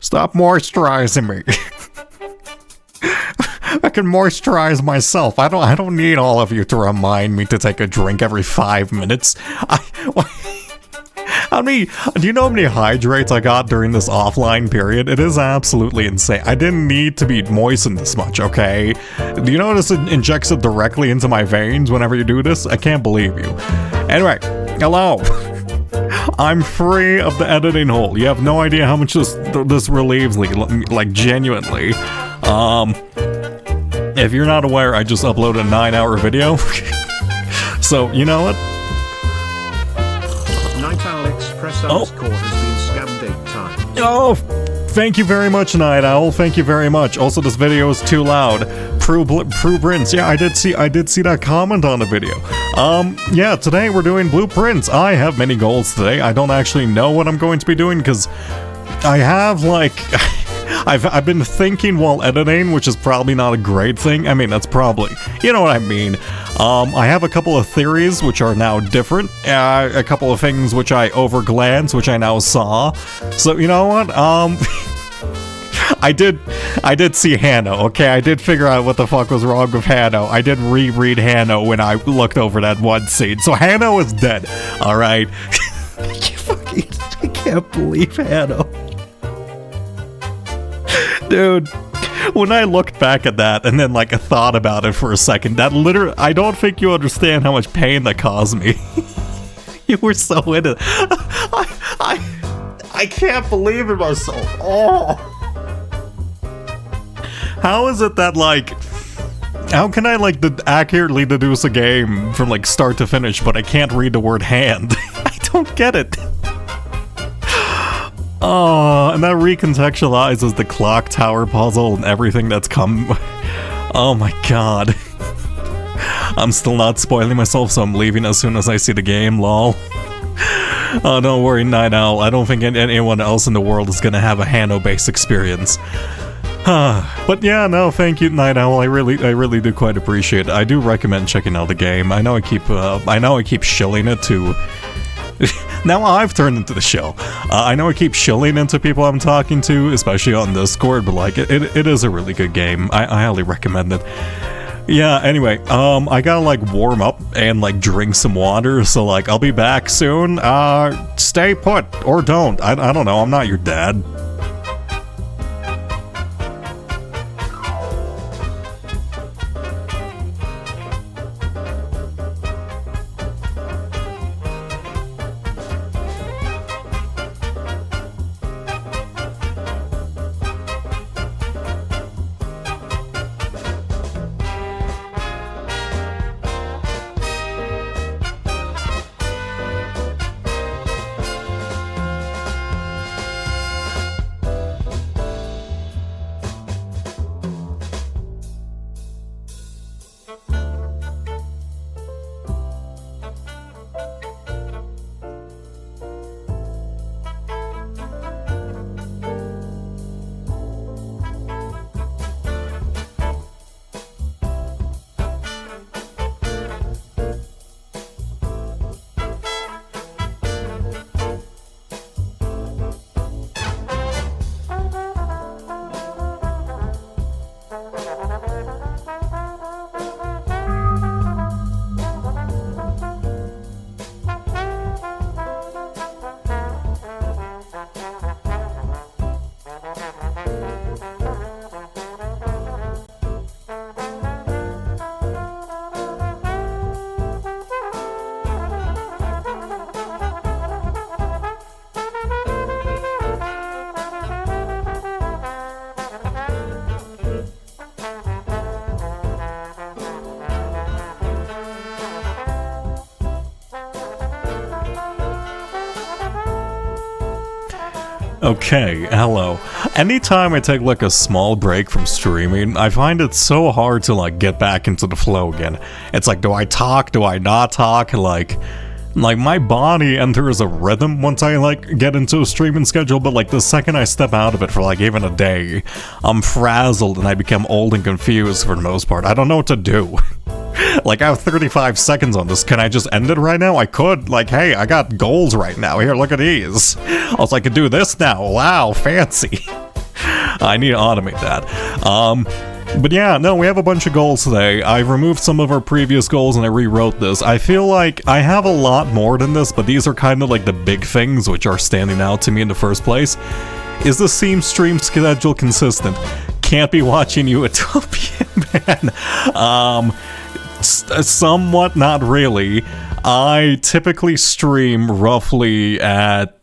Stop moisturizing me. I can moisturize myself. I don't need all of you to remind me to take a drink every 5 minutes. Do you know how many hydrates I got during this offline period? It is absolutely insane. I didn't need to be moistened this much, okay? Do you notice it injects it directly into my veins whenever you do this? I can't believe you. Anyway, hello. I'm free of the editing hole. You have no idea how much this relieves me, like genuinely. If you're not aware, I just uploaded a 9-hour video. So, you know what? Night Owl Express underscore has been scammed 8 times. Oh, thank you very much, Night Owl. Thank you very much. Also, this video is too loud. Prue Prince. Yeah, I did see that comment on the video. Yeah, today we're doing blueprints. I have many goals today. I don't actually know what I'm going to be doing because I have like I've been thinking while editing, which is probably not a great thing. I mean, that's probably, you know what I mean. I have a couple of theories which are now different. A couple of things which I overglanced, which I now saw. So, you know what? I did see Hanno, okay? I did figure out what the fuck was wrong with Hanno. I did reread Hanno when I looked over that one scene. So Hanno is dead, alright? I can't believe Hanno. Dude, when I looked back at that and then like thought about it for a second, that literally, I don't think you understand how much pain that caused me. You were so in it. I can't believe in myself. Oh. How is it that like, how can I like accurately deduce a game from like start to finish, but I can't read the word hand? I don't get it. Oh, and that recontextualizes the clock tower puzzle and everything that's come. Oh my god. I'm still not spoiling myself, so I'm leaving as soon as I see the game, lol. Oh, don't worry, Night Owl. I don't think anyone else in the world is gonna have a Hanno-based experience. But yeah, no, thank you, Night Owl. I really do quite appreciate it. I do recommend checking out the game. I know I keep shilling it to. Now I've turned into the shill. I know I keep shilling into people I'm talking to, especially on Discord, but like it is a really good game. I highly recommend it. Yeah, anyway, I gotta like warm up and like drink some water, so like I'll be back soon. Stay put or don't. I don't know. I'm not your dad. Okay, hello. Anytime I take like a small break from streaming, I find it so hard to like get back into the flow again. It's like, do I talk? Do I not talk? Like my body enters a rhythm once I like get into a streaming schedule, but like the second I step out of it for like even a day, I'm frazzled and I become old and confused for the most part. I don't know what to do. Like, I have 35 seconds on this. Can I just end it right now? I could. Like, hey, I got goals right now. Here, look at these. Also, I can do this now. Wow, fancy. I need to automate that. But yeah, no, we have a bunch of goals today. I removed some of our previous goals and I rewrote this. I feel like I have a lot more than this, but these are kind of like the big things which are standing out to me in the first place. Is the stream schedule consistent? Can't be watching you at 12 p.m., man. Somewhat, not really. I typically stream roughly at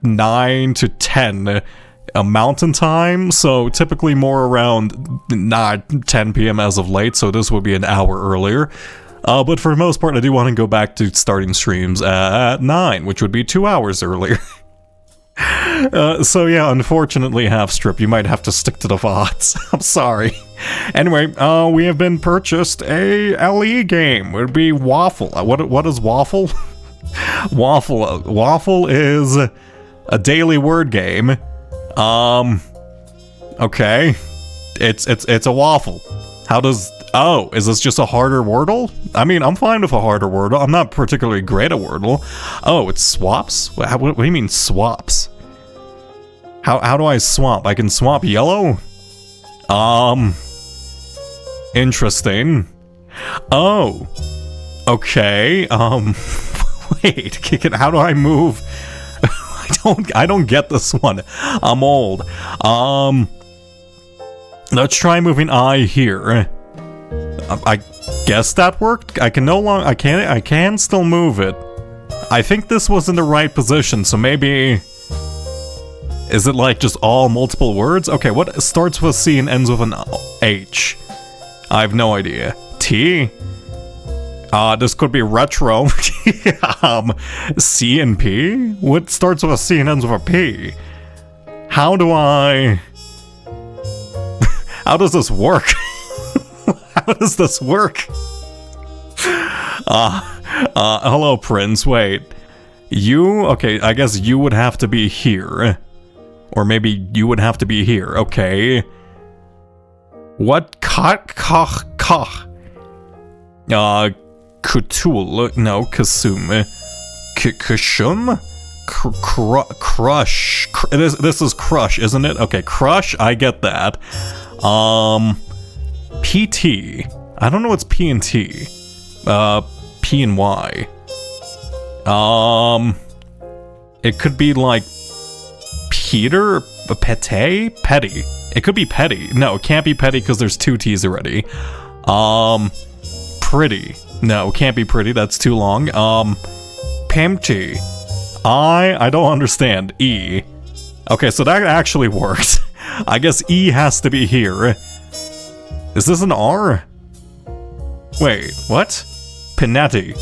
9 to 10 Mountain Time, so typically more around 10 p.m. as of late, so this would be an hour earlier. But for the most part, I do want to go back to starting streams at 9, which would be 2 hours earlier. So yeah, unfortunately, Halfstrip, you might have to stick to the VODs. I'm sorry. Anyway, we have been purchased a LE game. It would be Waffle. What is Waffle? Waffle is a daily word game. Okay. It's a waffle. How does... Oh, is this just a harder Wordle? I mean, I'm fine with a harder Wordle. I'm not particularly great at Wordle. Oh, it's swaps? What do you mean swaps? How do I swap? I can swap yellow? Interesting. Oh. Okay, wait, how do I move? I don't get this one. I'm old. Let's try moving I here. I guess that worked. I can still move it. I think this was in the right position, so maybe... Is it like just all multiple words? Okay, what starts with C and ends with an H? I have no idea. T? This could be retro. C and P? What starts with a C and ends with a P? How do I... How does this work? How does this work? Hello, Prince. Wait. You? Okay, I guess you would have to be here. Or maybe you would have to be here. Okay. What? Kutul? No, Kasum. Kushum? Crush. This is Crush, isn't it? Okay, Crush, I get that. PT. I don't know what's P and T. P and Y. It could be like Peter? Petty? Petty. It could be Petty. No, it can't be Petty because there's 2 T's already. Pretty. No, it can't be Pretty. That's too long. Pamchi. I don't understand. E. Okay, so that actually works. I guess E has to be here. Is this an R? Wait, what? Pinetti.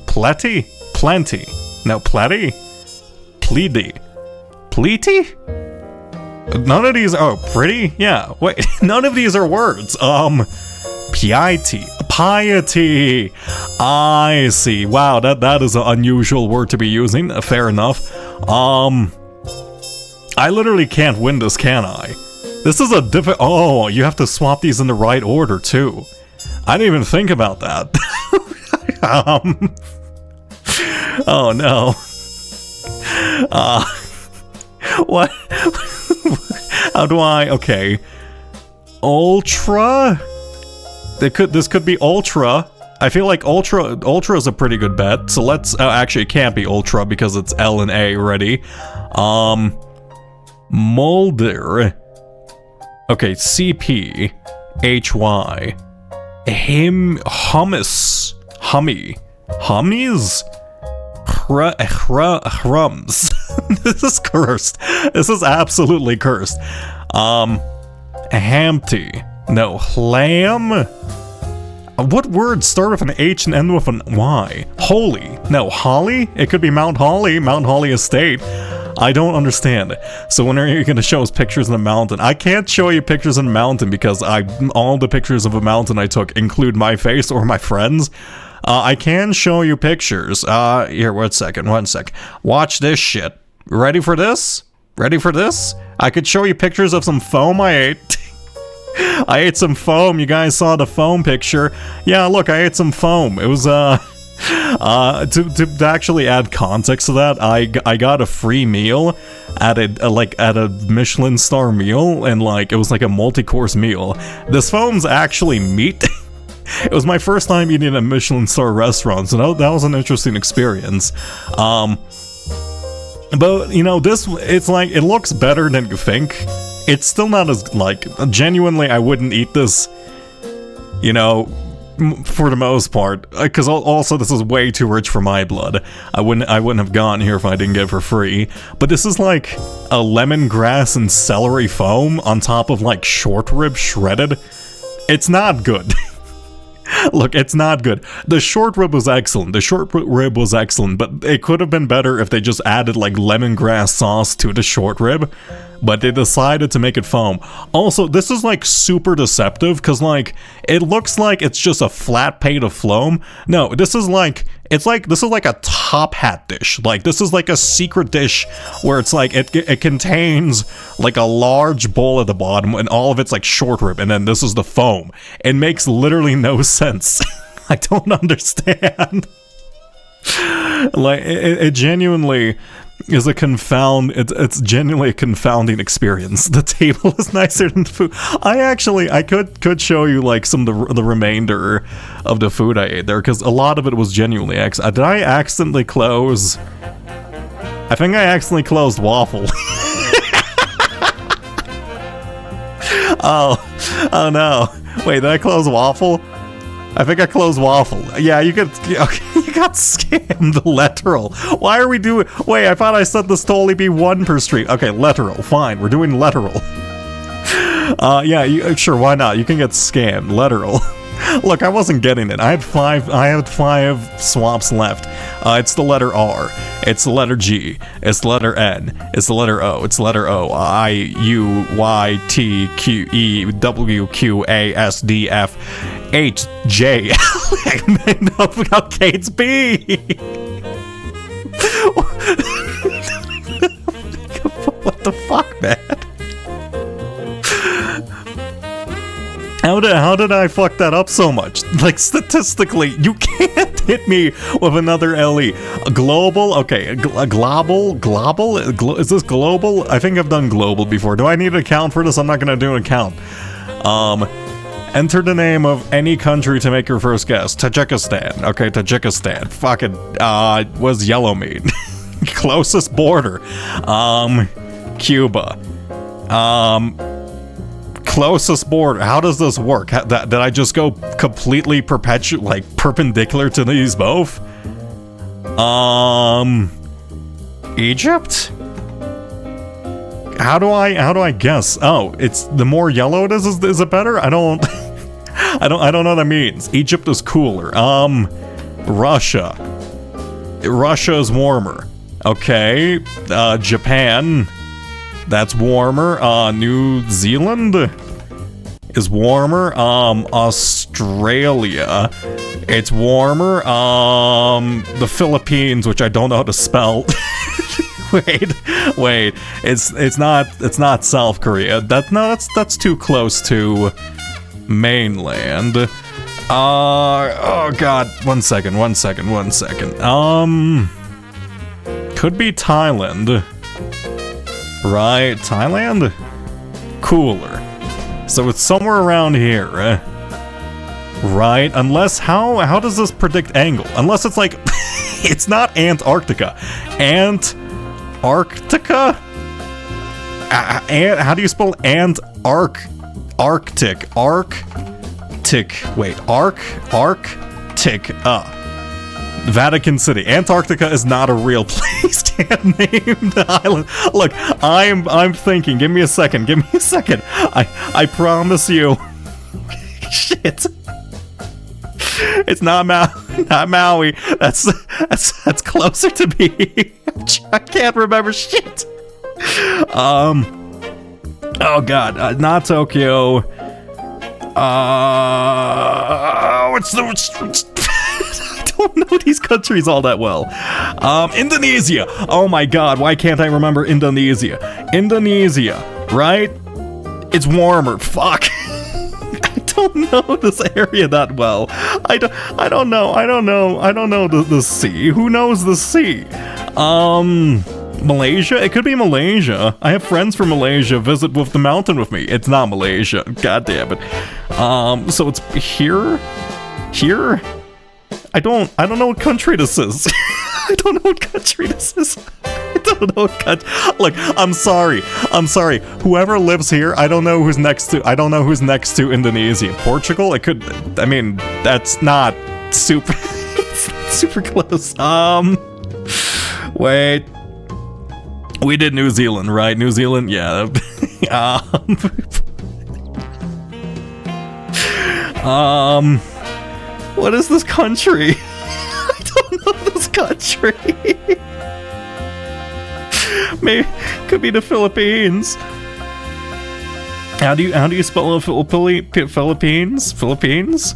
Pletty? Plenty. No, Pletty? Pleedy. Pleety? None of these... Oh, pretty? Yeah, wait. None of these are words. Piety. Piety. I see. Wow, that is an unusual word to be using. Fair enough. I literally can't win this, can I? This is a Oh, you have to swap these in the right order, too. I didn't even think about that. Oh, no. What? How do I... Okay. Ultra? This could be Ultra. I feel like Ultra is a pretty good bet. So let's... actually, it can't be Ultra because it's L and A already. Mulder. Okay, CP. HY. Hummus. Hummy. Hummies? Crumbs. This is cursed. This is absolutely cursed. Hampty. No, lamb? What words start with an H and end with an Y? Holy. No, Holly? It could be Mount Holly. Mount Holly Estate. I don't understand. So when are you going to show us pictures in a mountain? I can't show you pictures in a mountain because all the pictures of a mountain I took include my face or my friends. I can show you pictures. Here, one sec. Watch this shit. Ready for this? Ready for this? I could show you pictures of some foam I ate. I ate some foam. You guys saw the foam picture. Yeah, look, I ate some foam. It was To actually add context to that, I got a free meal at a Michelin star meal, and like it was like a multi-course meal. This foam's actually meat. It was my first time eating at a Michelin star restaurant, so that was an interesting experience. But you know, it's like it looks better than you think. It's still not as like genuinely. I wouldn't eat this, you know, for the most part, because also this is way too rich for my blood. I wouldn't have gone here if I didn't get it for free. But this is like a lemongrass and celery foam on top of like short rib shredded. It's not good. Look, it's not good. The short rib was excellent. But it could have been better if they just added like lemongrass sauce to the short rib. But they decided to make it foam. Also, this is like super deceptive because like it looks like it's just a flat plate of foam. No, this is like a top hat dish. Like this is like a secret dish where it's like it contains like a large bowl at the bottom and all of it's like short rib, and then this is the foam. It makes literally no sense. I don't understand. Like it genuinely is it's genuinely a confounding experience. The table is nicer than the food. I could show you like some of the remainder of the food I ate there, because a lot of it was genuinely did I accidentally close? I think I accidentally closed waffle. Oh no. Wait, did I close waffle? I think I closed waffle. Yeah, you got scammed, literal. Why are we doing... Wait, I thought I said this to only be one per stream. Okay, literal, fine, we're doing literal. Yeah, sure, why not? You can get scammed, literal. Look, I wasn't getting it. I had five swaps left. It's the letter R. It's the letter G. It's the letter N. It's the letter O. It's the letter O. I, U, Y, T, Q, E, W, Q, A, S, D, F, H, J. Okay, it's B. What the fuck, man? How did I fuck that up so much? Like, statistically, you can't hit me with another LE. Global? Okay, global? Is this global? I think I've done global before. Do I need an account for this? I'm not gonna do an account. Enter the name of any country to make your first guess. Tajikistan. Okay, Tajikistan. Fucking, was yellow meat. Closest border. Cuba. Closest border. How does this work? Did I just go completely perpendicular to these both? Egypt? How do I guess? Oh, it's the more yellow it is it better? I don't know what that means. Egypt is cooler. Russia. Russia is warmer. Okay. Japan. That's warmer. New Zealand is warmer. Australia, it's warmer. The Philippines, which I don't know how to spell. wait, it's not South Korea. That's too close to mainland. Oh god, one second. Could be Thailand. Right, Thailand? Cooler. So it's somewhere around here, right? Unless, how does this predict angle? Unless it's like, it's not Antarctica. Antarctica? How do you spell Arctic? Wait, Arctic. Vatican City. Antarctica is not a real place. Can't name the island. Look, I'm thinking. Give me a second. I promise you. Shit. It's not Maui. That's closer to me. I can't remember shit. Oh god, not Tokyo. I don't know these countries all that well. Indonesia. Oh my god, why can't I remember Indonesia? Indonesia, right? It's warmer. Fuck. I don't know this area that well. I don't know the sea. Who knows the sea? Malaysia? It could be Malaysia. I have friends from Malaysia visit with the mountain with me. It's not Malaysia. God damn it. So it's here? Here? I don't know what country this is. I don't know what country this is. I don't know what country. Look, I'm sorry. Whoever lives here, I don't know who's next to Indonesia. Portugal? It could. I mean, that's not super. It's not super close. Wait. We did New Zealand, right? New Zealand, yeah. What is this country? I don't know this country. Maybe could be the Philippines. How do you spell Philippines? Philippines?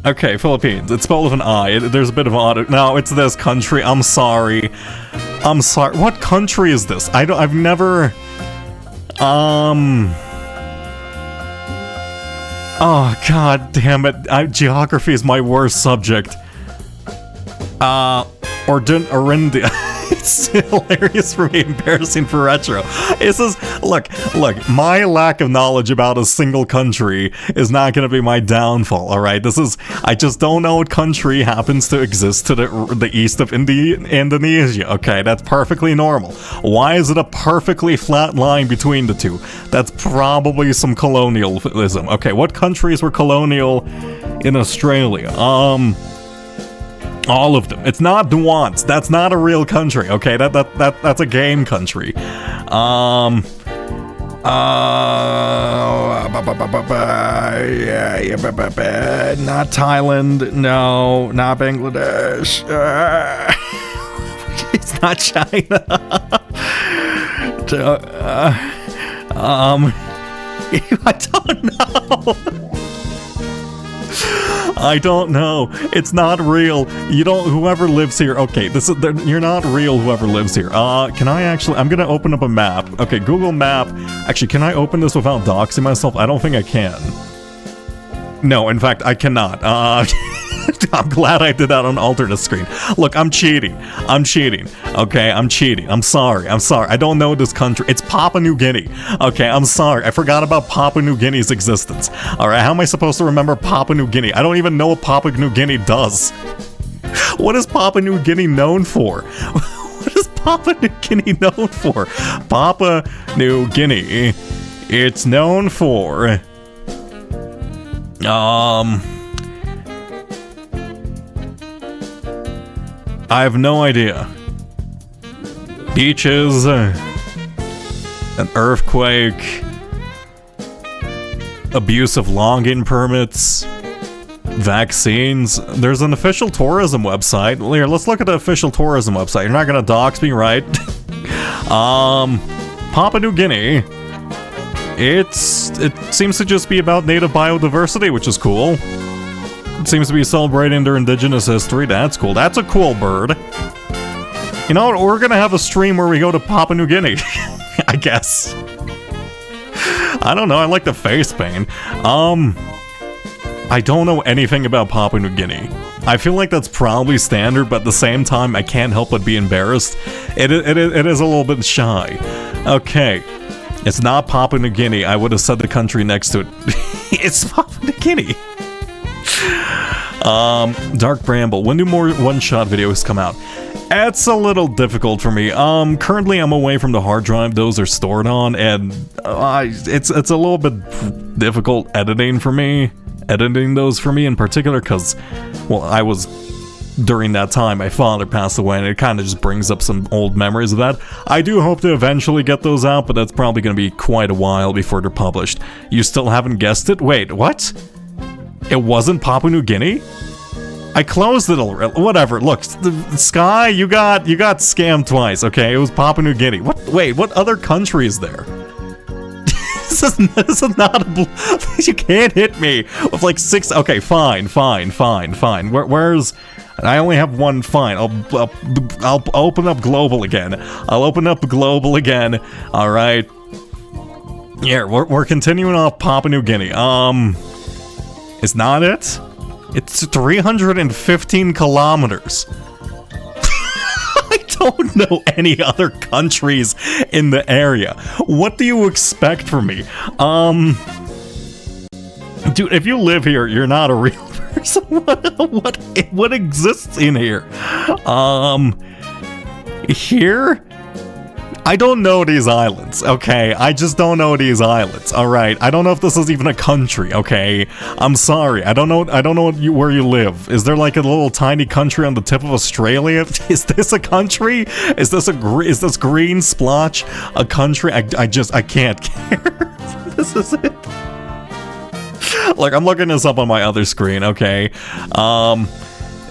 Okay, Philippines. It's spelled with an I. There's a bit of an no, it's this country. I'm sorry. What country is this? I've never. Oh, god damn it. Geography is my worst subject. Orindia. It's hilarious for me, embarrassing for retro. This is, look, my lack of knowledge about a single country is not going to be my downfall, alright? I just don't know what country happens to exist to the east of Indonesia, okay? That's perfectly normal. Why is it a perfectly flat line between the two? That's probably some colonialism. Okay, what countries were colonial in Australia? All of them. It's not Nuance. That's not a real country. Okay, that's a game country. Not Thailand. No, not Bangladesh. It's not China. I don't know. I don't know. It's not real. Whoever lives here. Okay, you're not real, whoever lives here. Can I actually, I'm gonna open up a map. Okay, Google Map. Actually, can I open this without doxing myself? I don't think I can. No, in fact, I cannot. I'm glad I did that on alternate screen. Look, I'm cheating. Okay, I'm cheating. I'm sorry. I don't know this country. It's Papua New Guinea. Okay, I'm sorry. I forgot about Papua New Guinea's existence. Alright, how am I supposed to remember Papua New Guinea? I don't even know what Papua New Guinea does. What is Papua New Guinea known for? What is Papua New Guinea known for? Papua New Guinea. It's known for... I have no idea. Beaches, an earthquake, abuse of logging permits, vaccines. There's an official tourism website. Here, let's look at the official tourism website. You're not gonna dox me, right? Papua New Guinea. It seems to just be about native biodiversity, which is cool. It seems to be celebrating their indigenous history. That's cool. That's a cool bird. You know what? We're gonna have a stream where we go to Papua New Guinea. I guess. I don't know. I like the face paint. I don't know anything about Papua New Guinea. I feel like that's probably standard, but at the same time, I can't help but be embarrassed. It is a little bit shy. Okay. It's not Papua New Guinea. I would have said the country next to it. It's Papua New Guinea. Dark Bramble. When do more one-shot videos come out? It's a little difficult for me. Currently I'm away from the hard drive those are stored on, and it's a little bit difficult editing those for me in particular, because, well, I was, during that time, my father passed away, and it kind of just brings up some old memories of that. I do hope to eventually get those out, but that's probably going to be quite a while before they're published. You still haven't guessed it? Wait, what? It wasn't Papua New Guinea? I closed it already. Whatever. Look, Sky, you got scammed twice. Okay, it was Papua New Guinea. What? Wait, what other country is there? This is not a. You can't hit me with like 6. Okay, fine. Where's? I only have one. Fine. I'll open up global again. All right. Yeah, we're continuing off Papua New Guinea. Is not it? It's 315 kilometers. I don't know any other countries in the area. What do you expect from me? Dude, if you live here, you're not a real person. What exists in here? Here? I don't know these islands, okay? I just don't know these islands, alright? I don't know if this is even a country, okay? I'm sorry, I don't know where you live. Is there like a little tiny country on the tip of Australia? Is this a country? Is this green splotch a country? I can't care. This is it. Like, I'm looking this up on my other screen, okay?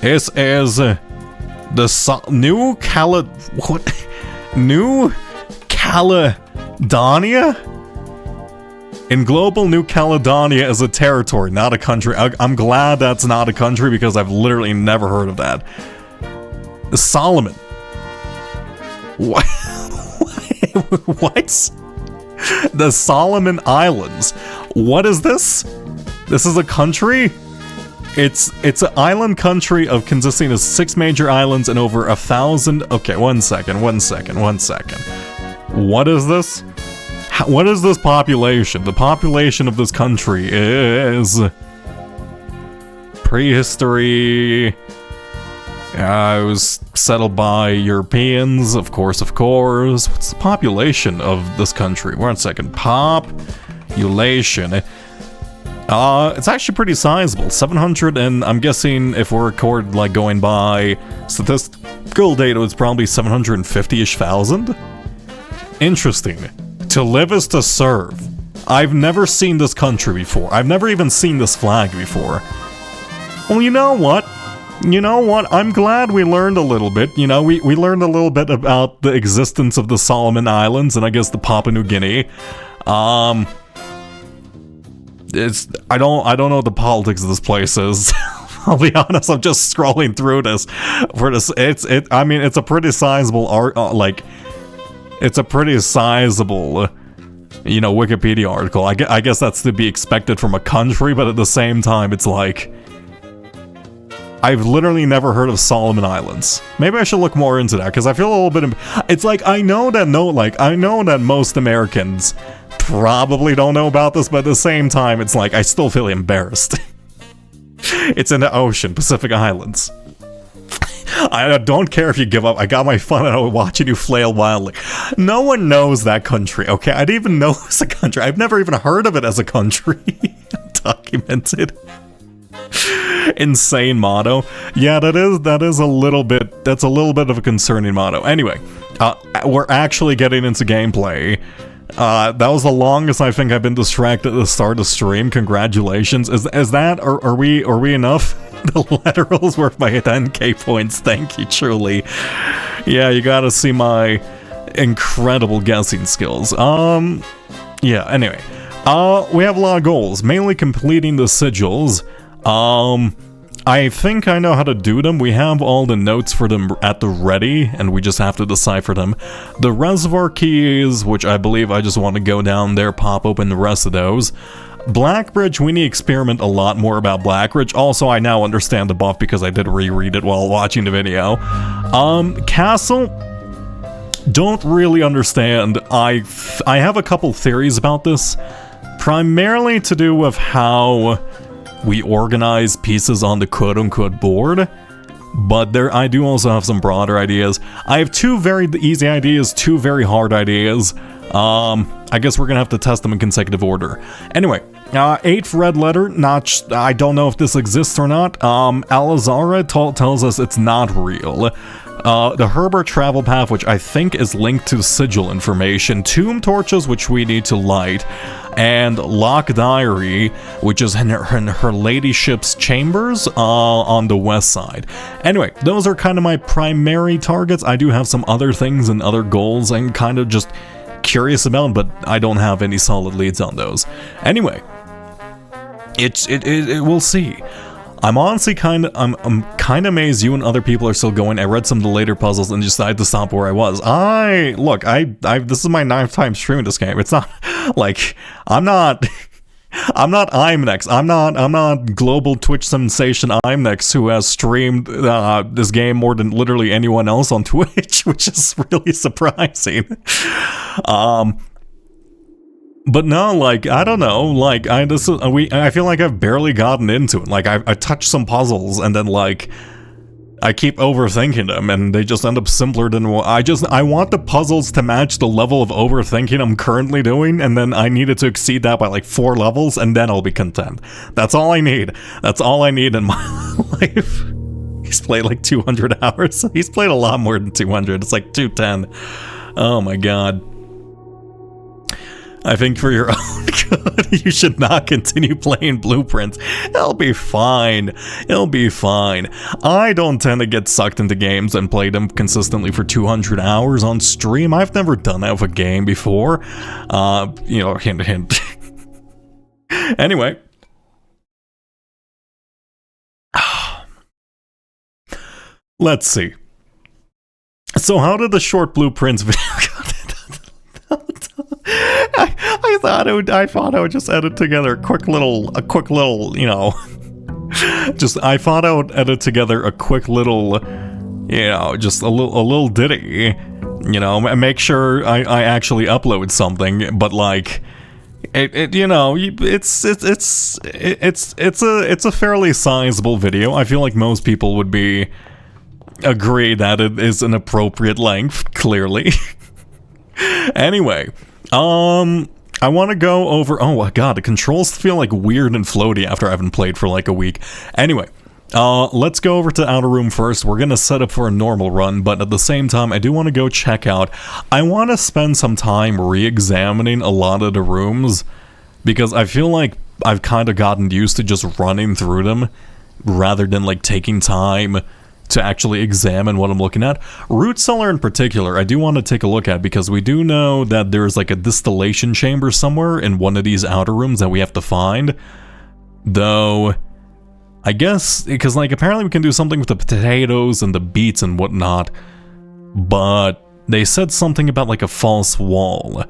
This is New Caledonia? In global, New Caledonia is a territory, not a country. I'm glad that's not a country because I've literally never heard of that. Solomon. What? What? The Solomon Islands. What is this? This is a country? It's an island country consisting of 6 major islands and over 1,000. Okay, one second. What is this? What is this population? The population of this country is prehistory. It was settled by Europeans, of course. What's the population of this country? 1 second. Population. It's actually pretty sizable. 700, and I'm guessing if we're going by statistical data, it's probably 750-ish thousand. Interesting. To live is to serve. I've never seen this country before. I've never even seen this flag before. Well, you know what? I'm glad we learned a little bit. We learned a little bit about the existence of the Solomon Islands and I guess the Papua New Guinea. I don't know what the politics of this place is. I'll be honest, I'm just scrolling through this. It's a pretty sizable it's a pretty sizable Wikipedia article. I guess that's to be expected from a country, but at the same time, it's like I've literally never heard of Solomon Islands. Maybe I should look more into that because I feel a little bit. It's like I know that most Americans probably don't know about this, but at the same time, it's like I still feel embarrassed. It's in the ocean, Pacific Islands. I don't care if you give up. I got my fun out of watching you flail wildly. No one knows that country, okay? I didn't even know it's a country. I've never even heard of it as a country. Documented. Insane motto. Yeah, that's a little bit of a concerning motto. Anyway, we're actually getting into gameplay. That was the longest I think I've been distracted at the start of stream. Congratulations. Is that, are we enough? The lateral's worth my 10k points. Thank you, truly. Yeah, you gotta see my incredible guessing skills. Yeah, anyway. We have a lot of goals, mainly completing the sigils. I think I know how to do them. We have all the notes for them at the ready, and we just have to decipher them. The reservoir keys, which I believe I just want to go down there, pop open the rest of those. Blackbridge, we need to experiment a lot more about Blackbridge. Also, I now understand the buff because I did reread it while watching the video. Castle, don't really understand. I have a couple theories about this, primarily to do with how we organize pieces on the quote-unquote board, but I do also have some broader ideas. I have 2 very easy ideas, 2 very hard ideas. I guess we're gonna have to test them in consecutive order. Anyway, 8th red letter, I don't know if this exists or not. Alazara tells us it's not real. The Herbert travel path, which I think is linked to sigil information, tomb torches, which we need to light, and Lock Diary, which is in her ladyship's chambers on the west side. Anyway, those are kind of my primary targets. I do have some other things and other goals I'm kind of just curious about, but I don't have any solid leads on those. Anyway, we'll see. I'm honestly kind of amazed you and other people are still going. I read some of the later puzzles and decided to stop where I was. This is my 9th time streaming this game. It's not like I'm not I'm not IMNEX. I'm not global Twitch sensation IMNEX, who has streamed this game more than literally anyone else on Twitch, which is really surprising. But no, like, I don't know, like, I feel like I've barely gotten into it. Like, I touched some puzzles, and then, like, I keep overthinking them, and they just end up simpler than what I want the puzzles to match the level of overthinking I'm currently doing, and then I need it to exceed that by like 4 levels, and then I'll be content. That's all I need. That's all I need in my life. He's played like 200 hours. He's played a lot more than 200. It's like 210. Oh my god. I think for your own good, you should not continue playing Blueprints. It'll be fine. It'll be fine. I don't tend to get sucked into games and play them consistently for 200 hours on stream. I've never done that with a game before. Hint, hint. Anyway. Let's see. So how did the short Blueprints video I thought I would just edit together a quick little, you know, I thought I would edit together a quick little, you know, just a little ditty, you know, and make sure I actually upload something, but like, you know, it's a fairly sizable video. I feel like most people would agree that it is an appropriate length, clearly. Anyway, I want to go over... Oh my god, the controls feel like weird and floaty after I haven't played for like a week. Anyway, let's go over to Outer Room first. We're going to set up for a normal run, but at the same time, I do want to go check out... I want to spend some time re-examining a lot of the rooms, because I feel like I've kind of gotten used to just running through them, rather than like taking time to actually examine what I'm looking at. Root Cellar in particular, I do want to take a look at, because we do know that there's like a distillation chamber somewhere in one of these outer rooms that we have to find. Though, I guess, because like apparently we can do something with the potatoes and the beets and whatnot, but they said something about like a false wall.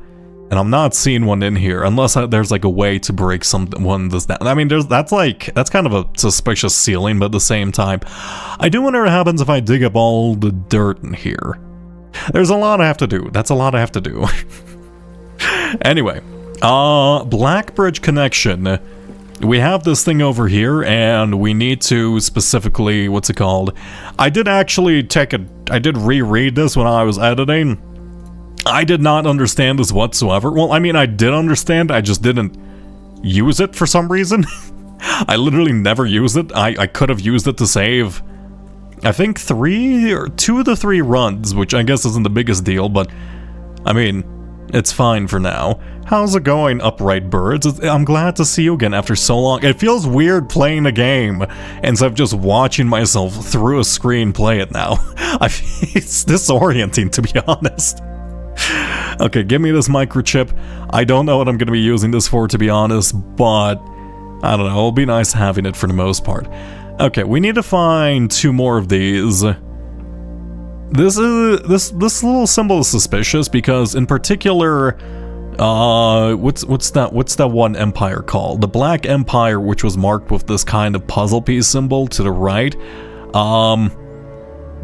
And I'm not seeing one in here, unless there's like a way to break one that's down. I mean, that's kind of a suspicious ceiling, but at the same time, I do wonder what happens if I dig up all the dirt in here. There's a lot I have to do. That's a lot I have to do. Anyway, Blackbridge connection. We have this thing over here, and we need to specifically, what's it called? I did actually I did reread this when I was editing. I did not understand this whatsoever. Well, I mean, I did understand, I just didn't use it for some reason. I literally never used it. I could have used it to save, I think 2 of the 3 runs, which I guess isn't the biggest deal, but, I mean, it's fine for now. How's it going, Upright Birds? I'm glad to see you again after so long. It feels weird playing a game instead of just watching myself through a screen play it now. It's disorienting, to be honest. Okay, give me this microchip. I don't know what I'm going to be using this for, to be honest, but I don't know, it'll be nice having it for the most part. Okay, we need to find 2 more of these. This little symbol is suspicious because, in particular, what's that one empire called? The Black Empire, which was marked with this kind of puzzle piece symbol to the right.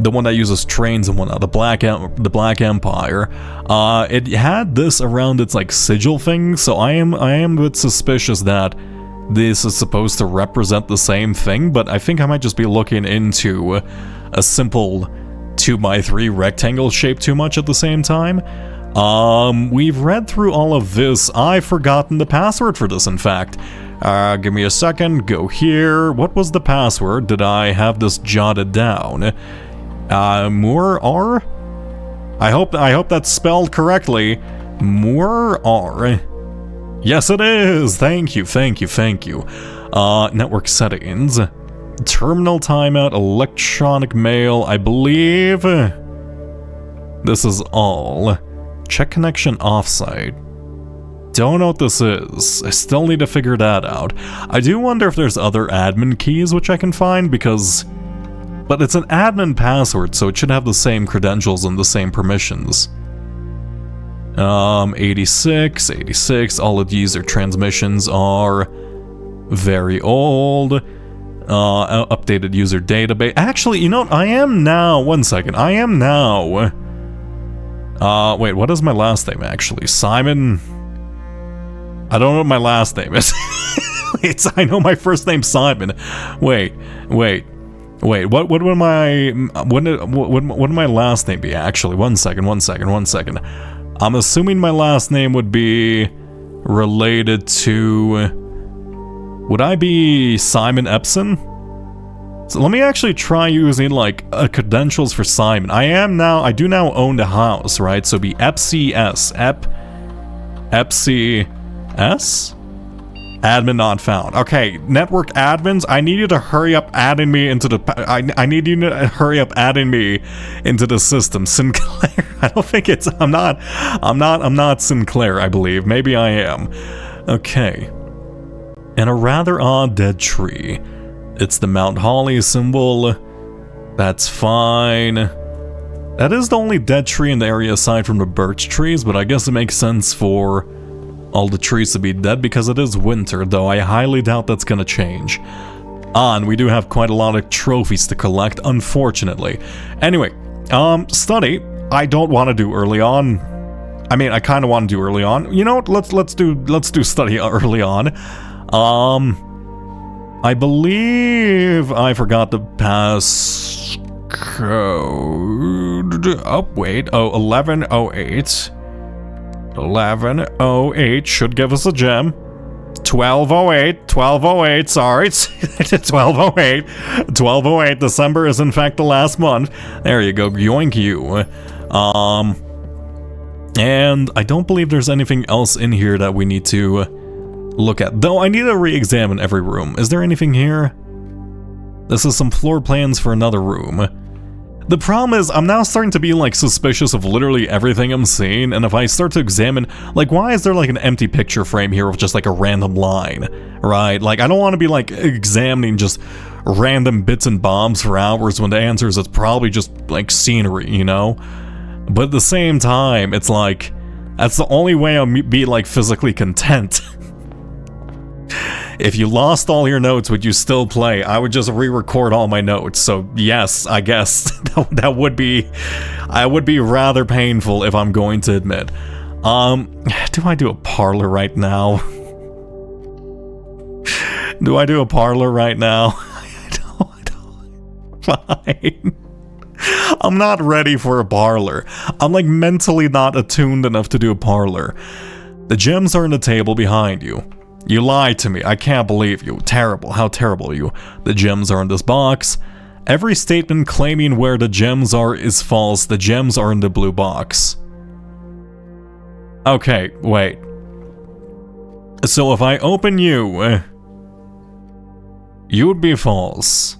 The one that uses trains and whatnot, the Black Empire, it had this around its like sigil thing, so I am a bit suspicious that this is supposed to represent the same thing, but I think I might just be looking into a simple 2x3 rectangle shape too much at the same time. We've read through all of this. I've forgotten the password for this, in fact. Give me a second, go here. What was the password? Did I have this jotted down? Moor R? I hope that's spelled correctly. Moor R. Yes, it is! Thank you. Network settings. Terminal timeout, electronic mail, I believe. This is all. Check connection offsite. Don't know what this is. I still need to figure that out. I do wonder if there's other admin keys which I can find, because... But it's an admin password, so it should have the same credentials and the same permissions. 86, 86. All of these are transmissions are very old. Updated user database. Actually, you know what? I am now. One second. I am now. Wait, what is my last name actually? Simon. I don't know what my last name is. I know my first name's Simon. Wait. What would my last name be actually? One second. I'm assuming my last name would be related to. Would I be Simon Epson? So let me actually try using like credentials for Simon. I do now own the house, right? So be FCS, FCS? Admin not found. Okay, network admins, I need you to hurry up adding me into the, I need you to hurry up adding me into the system. Sinclair, I don't think it's, I'm not Sinclair, I believe. Maybe I am. Okay. And a rather odd dead tree. It's the Mount Holly symbol. That's fine. That is the only dead tree in the area aside from the birch trees, but I guess it makes sense for all the trees to be dead because it is winter, though I highly doubt that's gonna change. And we do have quite a lot of trophies to collect, unfortunately. Anyway, study. I don't want to do early on. I mean, I kind of want to do early on. You know what? Let's do study early on. I believe I forgot the pass code. Oh, wait. Oh, 1108. 1108 should give us a gem. 1208, sorry. It's 1208. 1208. December is in fact the last month. There you go. Yoink you. And I don't believe there's anything else in here that we need to look at. Though I need to re-examine every room. Is there anything here? This is some floor plans for another room. The problem is, I'm now starting to be like suspicious of literally everything I'm seeing, and if I start to examine, like, why is there like an empty picture frame here with just like a random line, right? Like, I don't want to be like examining just random bits and bobs for hours when the answer is it's probably just like scenery, you know? But at the same time, it's like, that's the only way I'll be like physically content. If you lost all your notes, would you still play? I would just re-record all my notes. So yes, I guess that would be, I would be rather painful if I'm going to admit. Do I do a parlor right now? Do I do a parlor right now? I don't. Fine. I'm not ready for a parlor. I'm like mentally not attuned enough to do a parlor. The gems are in the table behind you. You lied to me. I can't believe you. Terrible. How terrible are you? The gems are in this box. Every statement claiming where the gems are is false. The gems are in the blue box. Okay, wait. So if I open you, you would be false.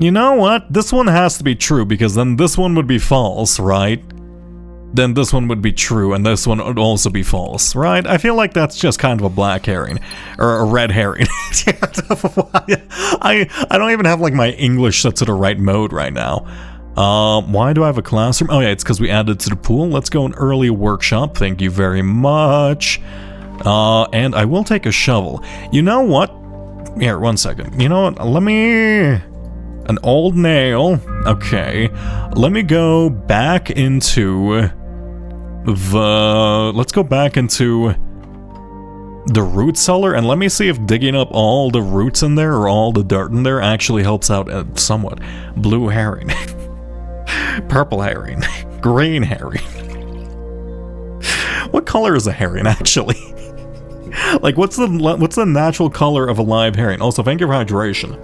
You know what? This one has to be true because then this one would be false, right? Then this one would be true, and this one would also be false, right? I feel like that's just kind of a black herring, or a red herring. I don't even have like my English set to the right mode right now. Why do I have a classroom? Oh yeah, it's because we added to the pool. Let's go an early workshop. Thank you very much. And I will take a shovel. You know what? Here, one second. You know what? Let me... An old nail. Okay. Let me go back into... Let's go back into the root cellar and let me see if digging up all the roots in there or all the dirt in there actually helps out somewhat. Blue herring. Purple herring. Green herring. What color is a herring actually? Like what's the natural color of a live herring? Also, thank you for hydration.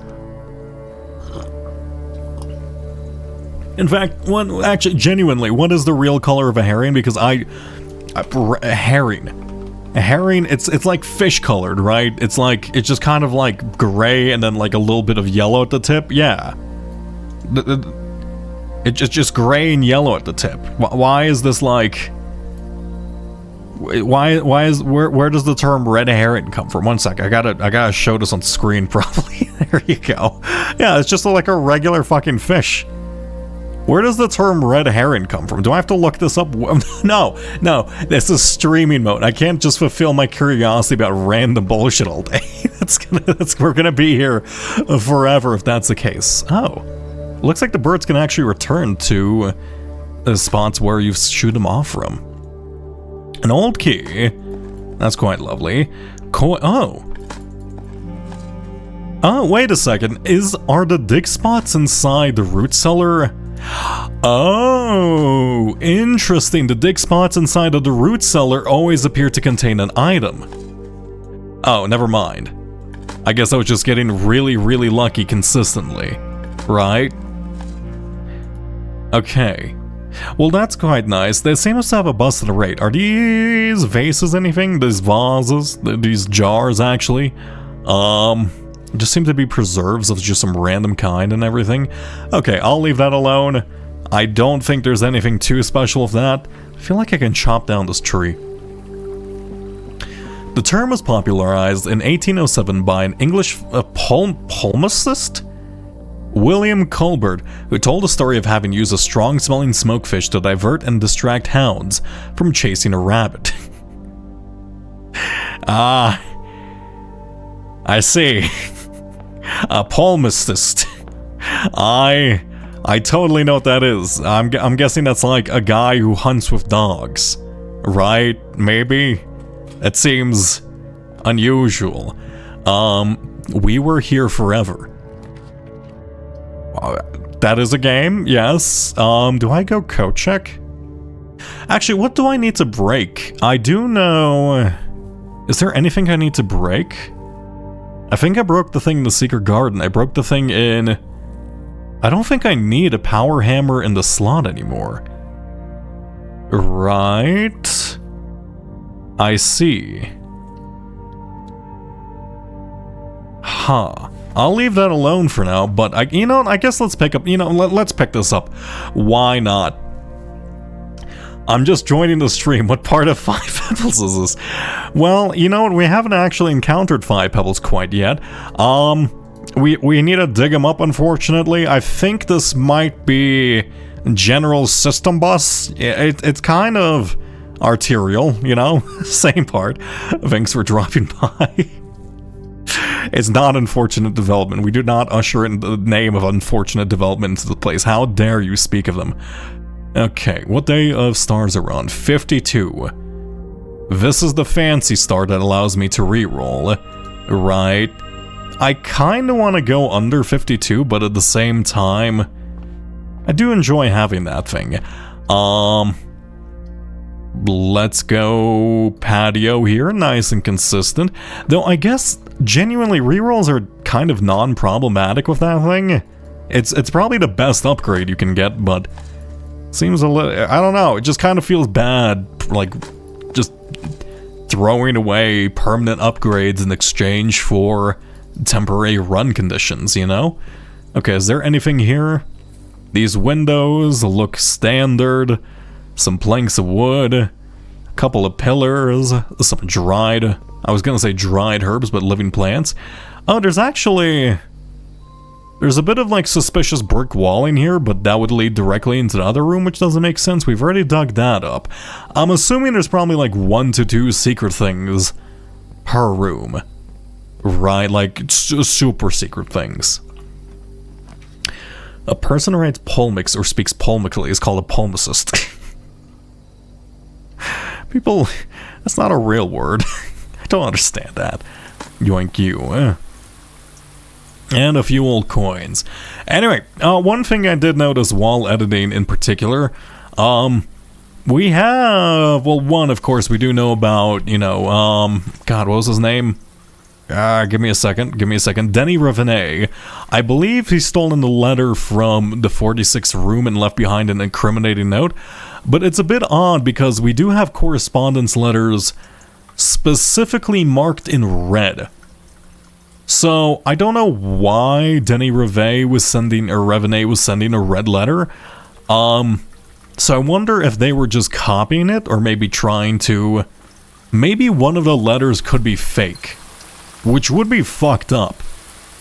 In fact, actually, genuinely, what is the real color of a herring? Because a herring, it's like fish colored, right? It's just kind of like gray and then like a little bit of yellow at the tip. Yeah, it's just gray and yellow at the tip. Why is this like? Where does the term red herring come from? One sec, I gotta show this on screen probably. There you go. Yeah, it's just like a regular fucking fish. Where does the term red herring come from? Do I have to look this up? No, this is streaming mode. I can't just fulfill my curiosity about random bullshit all day. We're gonna be here forever if that's the case. Oh, looks like the birds can actually return to the spots where you shoot them off from. An old key. That's quite lovely. Oh, wait a second. Are the dig spots inside the root cellar? Oh, interesting. The dig spots inside of the root cellar always appear to contain an item. Oh, never mind. I guess I was just getting really, really lucky consistently. Right? Okay. Well, that's quite nice. They seem to have a busted rate. Are these vases anything? These vases? These jars, actually? Just seem to be preserves of just some random kind and everything. Okay, I'll leave that alone. I don't think there's anything too special with that. I feel like I can chop down this tree. The term was popularized in 1807 by an English palmist, William Colbert, who told the story of having used a strong-smelling smokefish to divert and distract hounds from chasing a rabbit. Ah, I see. A palmist. I totally know what that is. I'm guessing that's like a guy who hunts with dogs, right? Maybe. It seems unusual. We were here forever. That is a game, yes. Do I go code check? Actually, what do I need to break? I do know... Is there anything I need to break? I think I broke the thing in the secret garden. I broke the thing in... I don't think I need a power hammer in the slot anymore. Right? I see. Huh. I'll leave that alone for now, but I guess let's pick up, let's pick this up. Why not? I'm just joining the stream. What part of 5 Pebbles is this? Well, you know what? We haven't actually encountered 5 Pebbles quite yet. We need to dig them up, unfortunately. I think this might be General System Bus. It's kind of arterial, Same part. Thanks for dropping by. It's not unfortunate development. We do not usher in the name of unfortunate development into the place. How dare you speak of them? Okay, what day of stars are on? 52. This is the fancy star that allows me to reroll. Right. I kinda want to go under 52, but at the same time, I do enjoy having that thing. Let's go patio here, nice and consistent. Though I guess genuinely rerolls are kind of non-problematic with that thing. It's probably the best upgrade you can get, but seems a little, I don't know, it just kind of feels bad, like just throwing away permanent upgrades in exchange for temporary run conditions, Okay, is there anything here? These windows look standard. Some planks of wood, a couple of pillars, some dried, I was gonna say dried herbs, but living plants. Oh, there's a bit of like suspicious brick walling here, but that would lead directly into the other room, which doesn't make sense. We've already dug that up. I'm assuming there's probably like 1 to 2 secret things per room. Right, like super secret things. A person who writes polmics or speaks polmically is called a polmicist. People, that's not a real word. I don't understand that. Yoink you. And a few old coins. Anyway, one thing I did notice while editing in particular, we have, well, one, of course, we do know about, God, what was his name? Give me a second. Denny Revenet. I believe he's stolen the letter from the 46th room and left behind an incriminating note. But it's a bit odd because we do have correspondence letters specifically marked in red. So I don't know why Denny Revenet was sending a red letter. So I wonder if they were just copying it or maybe trying to... Maybe one of the letters could be fake. Which would be fucked up,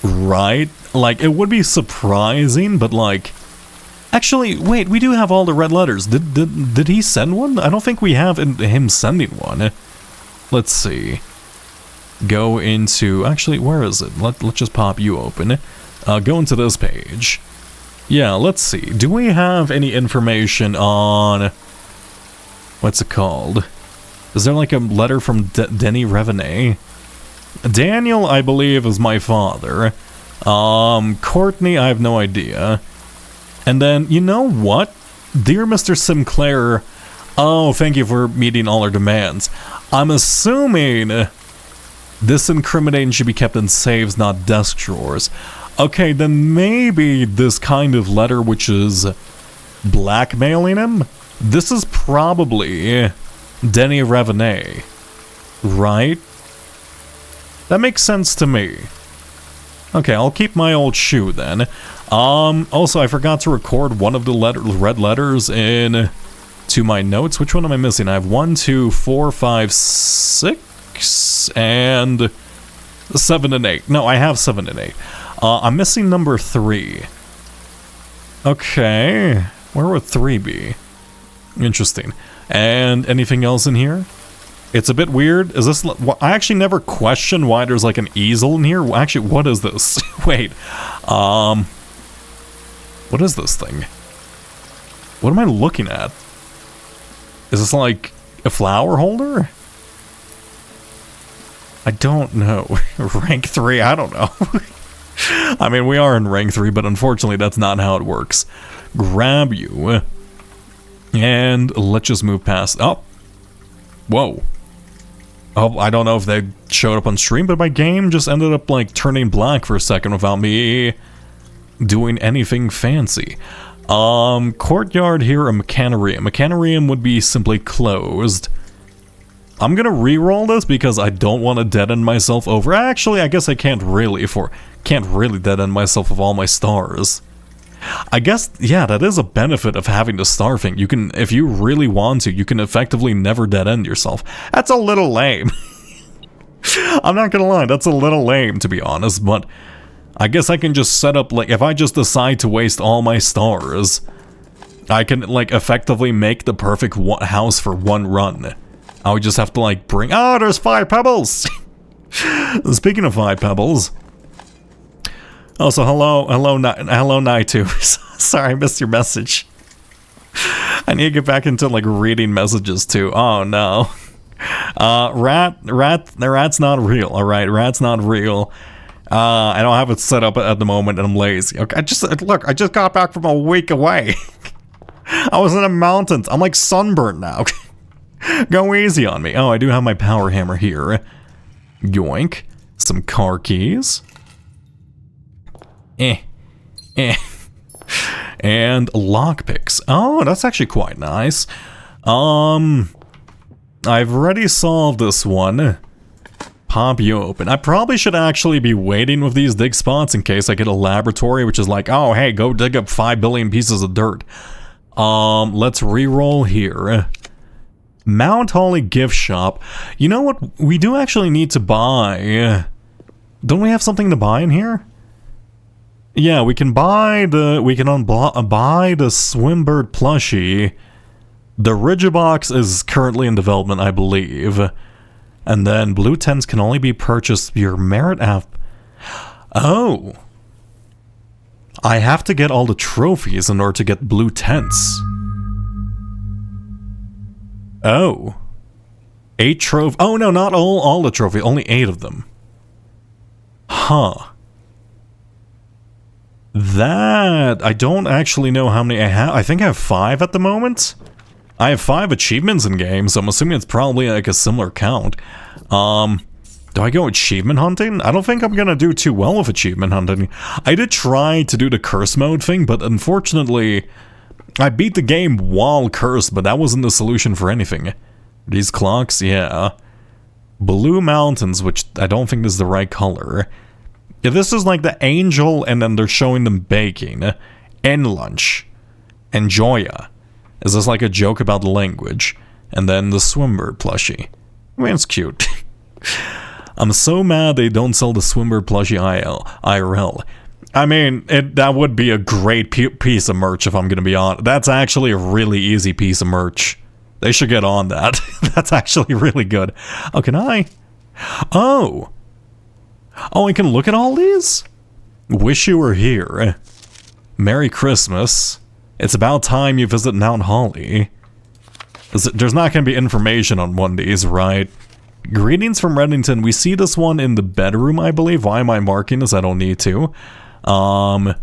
right? Like, it would be surprising, but like, Actually, wait, we do have all the red letters. Did he send one? I don't think we have him sending one. Let's see. Go into... Actually, where is it? Let's just pop you open. Go into this page. Yeah, let's see. Do we have any information on... What's it called? Is there like a letter from Denny Revenant? Daniel, I believe, is my father. Courtney, I have no idea. And then, you know what? Dear Mr. Sinclair, oh, thank you for meeting all our demands. I'm assuming this incriminating should be kept in safes, not desk drawers. Okay, then maybe this kind of letter, which is blackmailing him, this is probably Denny Revenant, right? That makes sense to me. Okay, I'll keep my old shoe then. Also, I forgot to record one of the red letters in to my notes. Which one am I missing? I have 1, 2, 4, 5, 6, and 7 and 8. No, I have 7 and 8. I'm missing number 3. Okay, where would 3 be? Interesting. And anything else in here? It's a bit weird. Is this... I actually never questioned why there's like an easel in here. Actually, what is this? Wait. What is this thing? What am I looking at? Is this like a flower holder? I don't know. Rank 3, I don't know. I mean, we are in rank 3, but unfortunately that's not how it works. Grab you. And let's just move past... Oh. Whoa. Oh, I don't know if they showed up on stream, but my game just ended up like turning black for a second without me doing anything fancy. Courtyard here, a mechanarium. Mechanarium would be simply closed. I'm gonna re-roll this because I don't want to dead-end myself over. Actually, I guess I can't really dead-end myself of all my stars. I guess, yeah, that is a benefit of having the star thing. You can, if you really want to, you can effectively never dead-end yourself. That's a little lame. I'm not gonna lie, that's a little lame, to be honest, but I guess I can just set up, like, if I just decide to waste all my stars, I can, like, effectively make the perfect house for one run. I would just have to, like, bring... Oh, there's 5 pebbles! Speaking of 5 pebbles... Also, hello, Naitu. Sorry, I missed your message. I need to get back into, like, reading messages, too. Oh, no. Rat's not real, alright? Rat's not real. I don't have it set up at the moment, and I'm lazy. Okay, I just got back from a week away. I was in the mountains. I'm, like, sunburned now. Go easy on me. Oh, I do have my power hammer here. Yoink. Some car keys. And lockpicks. Oh, that's actually quite nice. I've already solved this one. Pop you open. I probably should actually be waiting with these dig spots in case I get a laboratory, which is like, oh, hey, go dig up 5 billion pieces of dirt. Let's re-roll here. Mount Holly gift shop. You know what? We do actually need to buy... Don't we have something to buy in here? Yeah, we can buy the... We can buy the Swimbird plushie. The Rigibox is currently in development, I believe. And then blue tents can only be purchased via your merit app. Oh. I have to get all the trophies in order to get blue tents. Oh. 8 trophies. Oh, no, not all the trophies. Only 8 of them. Huh. That... I don't actually know how many I have. I think I have 5 at the moment. I have 5 achievements in game, so I'm assuming it's probably like a similar count. Do I go achievement hunting? I don't think I'm gonna do too well with achievement hunting. I did try to do the curse mode thing, but unfortunately, I beat the game while cursed, but that wasn't the solution for anything. These clocks, yeah. Blue mountains, which I don't think is the right color. Yeah, this is like the angel, and then they're showing them baking. And lunch. And Joya. Is this like a joke about language? And then the Swimbird plushie. I mean, it's cute. I'm so mad they don't sell the Swimbird plushie IRL. I mean, that would be a great piece of merch if I'm going to be honest. That's actually a really easy piece of merch. They should get on that. That's actually really good. Oh, can I? Oh, I can look at all these? Wish you were here. Merry Christmas. It's about time you visit Mount Holly. There's not going to be information on one of these, right? Greetings from Reddington. We see this one in the bedroom, I believe. Why am I marking this? I don't need to. I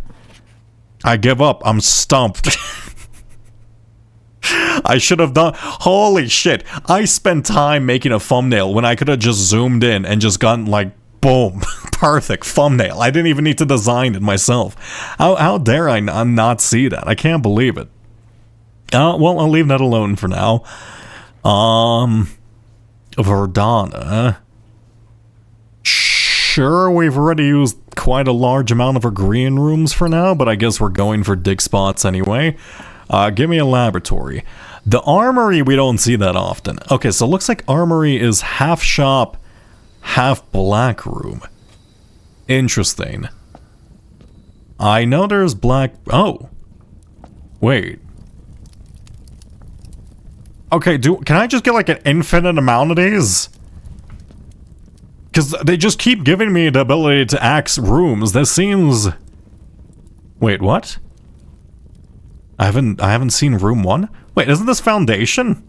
give up. I'm stumped. I should have done... Holy shit. I spent time making a thumbnail when I could have just zoomed in and just gotten like, boom. Perfect thumbnail. I didn't even need to design it myself. How dare I not see that? I can't believe it. Well, I'll leave that alone for now. Verdana. Sure, we've already used quite a large amount of our green rooms for now, but I guess we're going for dig spots anyway. Give me a laboratory. The armory, we don't see that often. Okay, so it looks like armory is half shop, half black room. Interesting. I know there's black... Oh. Wait. Okay, can I just get like an infinite amount of these? Because they just keep giving me the ability to axe rooms. This seems... Wait, what? I haven't seen room 1? Wait, isn't this foundation?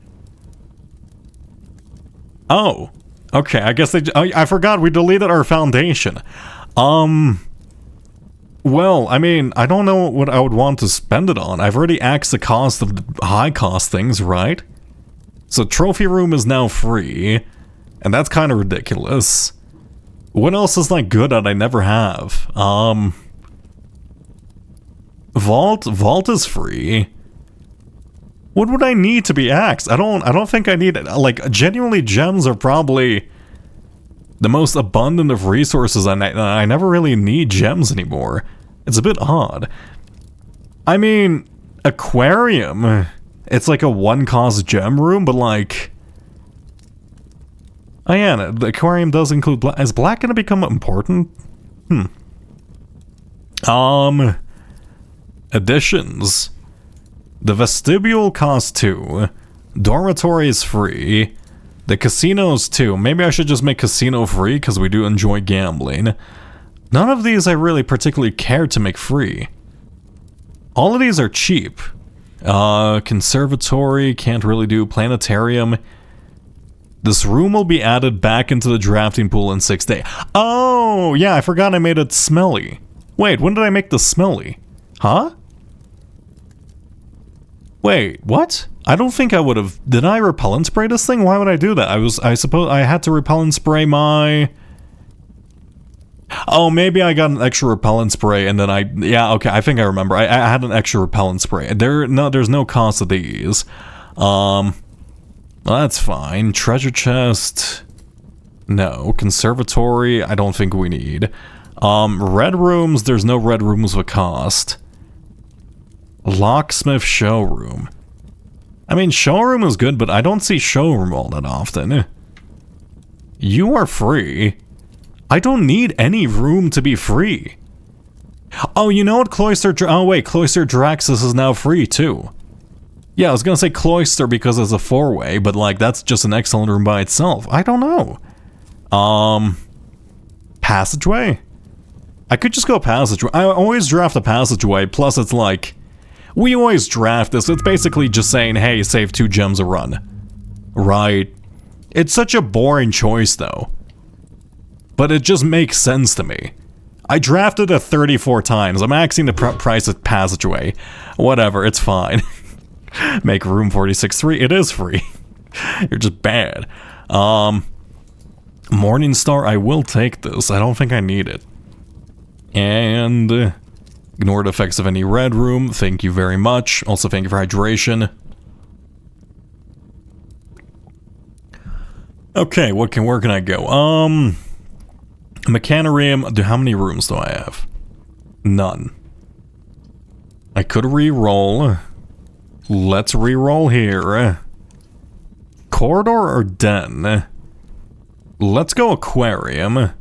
Oh. Okay, I guess I forgot we deleted our foundation. Well, I mean, I don't know what I would want to spend it on. I've already axed the cost of the high cost things, right? So trophy room is now free, and that's kind of ridiculous. What else is like good that I never have? Vault is free. What would I need to be axed? I don't think I need it. Like, genuinely, gems are probably the most abundant of resources, and I never really need gems anymore. It's a bit odd. I mean, aquarium. It's like a 1-cost gem room, but like... Oh yeah, the aquarium does include black. Is black gonna become important? Additions. The vestibule costs 2. Dormitory is free. The casino's 2. Maybe I should just make casino free, because we do enjoy gambling. None of these I really particularly care to make free. All of these are cheap. Conservatory, can't really do. Planetarium. This room will be added back into the drafting pool in 6 days. Oh, yeah, I forgot I made it smelly. Wait, when did I make this smelly? Huh? Wait, what? I don't think I would have... Did I repellent spray this thing? Why would I do that? I suppose I had to repellent spray my... Oh, maybe I got an extra repellent spray and then yeah, okay, I think I remember. I had an extra repellent spray. There's no cost of these. Well, that's fine. Treasure chest. No. Conservatory, I don't think we need. Red rooms, there's no red rooms with cost. Locksmith showroom. I mean, showroom is good, but I don't see showroom all that often. You are free. I don't need any room to be free. Oh, you know what? Cloister Draxus is now free, too. Yeah, I was gonna say Cloister because it's a 4-way, but, like, that's just an excellent room by itself. I don't know. Passageway? I could just go passageway. I always draft a passageway, plus it's like... We always draft this. It's basically just saying, hey, save 2 gems a run. Right. It's such a boring choice, though. But it just makes sense to me. I drafted it 34 times. I'm axing the price of passageway. Whatever, it's fine. Make room 46-3. It is free. You're just bad. Morningstar, I will take this. I don't think I need it. And... ignore the effects of any red room. Thank you very much. Also, thank you for hydration. Okay, where can I go? Mechanarium. How many rooms do I have? None. I could re-roll. Let's re-roll here. Corridor or den? Let's go aquarium.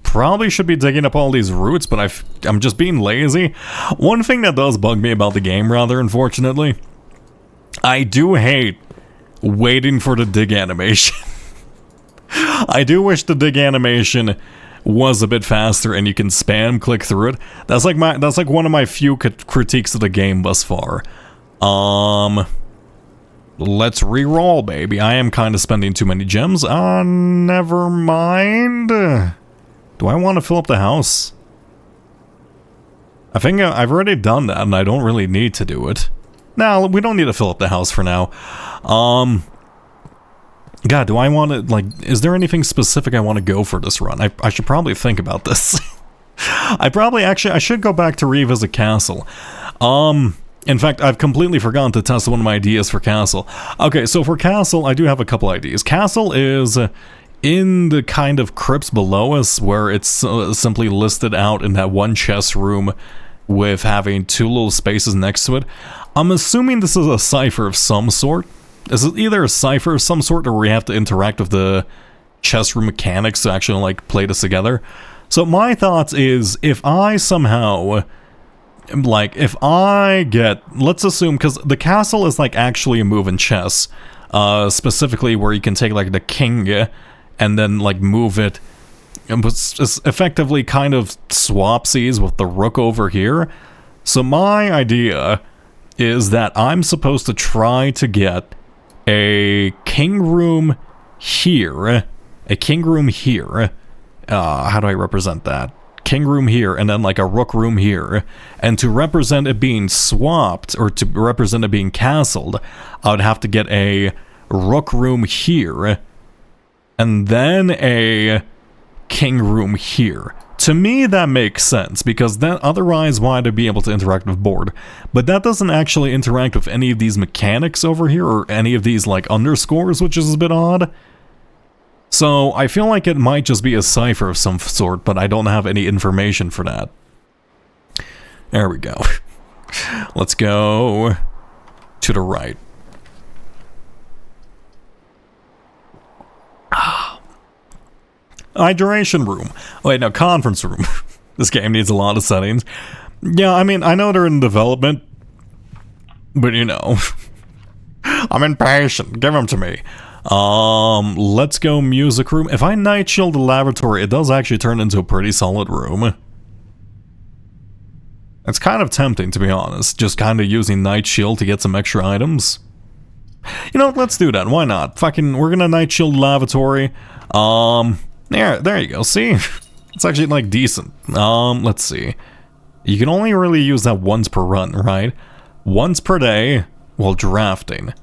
probably should be digging up all these roots, but I'm just being lazy. One thing that does bug me about the game, rather, unfortunately, I do hate waiting for the dig animation. I do wish the dig animation was a bit faster and you can spam click through it. That's like one of my few critiques of the game thus far. Let's re-roll, baby. I am kind of spending too many gems. Never mind. Do I want to fill up the house? I think I've already done that and I don't really need to do it. No, we don't need to fill up the house for now. God, do I want to, like, is there anything specific I want to go for this run? I should probably think about this. I should go back to revisit Castle. In fact, I've completely forgotten to test one of my ideas for Castle. Okay, so for Castle, I do have a couple ideas. Castle is in the kind of crypts below us, where it's simply listed out in that one chest room with having two little spaces next to it. I'm assuming this is a cipher of some sort. Is it either a cipher of some sort, or we have to interact with the chest room mechanics to actually, like, play this together? So my thoughts is, if I somehow... like, if I get, let's assume, because the castle is, like, actually a move in chess, specifically where you can take, like, the king and then, like, move it, and it's effectively kind of swapsies with the rook over here. So my idea is that I'm supposed to try to get a king room here, how do I represent that? King room here, and then like a rook room here. And to represent it being swapped, or to represent it being castled, I would have to get a rook room here, and then a king room here. To me, that makes sense, because then otherwise, why to be able to interact with board? But that doesn't actually interact with any of these mechanics over here, or any of these like underscores, which is a bit odd. So, I feel like it might just be a cipher of some sort, but I don't have any information for that. There we go. Let's go to the right. Hydration room. Wait, no, conference room. This game needs a lot of settings. Yeah, I mean, I know they're in development, but you know, I'm impatient. Give them to me. Let's go music room. If I night shield the lavatory, it does actually turn into a pretty solid room. It's kind of tempting, to be honest, just kind of using night shield to get some extra items. You know what, let's do that, why not? Fucking, we're gonna night shield lavatory. There you go, see? It's actually, like, decent. Let's see. You can only really use that once per run, right? Once per day while drafting.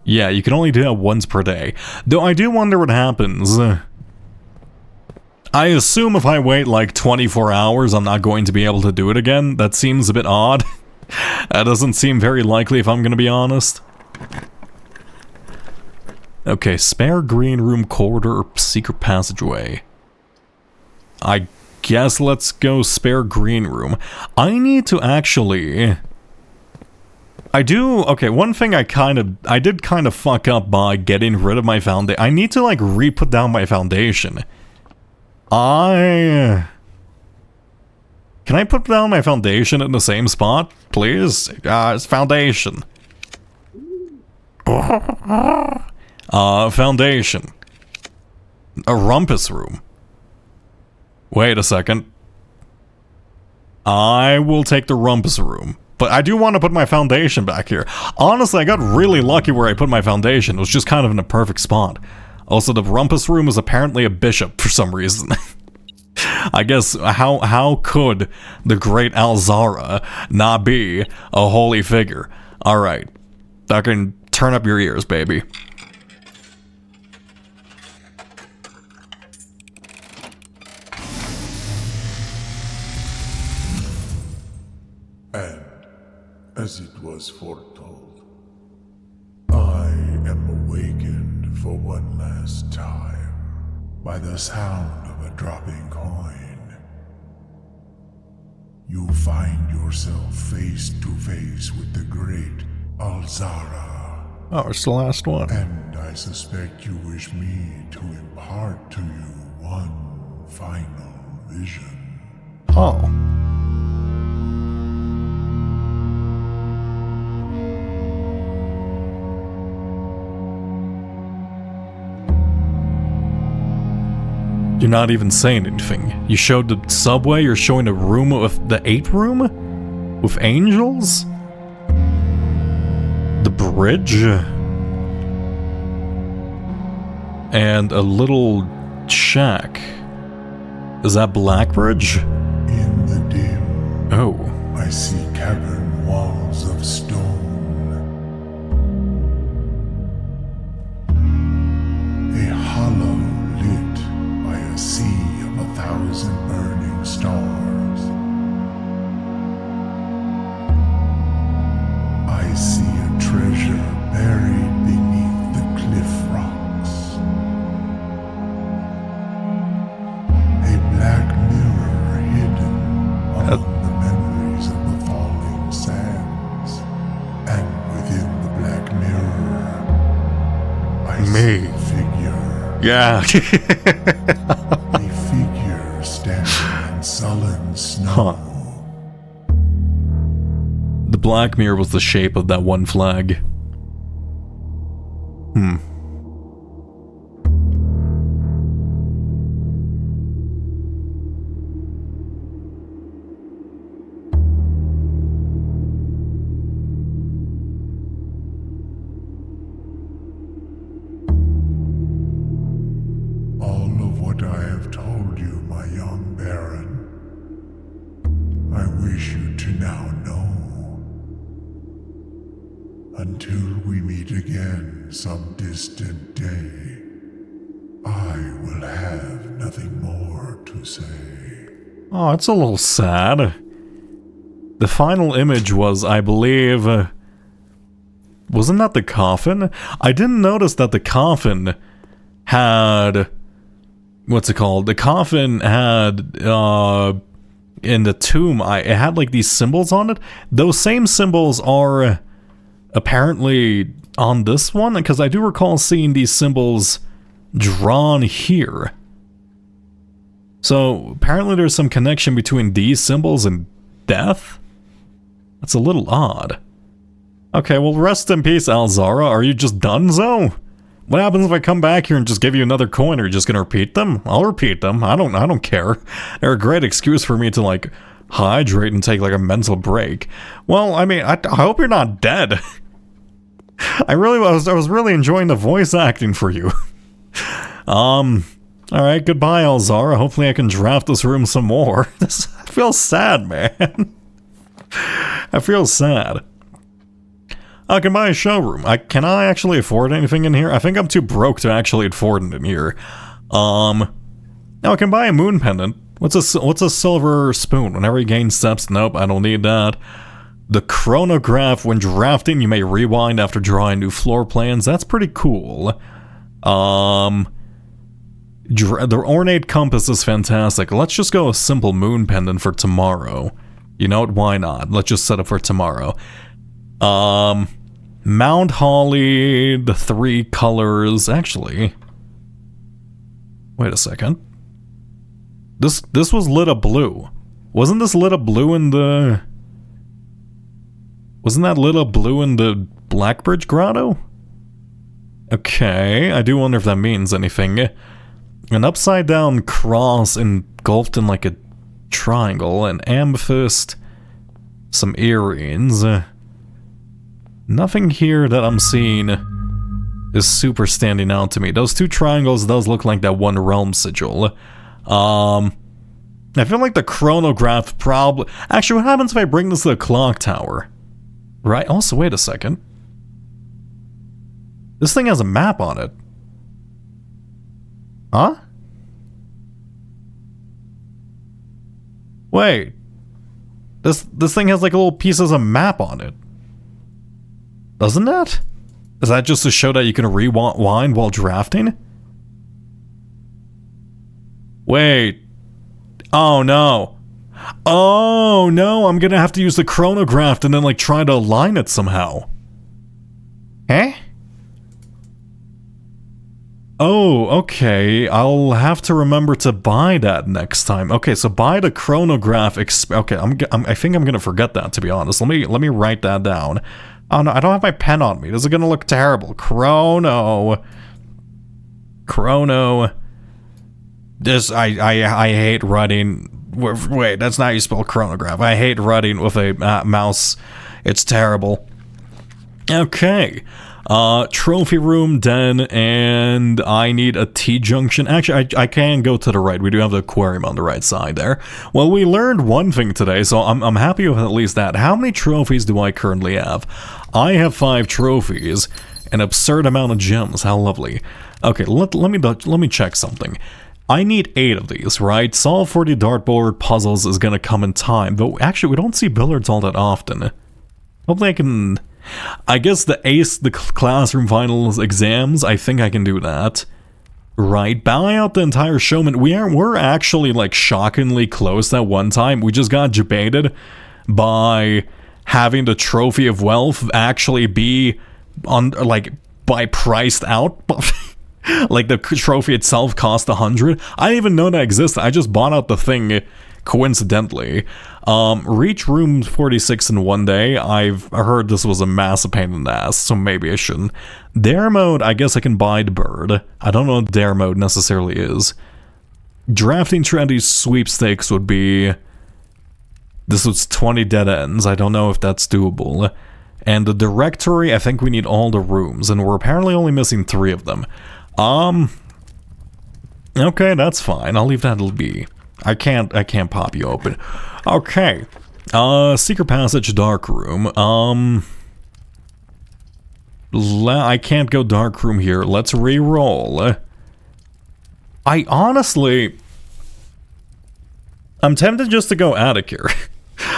Yeah, you can only do that once per day. Though I do wonder what happens. I assume if I wait like 24 hours, I'm not going to be able to do it again. That seems a bit odd. That doesn't seem very likely, if I'm going to be honest. Okay, spare green room corridor, secret passageway. I guess let's go spare green room. I need to actually... okay, one thing I did kind of fuck up by getting rid of my foundation. I need to, like, re-put down my foundation. Can I put down my foundation in the same spot, please? It's foundation. Foundation. A rumpus room. Wait a second. I will take the rumpus room. But I do want to put my foundation back here. Honestly, I got really lucky where I put my foundation. It was just kind of in a perfect spot. Also, the rumpus room is apparently a bishop for some reason. I guess, how could the great Alzara not be a holy figure? Alright. I can turn up your ears, baby. As it was foretold, I am awakened for one last time by the sound of a dropping coin. You find yourself face to face with the great Alzara. Oh, it's the last one. And I suspect you wish me to impart to you one final vision. Oh. You're not even saying anything. You showed the subway, you're showing a room with the 8 room? With angels? The bridge? And a little shack. Is that Blackbridge? In the dim, Oh. I see cavern walls of stone. A hollow lit by a sea of 1,000 burning stars. I see a treasure buried beneath the cliff rocks. A black mirror hidden among the memories of the falling sands. And within the black mirror, I see a figure. Yeah. A figure standing in sullen snow. The black mirror was the shape of that one flag. All of what I have told you, my young Baron, I wish you to now know. Until we meet again some distant day, I will have nothing more to say. Oh, it's a little sad. The final image was, I believe... wasn't that the coffin? I didn't notice that the coffin had... What's it called? The coffin had... in the tomb, it had like these symbols on it. Those same symbols are apparently on this one, because I do recall seeing these symbols drawn here. So apparently there's some connection between these symbols and death? That's a little odd. Okay, well, rest in peace, Alzara. Are you just donezo? What happens if I come back here and just give you another coin? Are you just gonna repeat them? I'll repeat them. I don't care. They're a great excuse for me to, like, hydrate and take, like, a mental break. Well, I mean, I hope you're not dead. I was really enjoying the voice acting for you. Alright, goodbye, Alzara. Hopefully I can draft this room some more. I feel sad, man. I feel sad. I can buy a showroom. Can I actually afford anything in here? I think I'm too broke to actually afford it in here. Now I can buy a moon pendant. What's a silver spoon? Whenever you gain steps, nope, I don't need that. The chronograph, when drafting, you may rewind after drawing new floor plans. That's pretty cool. The ornate compass is fantastic. Let's just go a simple moon pendant for tomorrow. You know what? Why not? Let's just set it for tomorrow. Mount Holly, the 3 colors. Actually, wait a second. This was lit up blue. Wasn't this lit up blue in the... Wasn't that lit up blue in the Blackbridge Grotto? Okay, I do wonder if that means anything. An upside down cross engulfed in like a triangle, an amethyst, some earrings. Nothing here that I'm seeing is super standing out to me. Those 2 triangles does look like that one realm sigil. I feel like the chronograph probably... Actually, what happens if I bring this to the clock tower? Right, also, wait a second. This thing has a map on it. Huh? Wait. This thing has like little pieces of map on it. Doesn't it? Is that just to show that you can rewind while drafting? Wait. Oh no. Oh no, I'm gonna have to use the chronograph and then like try to align it somehow. Eh? Oh, okay. I'll have to remember to buy that next time. Okay, so buy the chronograph. Okay, I think I'm gonna forget that, to be honest. Let me write that down. Oh no, I don't have my pen on me. This is gonna look terrible. Chrono. This I hate writing. Wait, that's not how you spell chronograph. I hate writing with a mouse. It's terrible. Okay. Trophy room, den, and I need a T-junction. Actually, I can go to the right. We do have the aquarium on the right side there. Well, we learned one thing today, so I'm happy with at least that. How many trophies do I currently have? I have 5 trophies, an absurd amount of gems. How lovely. Okay, let me check something. I need 8 of these, right? Solve 40 dartboard puzzles is gonna come in time, but actually we don't see billiards all that often. Hopefully I can... I guess the classroom finals exams, I think I can do that. Right, bowing out the entire showman. We're actually like shockingly close that one time. We just got debated by having the trophy of wealth actually be on like by priced out. Like the trophy itself cost 100. I didn't even know that existed. I just bought out the thing coincidentally. Reach room 46 in one day. I've heard this was a massive pain in the ass, so maybe I shouldn't. Dare mode, I guess I can buy the bird. I don't know what dare mode necessarily is. Drafting trendy sweepstakes would be... This was 20 dead ends. I don't know if that's doable. And the directory, I think we need all the rooms, and we're apparently only missing 3 of them. Okay, that's fine. I'll leave that be. I can't pop you open. Okay. Secret passage, dark room. I can't go dark room here. Let's re-roll. I honestly... I'm tempted just to go attic here.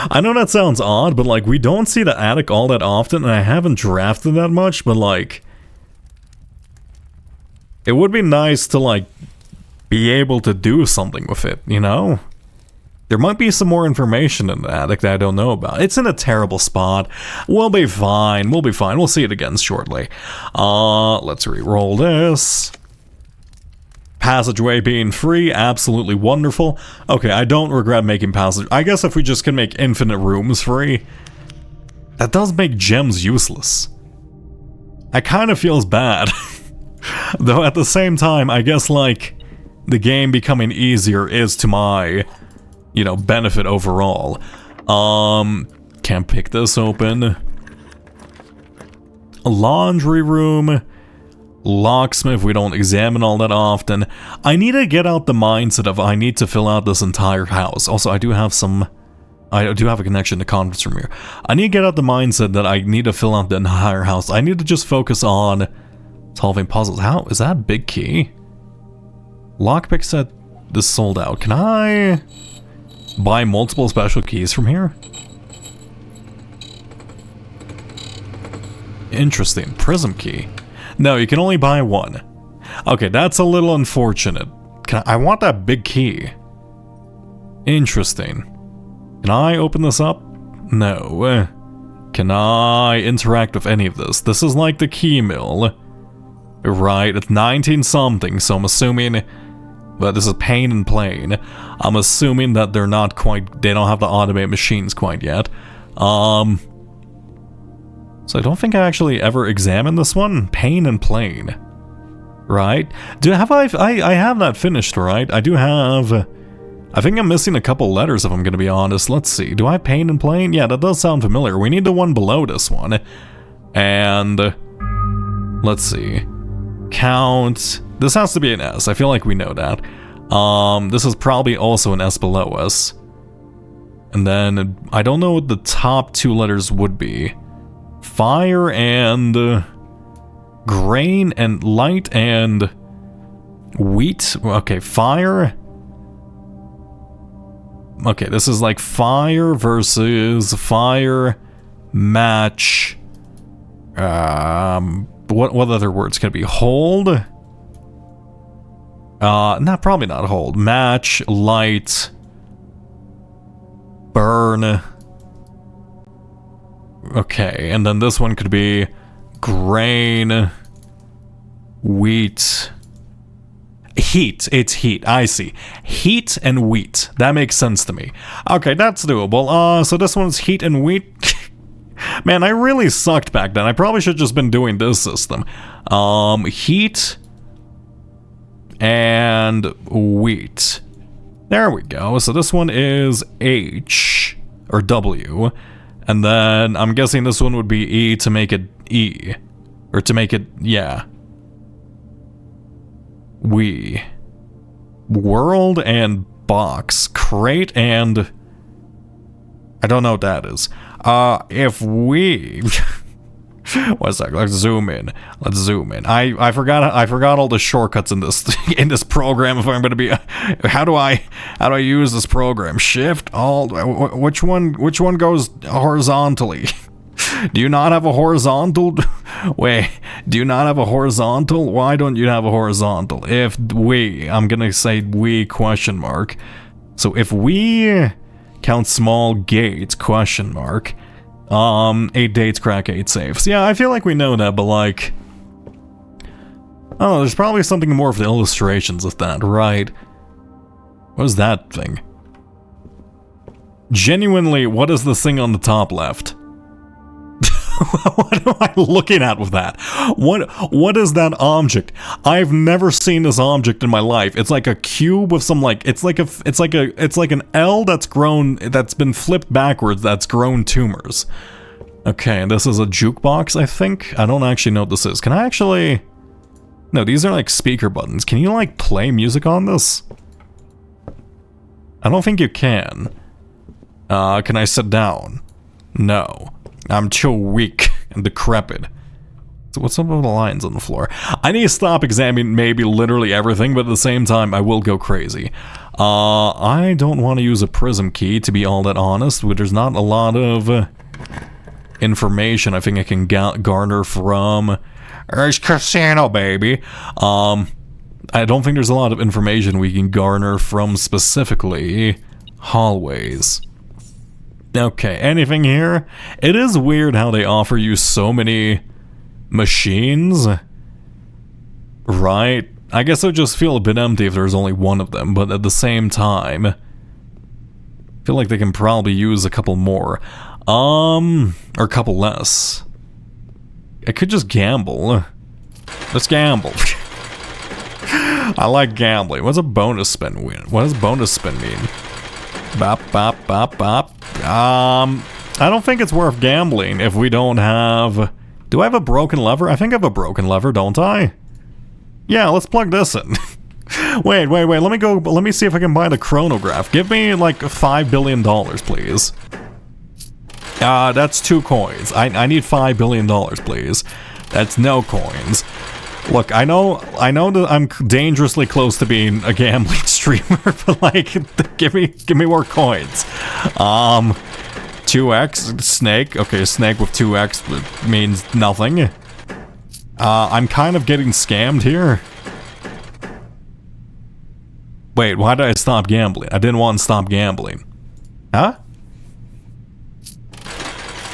I know that sounds odd, but like we don't see the attic all that often, and I haven't drafted that much, but like... It would be nice to like be able to do something with it, you know? There might be some more information in the attic that I don't know about. It's in a terrible spot. We'll be fine. We'll be fine. We'll see it again shortly. Let's re-roll this. Passageway being free, absolutely wonderful. Okay, I don't regret making passage. I guess if we just can make infinite rooms free, that does make gems useless. I kind of feels bad. Though at the same time, I guess like the game becoming easier is to my, you know, benefit overall. Can't pick this open. A laundry room. Locksmith, we don't examine all that often. I need to get out the mindset of I need to fill out this entire house. Also, I do have a connection to conference room here. I need to get out the mindset that I need to fill out the entire house. I need to just focus on solving puzzles. How is that a big key? Lockpick said this sold out. Can I buy multiple special keys from here? Interesting. Prism key. No, you can only buy one. Okay, that's a little unfortunate. I want that big key. Interesting. Can I open this up? No. Can I interact with any of this? This is like the key mill. Right, it's 19 something, so I'm assuming... But this is Pain and Plain. I'm assuming that they're not quite... They don't have the automated machines quite yet. So I don't think I actually ever examined this one. Pain and Plain. Right? I have that finished, right? I do have... I think I'm missing a couple letters if I'm gonna be honest. Let's see. Do I have Pain and Plain? Yeah, that does sound familiar. We need the one below this one. And... Let's see. Count... This has to be an S. I feel like we know that. This is probably also an S below us. And then... I don't know what the top 2 letters would be. Fire and grain and light and wheat. Okay, fire. Okay, this is like fire versus fire match. What other words can it be? Hold. Probably not hold. Match, light, burn. Okay, and then this one could be grain, wheat, heat. It's heat. I see. Heat and wheat. That makes sense to me. Okay, that's doable. So this one's heat and wheat. Man, I really sucked back then. I probably should have just been doing this system. Heat and wheat. There we go. So this one is H or W. And then I'm guessing this one would be E to make it E. Or to make it, yeah. We. World and box. Crate and... I don't know what that is. If we... One sec, let's zoom in. Let's zoom in. I forgot all the shortcuts in this in this program. If I'm gonna be, how do I use this program? Shift, Alt. Which one goes horizontally? Do you not have a horizontal? Wait, do you not have a horizontal? Why don't you have a horizontal? If we, I'm gonna say we question mark. So if we count small gates question mark. 8 dates, crack 8 safes. Yeah, I feel like we know that, but like... Oh, there's probably something more for the illustrations of that, right? What is that thing? Genuinely, what is this thing on the top left? What am I looking at with that? What is that object? I've never seen this object in my life. It's like a cube with some like it's like an L that's been flipped backwards that's grown tumors. Okay, this is a jukebox, I think. I don't actually know what this is. Can I actually... No, these are like speaker buttons. Can you like play music on this? I don't think you can. Can I sit down? No. I'm too weak and decrepit. So what's up with the lines on the floor? I need to stop examining maybe literally everything, but at the same time, I will go crazy. I don't want to use a prism key, to be all that honest, but there's not a lot of information I think I can garner from... It's casino, baby! I don't think there's a lot of information we can garner from specifically hallways. Okay, anything here? It is weird how they offer you so many machines. Right? I guess it would just feel a bit empty if there's only one of them, but at the same time, I feel like they can probably use a couple more. Or a couple less. I could just gamble. Let's gamble. I like gambling. What's a bonus spin win? What does bonus spin mean? Bop, bop, bop, bop. I don't think it's worth gambling if we don't have... Do I have a broken lever? I think I have a broken lever, don't I? Yeah, let's plug this in. Wait, let me see if I can buy the chronograph. Give me, like, $5 billion, please. That's 2 coins. I need $5 billion, please. That's no coins. Look, I know that I'm dangerously close to being a gambling streamer, but like, give me more coins. 2x, snake. Okay, snake with 2x means nothing. I'm kind of getting scammed here. Wait, why did I stop gambling? I didn't want to stop gambling. Huh?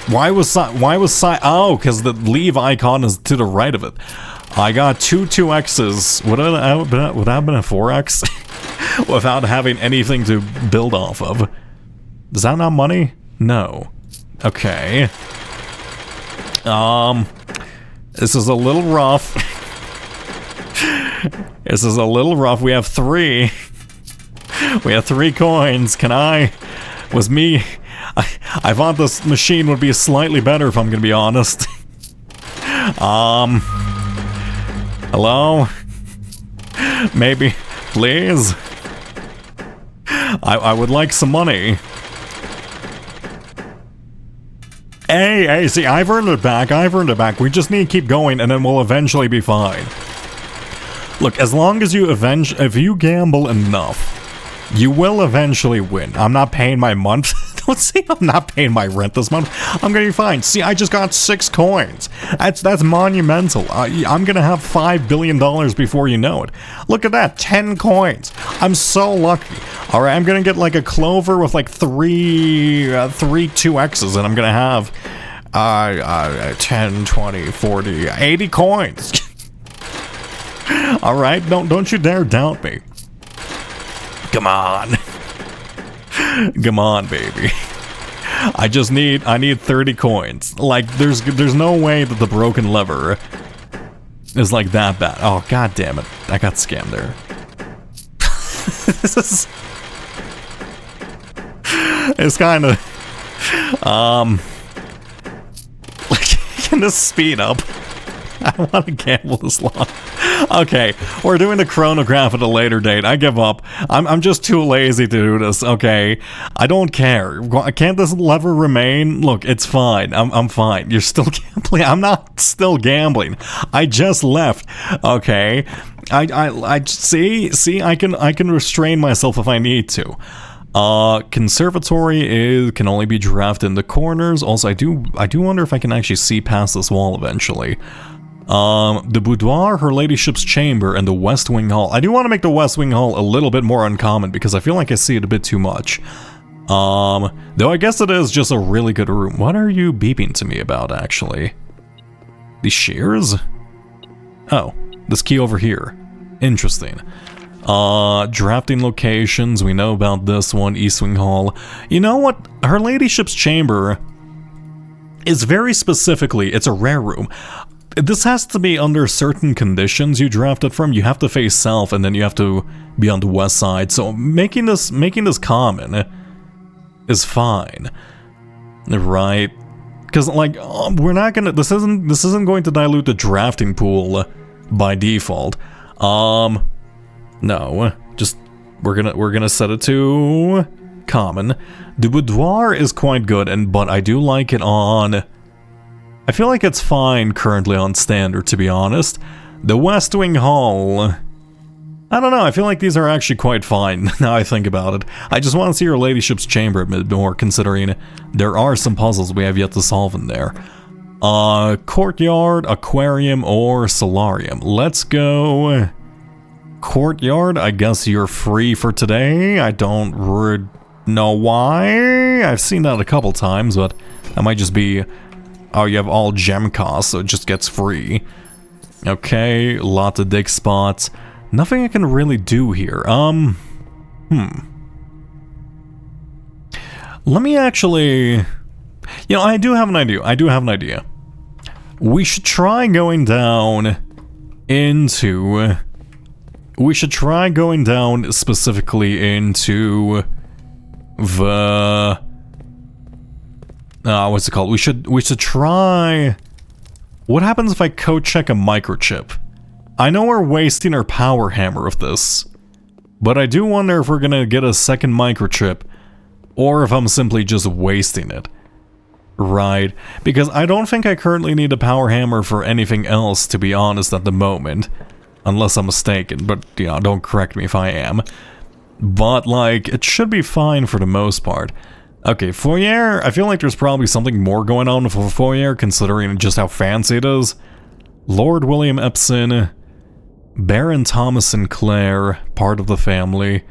Why was oh, because the leave icon is to the right of it. I got 2x's. Would that have been a 4x? Without having anything to build off of. Is that not money? No. Okay. This is a little rough. This is a little rough. We have 3. We have 3 coins. Can I... Was me... I thought this machine would be slightly better if I'm gonna be honest. Hello? Maybe, please? I would like some money. Hey, see, I've earned it back, We just need to keep going and then we'll eventually be fine. Look, as long as if you gamble enough, you will eventually win. I'm not paying my month. Let's see, I'm not paying my rent this month. I'm gonna be fine. See, I just got 6 coins. That's monumental. I'm gonna have $5 billion before you know it. Look at that, 10 coins. I'm so lucky. All right, I'm gonna get like a clover with like 3 2x's, and I'm gonna have 10, 20, 40, 80 coins. Alright, don't you dare doubt me. Come on. Come on, baby. I need 30 coins. Like, there's no way that the broken lever is like that bad. Oh, god damn it. I got scammed there. This is... It's kind of... Can this speed up? I don't want to gamble this long. Okay, we're doing the chronograph at a later date. I give up. I'm just too lazy to do this, okay? I don't care. Can't this lever remain? Look, it's fine. I'm fine. You're still gambling. I'm not still gambling. I just left, okay? I see, I can restrain myself if I need to. Conservatory can only be drafted in the corners. Also, I do wonder if I can actually see past this wall eventually. The boudoir, her ladyship's chamber, and the west wing hall. I do want to make the west wing hall a little bit more uncommon because I feel like I see it a bit too much. Though I guess it is just a really good room. What are you beeping to me about, actually? These shears? Oh, this key over here. Interesting. Drafting locations, we know about this one, East Wing Hall. You know what? Her ladyship's chamber is very specifically, it's a rare room. This has to be under certain conditions you draft it from. You have to face south and then you have to be on the west side. So making this common is fine. Right? Because like we're not gonna this isn't going to dilute the drafting pool by default. No. Just we're gonna set it to common. The boudoir is quite good, but I do like it on... I feel like it's fine currently on standard, to be honest. The West Wing Hall... I don't know, I feel like these are actually quite fine, now I think about it. I just want to see Her Ladyship's chamber a bit more, considering there are some puzzles we have yet to solve in there. Courtyard, aquarium, or solarium. Let's go... Courtyard, I guess you're free for today. I don't know why. I've seen that a couple times, but that might just be... Oh, you have all gem costs, so it just gets free. Okay, lots of dig spots. Nothing I can really do here. Let me actually... You know, I do have an idea. We should try going down into... We should try going down specifically into the... what's it called? We should try... What happens if I code check a microchip? I know we're wasting our power hammer of this, but I do wonder if we're gonna get a second microchip, or if I'm simply just wasting it. Right, because I don't think I currently need a power hammer for anything else, to be honest, at the moment. Unless I'm mistaken, but, you know, don't correct me if I am. But, like, it should be fine for the most part. Okay, foyer, I feel like there's probably something more going on for foyer, considering just how fancy it is. Lord William Epson, Baron Thomas Sinclair, part of the family.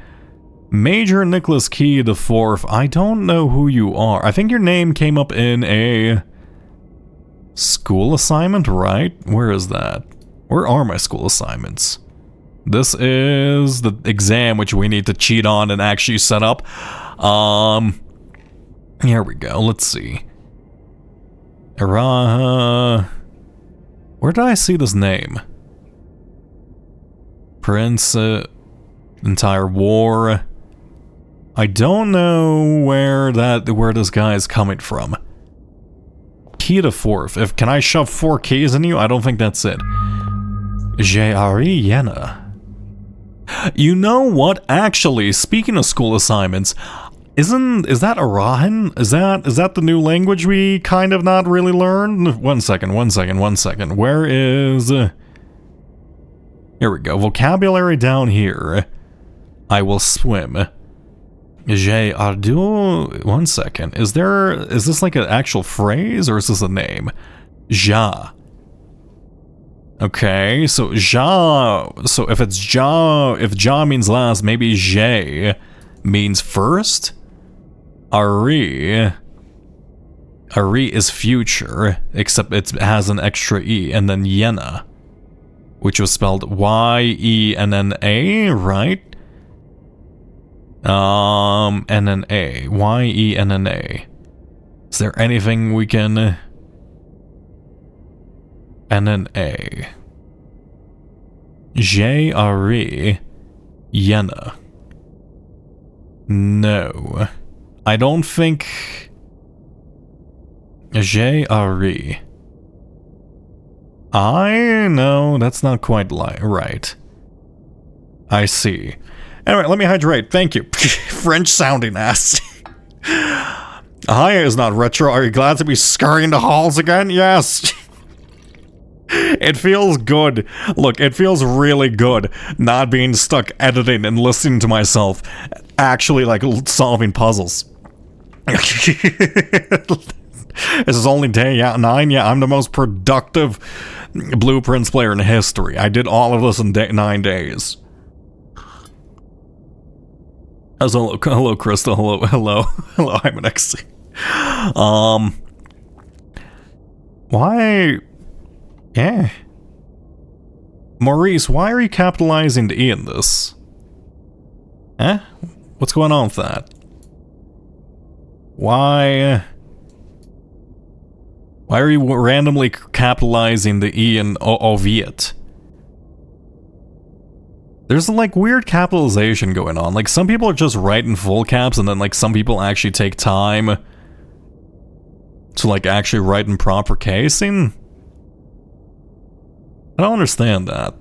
Major Nicholas Key IV, I don't know who you are. I think your name came up in a school assignment, right? Where is that? Where are my school assignments? This is the exam which we need to cheat on and actually set up. Here we go, let's see. Where did I see this name? Prince, entire war. I don't know where this guy is coming from. Key to fourth. Can I shove 4 keys in you? I don't think that's it. J.R.E. Yena. You know what? Actually, speaking of school assignments, is that Arahan? Is that the new language we kind of not really learned? One second. Where is... Here we go. Vocabulary down here. I will swim. J. Ardu... One second. Is this like an actual phrase, or is this a name? Ja. Okay, so Ja... So if it's Ja... If Ja means last, maybe J means first? Ari is future, except it has an extra E, and then Yena. which was spelled Y-E-N-N-A, right? N-N-A. Y-E-N-N-A. Is there anything we can... N-N-A. J-R-E. Yenna. No. I don't think... J-R-E. No, that's not quite right. I see. Anyway, let me hydrate. Thank you. French sounding ass. Hi, is not retro. Are you glad to be scurrying the halls again? Yes. It feels good. Look, it feels really good not being stuck editing and listening to myself actually like solving puzzles. This is only day 9. Yeah, I'm the most productive Blueprints player in history. I did all of this in 9 days. Hello, Crystal. Hello, I'm an XC. Why? Yeah. Maurice, why are you capitalizing the E in this? Eh? What's going on with that? Why are you randomly capitalizing the E in Oviet? There's like weird capitalization going on. Like some people are just writing full caps and then like some people actually take time to like actually write in proper casing. I don't understand that.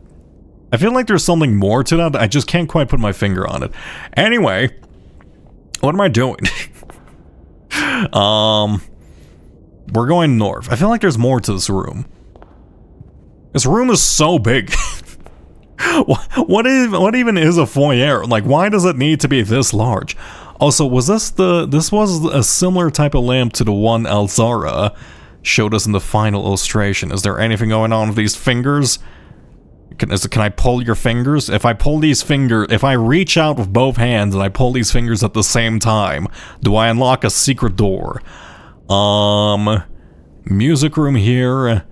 I feel like there's something more to that. I just can't quite put my finger on it. Anyway, what am I doing? We're going north. I feel like there's more to this room. This room is so big. What even is a foyer? Like, why does it need to be this large? Also, was this was a similar type of lamp to the one Elzara showed us in the final illustration? Is there anything going on with these fingers? Can I pull your fingers? If I pull these fingers, if I reach out with both hands and I pull these fingers at the same time, do I unlock a secret door? Music room here.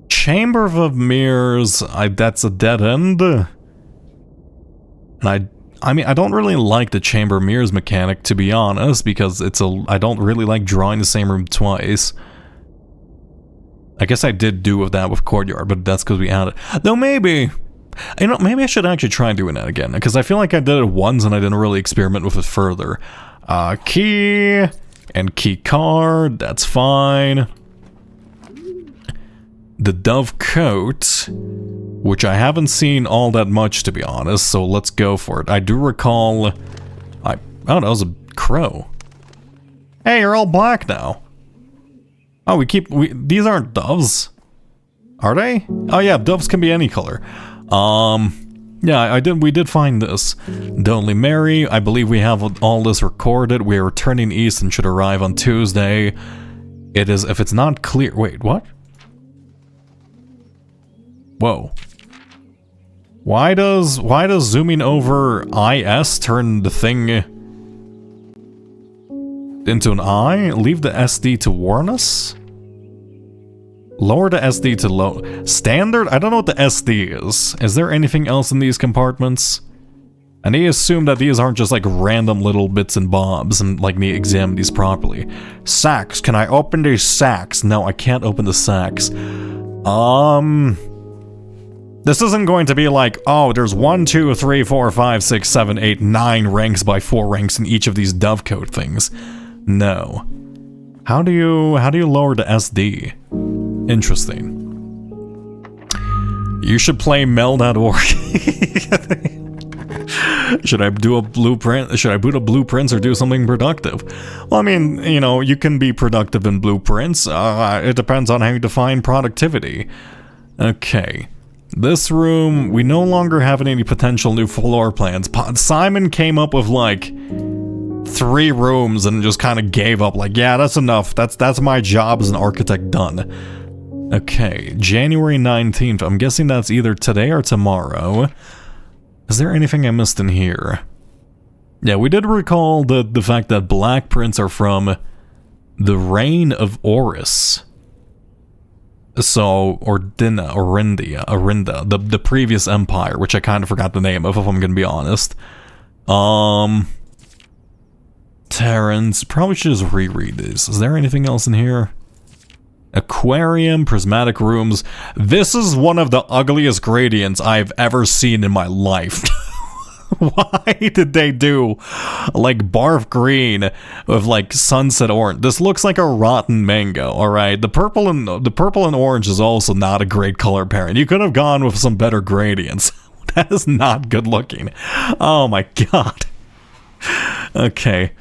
Chamber of Mirrors, that's a dead end. And I mean, I don't really like the Chamber of Mirrors mechanic, to be honest, because I don't really like drawing the same room twice. I guess I did do with that with Courtyard, but that's because we had it. Though maybe I should actually try doing that again, because I feel like I did it once and I didn't really experiment with it further. Key and key card, that's fine. The Dove Coat, which I haven't seen all that much, to be honest, so let's go for it. I do recall... Oh, that was a crow. Hey, you're all black now. Oh, these aren't doves. Are they? Oh yeah, doves can be any color. Yeah, we did find this. Lonely Mary, I believe we have all this recorded. We are returning east and should arrive on Tuesday. It is, if it's not clear... Wait, what? Whoa. Why does zooming over IS turn the thing into an I? Leave the SD to warn us? Lower the SD to low. Standard? I don't know what the SD is. Is there anything else in these compartments? And they assume that these aren't just like random little bits and bobs and like me examine these properly. Sacks. Can I open these sacks? No, I can't open the sacks. This isn't going to be like, oh, there's 1, 2, 3, 4, 5, 6, 7, 8, 9 ranks by 4 ranks in each of these Dovecoat things. No. How do you lower the SD? Interesting. You should play Mel.org. Should I do a blueprint? Should I boot up blueprints or do something productive? Well, I mean, you know, you can be productive in blueprints. It depends on how you define productivity. Okay. This room, we no longer have any potential new floor plans. Simon came up with like 3 rooms and just kind of gave up. Like, yeah, that's enough. That's my job as an architect done. Okay, January 19th. I'm guessing that's either today or tomorrow. Is there anything I missed in here? Yeah, we did recall the fact that black prints are from the Reign of Oris. So, Orinda, the previous empire, which I kind of forgot the name of, if I'm gonna be honest. Terrans, probably should just reread these. Is there anything else in here? Aquarium, prismatic rooms. This is one of the ugliest gradients I've ever seen in my life. Why did they do like barf green with like sunset orange? This looks like a rotten mango. All right, the purple and orange is also not a great color pairing. You could have gone with some better gradients. That is not good looking. Oh my god. Okay,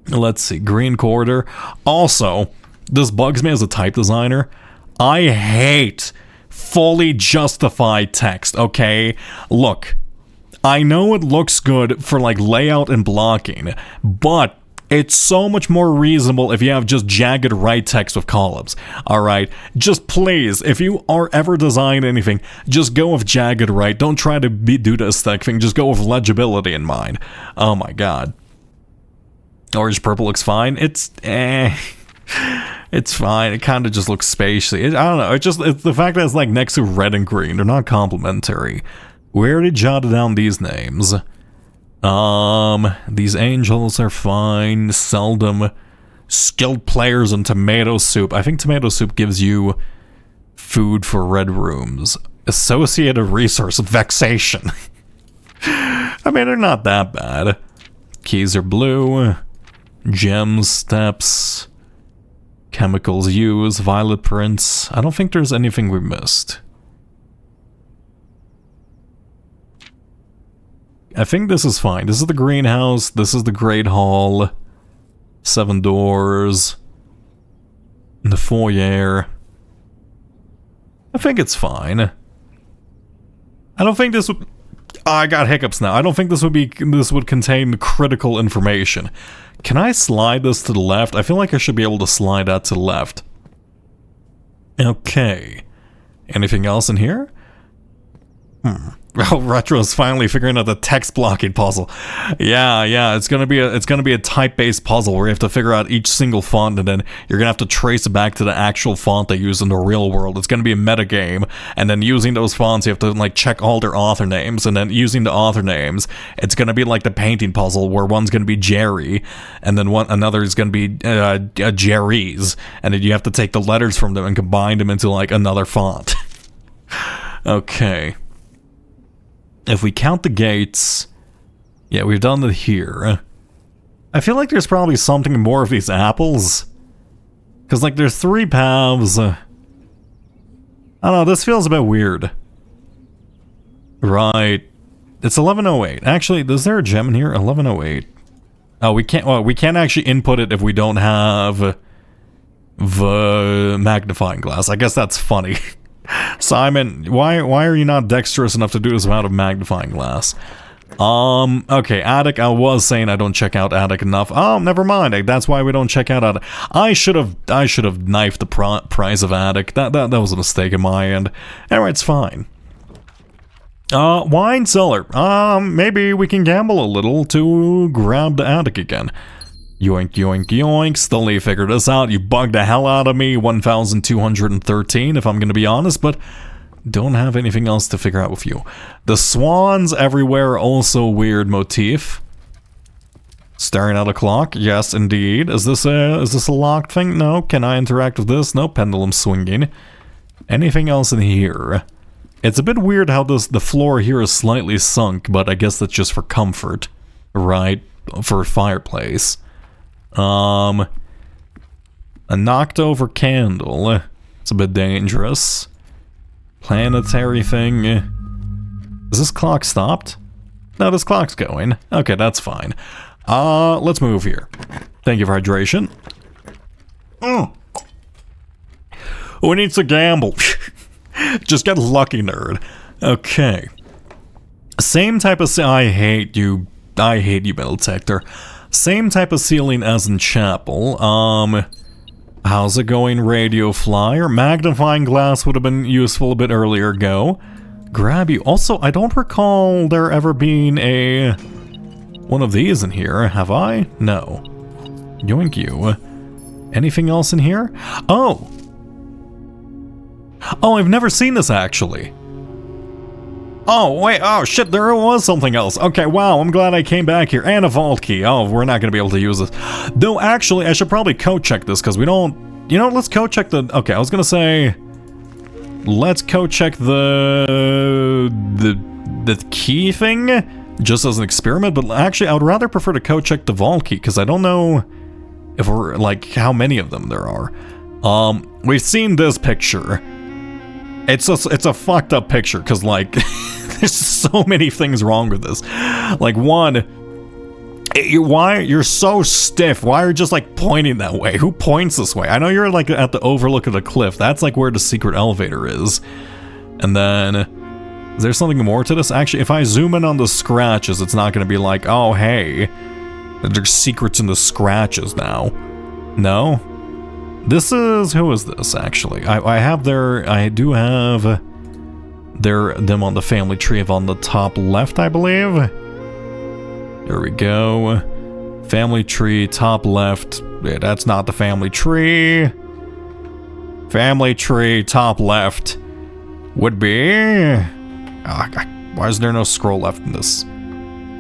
let's see. Green corridor. Also, this bugs me as a type designer. I hate fully justified text. Okay, look. I know it looks good for like layout and blocking, but it's so much more reasonable if you have just jagged right text with columns. Alright, just please, if you are ever designing anything, just go with jagged right. Don't try to do the aesthetic thing, just go with legibility in mind. Oh my god. Orange purple looks fine. It's fine. It kind of just looks spacey. I don't know. It's the fact that it's like next to red and green. They're not complementary. We already jotted down these names. These angels are fine. Seldom. Skilled players and tomato soup. I think tomato soup gives you food for red rooms. Associated resource. Vexation. I mean, they're not that bad. Keys are blue. Gems, steps. Chemicals used. Violet prints. I don't think there's anything we missed. I think this is fine. This is the greenhouse. This is the great hall. 7 doors. The foyer. I think it's fine. I don't think this would... I got hiccups now. I don't think this would contain critical information. Can I slide this to the left? I feel like I should be able to slide that to the left. Okay. Anything else in here? Oh, Retro's finally figuring out the text blocking puzzle. Yeah, it's gonna be a type-based puzzle where you have to figure out each single font, and then you're gonna have to trace it back to the actual font they use in the real world. It's gonna be a metagame, and then using those fonts, you have to like check all their author names, and then using the author names, it's gonna be like the painting puzzle where one's gonna be Jerry, and then another is gonna be Jerry's, and then you have to take the letters from them and combine them into like another font. Okay. If we count the gates, yeah, we've done it here. I feel like there's probably something more of these apples. Because, like, there's 3 paths. I don't know, this feels a bit weird. Right. It's 1108. Actually, is there a gem in here? 1108. Oh, we can't actually input it if we don't have the magnifying glass. I guess that's funny. Simon, why are you not dexterous enough to do this without a magnifying glass? Okay, attic. I was saying I don't check out attic enough. Oh, never mind. That's why we don't check out attic. I should have knifed the price of attic. That was a mistake on my end. Anyway, it's fine. Wine cellar. Maybe we can gamble a little to grab the attic again. Yoink, yoink, yoink. Still need to figure this out. You bugged the hell out of me. 1,213, if I'm going to be honest, but don't have anything else to figure out with you. The swans everywhere, also weird motif. Staring at a clock. Yes, indeed. Is this a locked thing? No. Can I interact with this? No. Pendulum swinging. Anything else in here? It's a bit weird how the floor here is slightly sunk, but I guess that's just for comfort, right? For a fireplace. A knocked over candle. It's a bit dangerous. Planetary thing. Is this clock stopped? No, this clock's going. Okay, that's fine. Let's move here. Thank you for hydration. Who needs to gamble? Just get lucky, nerd. Okay. Same type of... I hate you, Metal Sector. Same type of ceiling as in Chapel. How's it going, Radio Flyer? Magnifying glass would have been useful a bit earlier ago. Grab you. Also, I don't recall there ever being one of these in here, have I? No. Yoink you. Anything else in here? Oh! Oh, I've never seen this actually. Oh, wait, oh shit, there was something else. Okay, wow, I'm glad I came back here. And a vault key. Oh, we're not gonna be able to use this. Though, actually, I should probably code check this, because we don't... You know, let's code check the... Okay, I was gonna say... Let's code check the key thing, just as an experiment, but actually, I would rather prefer to code check the vault key, because I don't know if we're, like, how many of them there are. We've seen this picture. It's a fucked up picture, because, like... There's so many things wrong with this. Like, one, why you're so stiff? Why are you just like pointing that way? Who points this way? I know you're like at the overlook of the cliff. That's like where the secret elevator is. And then, is there something more to this? Actually, if I zoom in on the scratches, it's not going to be like, oh hey, there's secrets in the scratches now. No, this is, who is this actually? I do have them on the family tree on the top left, I believe. There we go. Family tree, top left. Yeah, that's not the family tree. Family tree, top left would be... why is there no scroll left in this?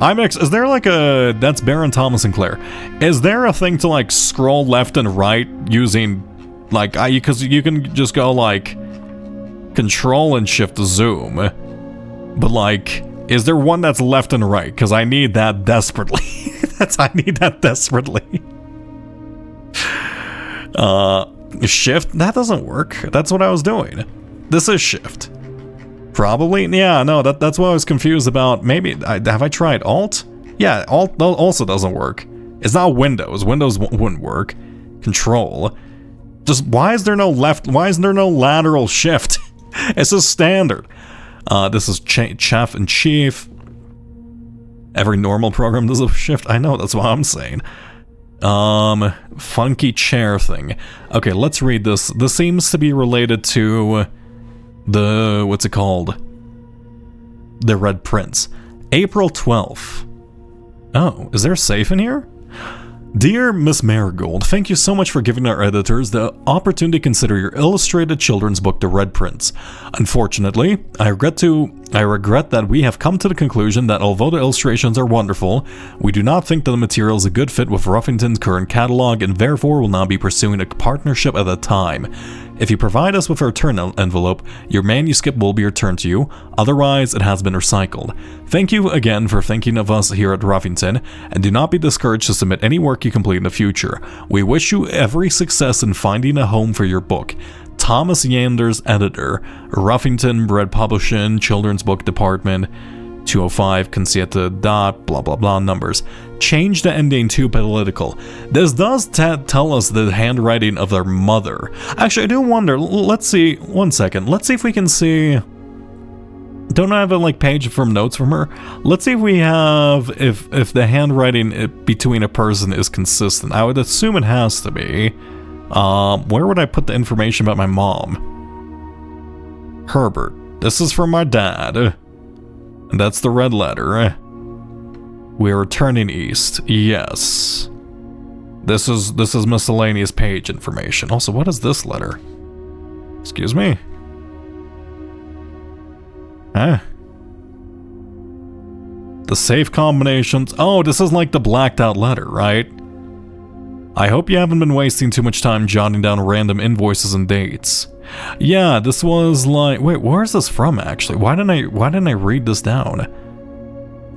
Is there like a... That's Baron Thomas and Claire. Is there a thing to like scroll left and right using... Like, because you can just go like... Control and shift zoom, but like, is there one that's left and right? Because I need that desperately. I need that desperately. Shift? That doesn't work. That's what I was doing. This is shift. Probably? Yeah, no, that's what I was confused about. Maybe, have I tried Alt? Yeah, Alt also doesn't work. It's not Windows. Windows wouldn't work. Control. Just, why is there no left, why is there no lateral shift? It's a standard. This is Chef and Chief. Every normal program does a shift. I know, that's what I'm saying. Funky chair thing. Okay, let's read this. This seems to be related to the, what's it called? The Red Prince. April 12th. Oh, is there a safe in here? Dear Miss Marigold, thank you so much for giving our editors the opportunity to consider your illustrated children's book, The Red Prince. Unfortunately, I regret that we have come to the conclusion that although the illustrations are wonderful, we do not think that the material is a good fit with Ruffington's current catalog and therefore will not be pursuing a partnership at that time. If you provide us with a return envelope, your manuscript will be returned to you, otherwise it has been recycled. Thank you again for thinking of us here at Ruffington, and do not be discouraged to submit any work you complete in the future. We wish you every success in finding a home for your book. Thomas Yanders, editor, Ruffington Bread Publishing, Children's Book Department, 205 Consieta dot blah blah blah numbers. Change the ending to political. This does tell us the handwriting of their mother. Actually, I do wonder, let's see, one second, let's see if we can see... Don't I have a like page from notes from her? Let's see if we have, if the handwriting between a person is consistent. I would assume it has to be. Where would I put the information about my mom? Herbert. This is from my dad. And that's the red letter. We're returning east. Yes. This is miscellaneous page information. Also, what is this letter? Excuse me? Huh? The safe combinations. Oh, this is like the blacked out letter, right? I hope you haven't been wasting too much time jotting down random invoices and dates. Yeah, this was like... Wait, where is this from, actually? Why didn't I read this down?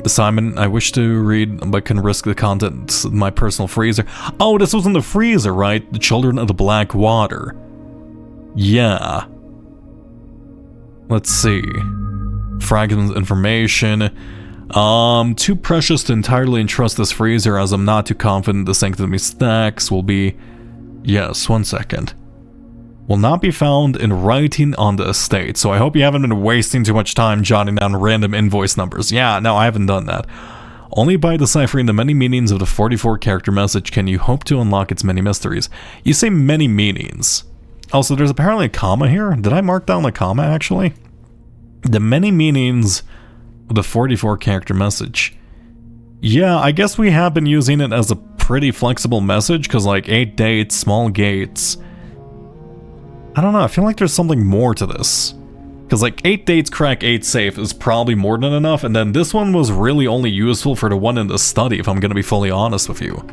Simon, I wish to read, but can risk the contents of my personal freezer. Oh, this was in the freezer, right? The Children of the Black Water. Yeah. Let's see. Fragments information. Too precious to entirely entrust this freezer, as I'm not too confident the sanctity of my stacks will be... Yes, one second. Will not be found in writing on the estate, so I hope you haven't been wasting too much time jotting down random invoice numbers. Yeah, no, I haven't done that. Only by deciphering the many meanings of the 44-character message can you hope to unlock its many mysteries. You say many meanings. Also, there's apparently a comma here. Did I mark down the comma, actually? The many meanings of the 44-character message. Yeah, I guess we have been using it as a pretty flexible message, because like 8 dates, small gates... I don't know, I feel like there's something more to this. Because like 8 dates crack 8 safe is probably more than enough, and then this one was really only useful for the one in the study, if I'm gonna be fully honest with you.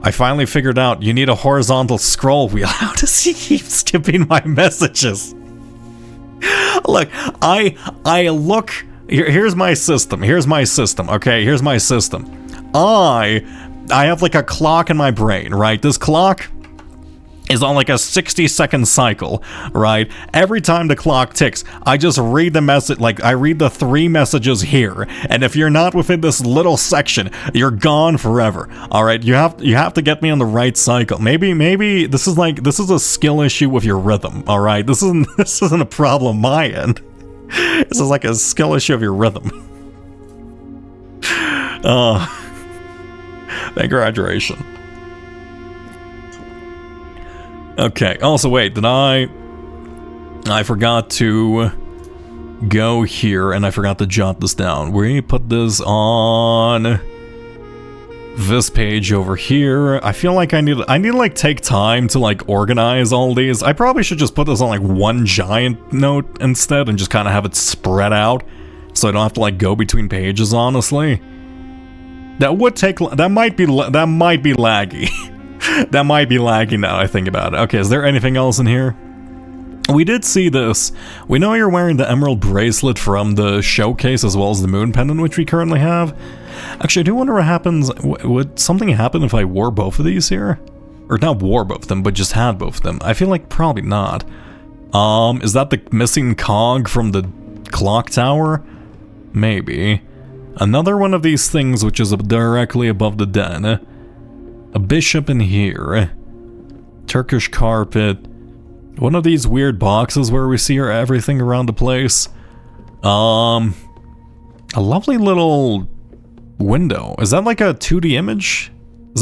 I finally figured out you need a horizontal scroll wheel. How does he keep skipping my messages? Look, I look, here's my system, okay, here's my system. I have like a clock in my brain, right? This clock is on like a 60-second cycle, right? Every time the clock ticks, I just read the message, like I read the 3 messages here, and if you're not within this little section, you're gone forever. All right, you have to get me on the right cycle. Maybe this is a skill issue with your rhythm. All right, this isn't a problem my end. This is like a skill issue of your rhythm. Thank you, hydration. Okay, also wait, I forgot to go here and I forgot to jot this down. We put this on this page over here. I feel like I need to like take time to like organize all these. I probably should just put this on like one giant note instead and just kind of have it spread out so I don't have to like go between pages, honestly. That might be laggy. That might be laggy now I think about it. Okay, is there anything else in here? We did see this. We know you're wearing the emerald bracelet from the showcase as well as the moon pendant which we currently have. Actually, I do wonder what happens. Would something happen if I wore both of these here? Or not wore both of them, but just had both of them. I feel like probably not. Is that the missing cog from the clock tower? Maybe. Another one of these things which is directly above the den. A bishop in here. Turkish carpet. One of these weird boxes where we see everything around the place. A lovely little window. Is that like a 2D image?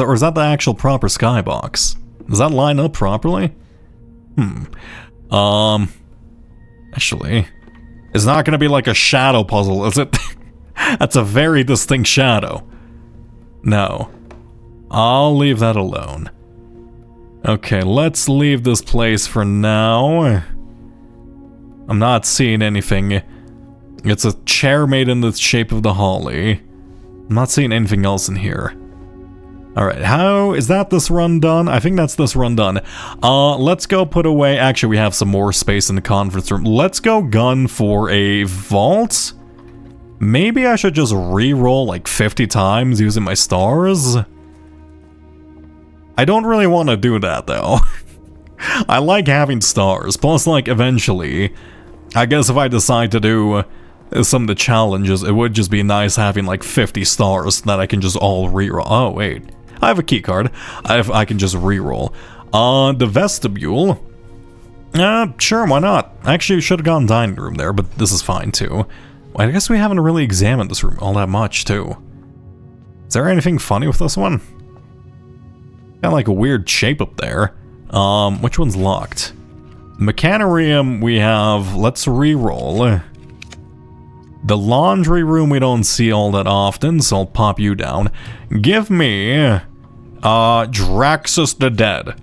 Or is that the actual proper skybox? Does that line up properly? Actually, it's not gonna be like a shadow puzzle, is it? That's a very distinct shadow. No. I'll leave that alone. Okay, let's leave this place for now. I'm not seeing anything. It's a chair made in the shape of the holly. I'm not seeing anything else in here. Alright, is that this run done? I think that's this run done. Let's go put away... Actually, we have some more space in the conference room. Let's go gun for a vault. Maybe I should just re-roll like 50 times using my stars. I don't really want to do that though. I like having stars, plus like eventually, I guess if I decide to do some of the challenges, it would just be nice having like 50 stars that I can just all reroll. Oh wait, I have a key card. I can just reroll. The vestibule. Sure, why not? Actually, should have gone dining room there, but this is fine too. I guess we haven't really examined this room all that much too. Is there anything funny with this one? Got like a weird shape up there. Which one's locked? Mechanarium we have, let's re-roll. The laundry room we don't see all that often, so I'll pop you down. Give me, Draxus the Dead.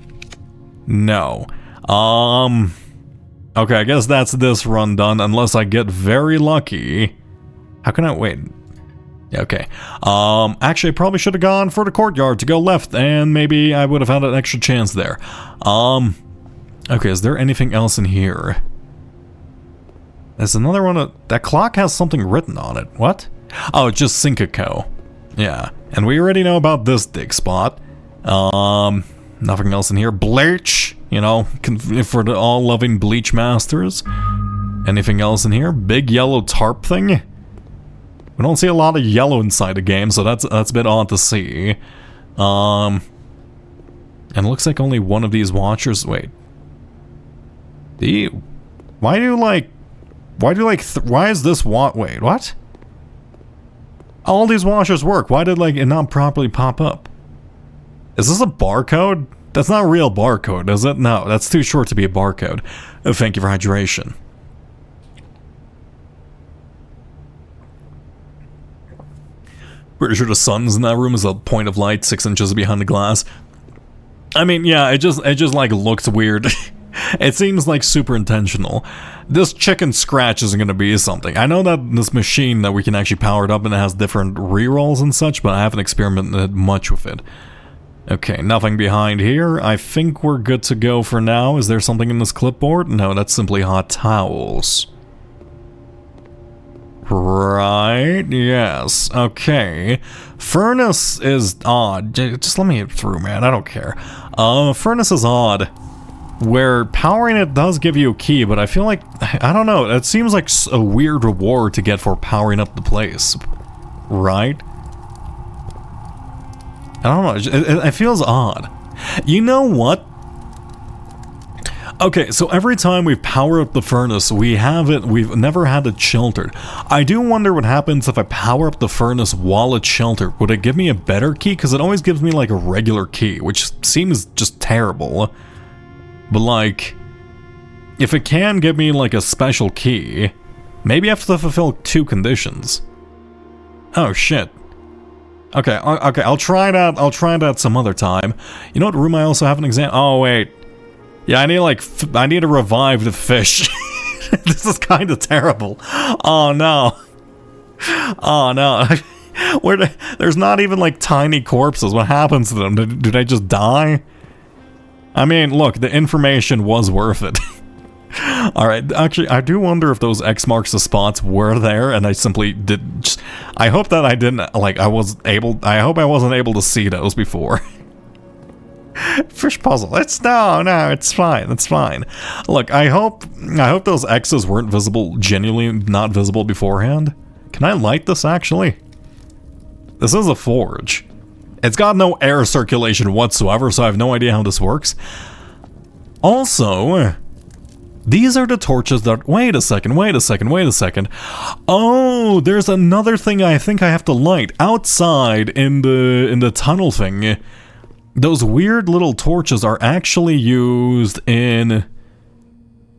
No. Okay, I guess that's this run done, unless I get very lucky. How can I, wait. Okay. Actually, I probably should have gone for the courtyard to go left, and maybe I would have had an extra chance there. Okay, is there anything else in here? There's another one. That clock has something written on it. What? Oh, it's just Syncoco. Yeah. And we already know about this dig spot. Nothing else in here. Bleach, you know, for the all-loving Bleach masters. Anything else in here? Big yellow tarp thing? We don't see a lot of yellow inside the game, so that's a bit odd to see. And it looks like only one of these watchers. Wait. Why is this wait, what? All these washers work. Why did it not properly pop up? Is this a barcode? That's not a real barcode, is it? No, that's too short to be a barcode. Thank you for hydration. Pretty sure the sun's in that room is a point of light 6 inches behind the glass. I mean, yeah, it just like looks weird. It seems like super intentional. This chicken scratch isn't going to be something. I know that this machine that we can actually power it up and it has different rerolls and such, but I haven't experimented much with it. Okay, nothing behind here. I think we're good to go for now. Is there something in this clipboard? No, that's simply hot towels. Right, yes. Okay. Furnace is odd. Just let me through, man. I don't care. Furnace is odd. Where powering it does give you a key, but I feel like, I don't know, it seems like a weird reward to get for powering up the place. Right? I don't know, it feels odd. You know what? Okay, so every time we power up the furnace, we've never had it sheltered. I do wonder what happens if I power up the furnace while it's sheltered. Would it give me a better key? Because it always gives me like a regular key, which seems just terrible. But like, if it can give me like a special key, maybe I have to fulfill 2 conditions. Oh shit. Okay, I'll try that some other time. You know what room I also have an exam? Oh wait. Yeah, I need to revive the fish. This is kind of terrible. Oh no. Oh no. There's not even like tiny corpses. What happens to them? Do they just die? I mean, look, the information was worth it. Alright, actually, I do wonder if those X marks the spots were there, and I simply did. I hope that I didn't, like, I hope I wasn't able to see those before. Fish puzzle. It's fine, it's fine. Look, I hope those X's weren't visible, genuinely not visible beforehand. Can I light this, actually? This is a forge. It's got no air circulation whatsoever, so I have no idea how this works. Also, these are the torches that... Wait a second. Oh, there's another thing I think I have to light. Outside in the tunnel thing, those weird little torches are actually used in...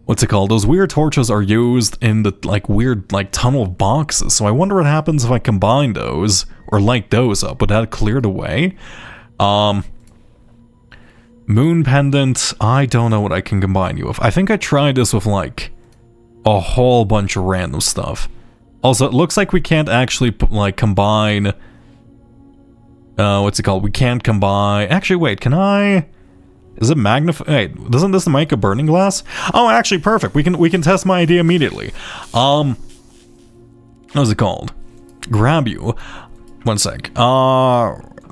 What's it called? Those weird torches are used in the, like, weird, like, tunnel boxes. So I wonder what happens if I combine those, or light those up. Would that clear the way? Moon pendant, I don't know what I can combine you with. I think I tried this with, like, a whole bunch of random stuff. Also, it looks like we can't actually, like, combine... what's it called? We can't combine... Actually, wait, can I... Is it magnify? Wait, doesn't this make a burning glass? Oh, actually, perfect. We can test my idea immediately. What's it called? Grab you. One sec.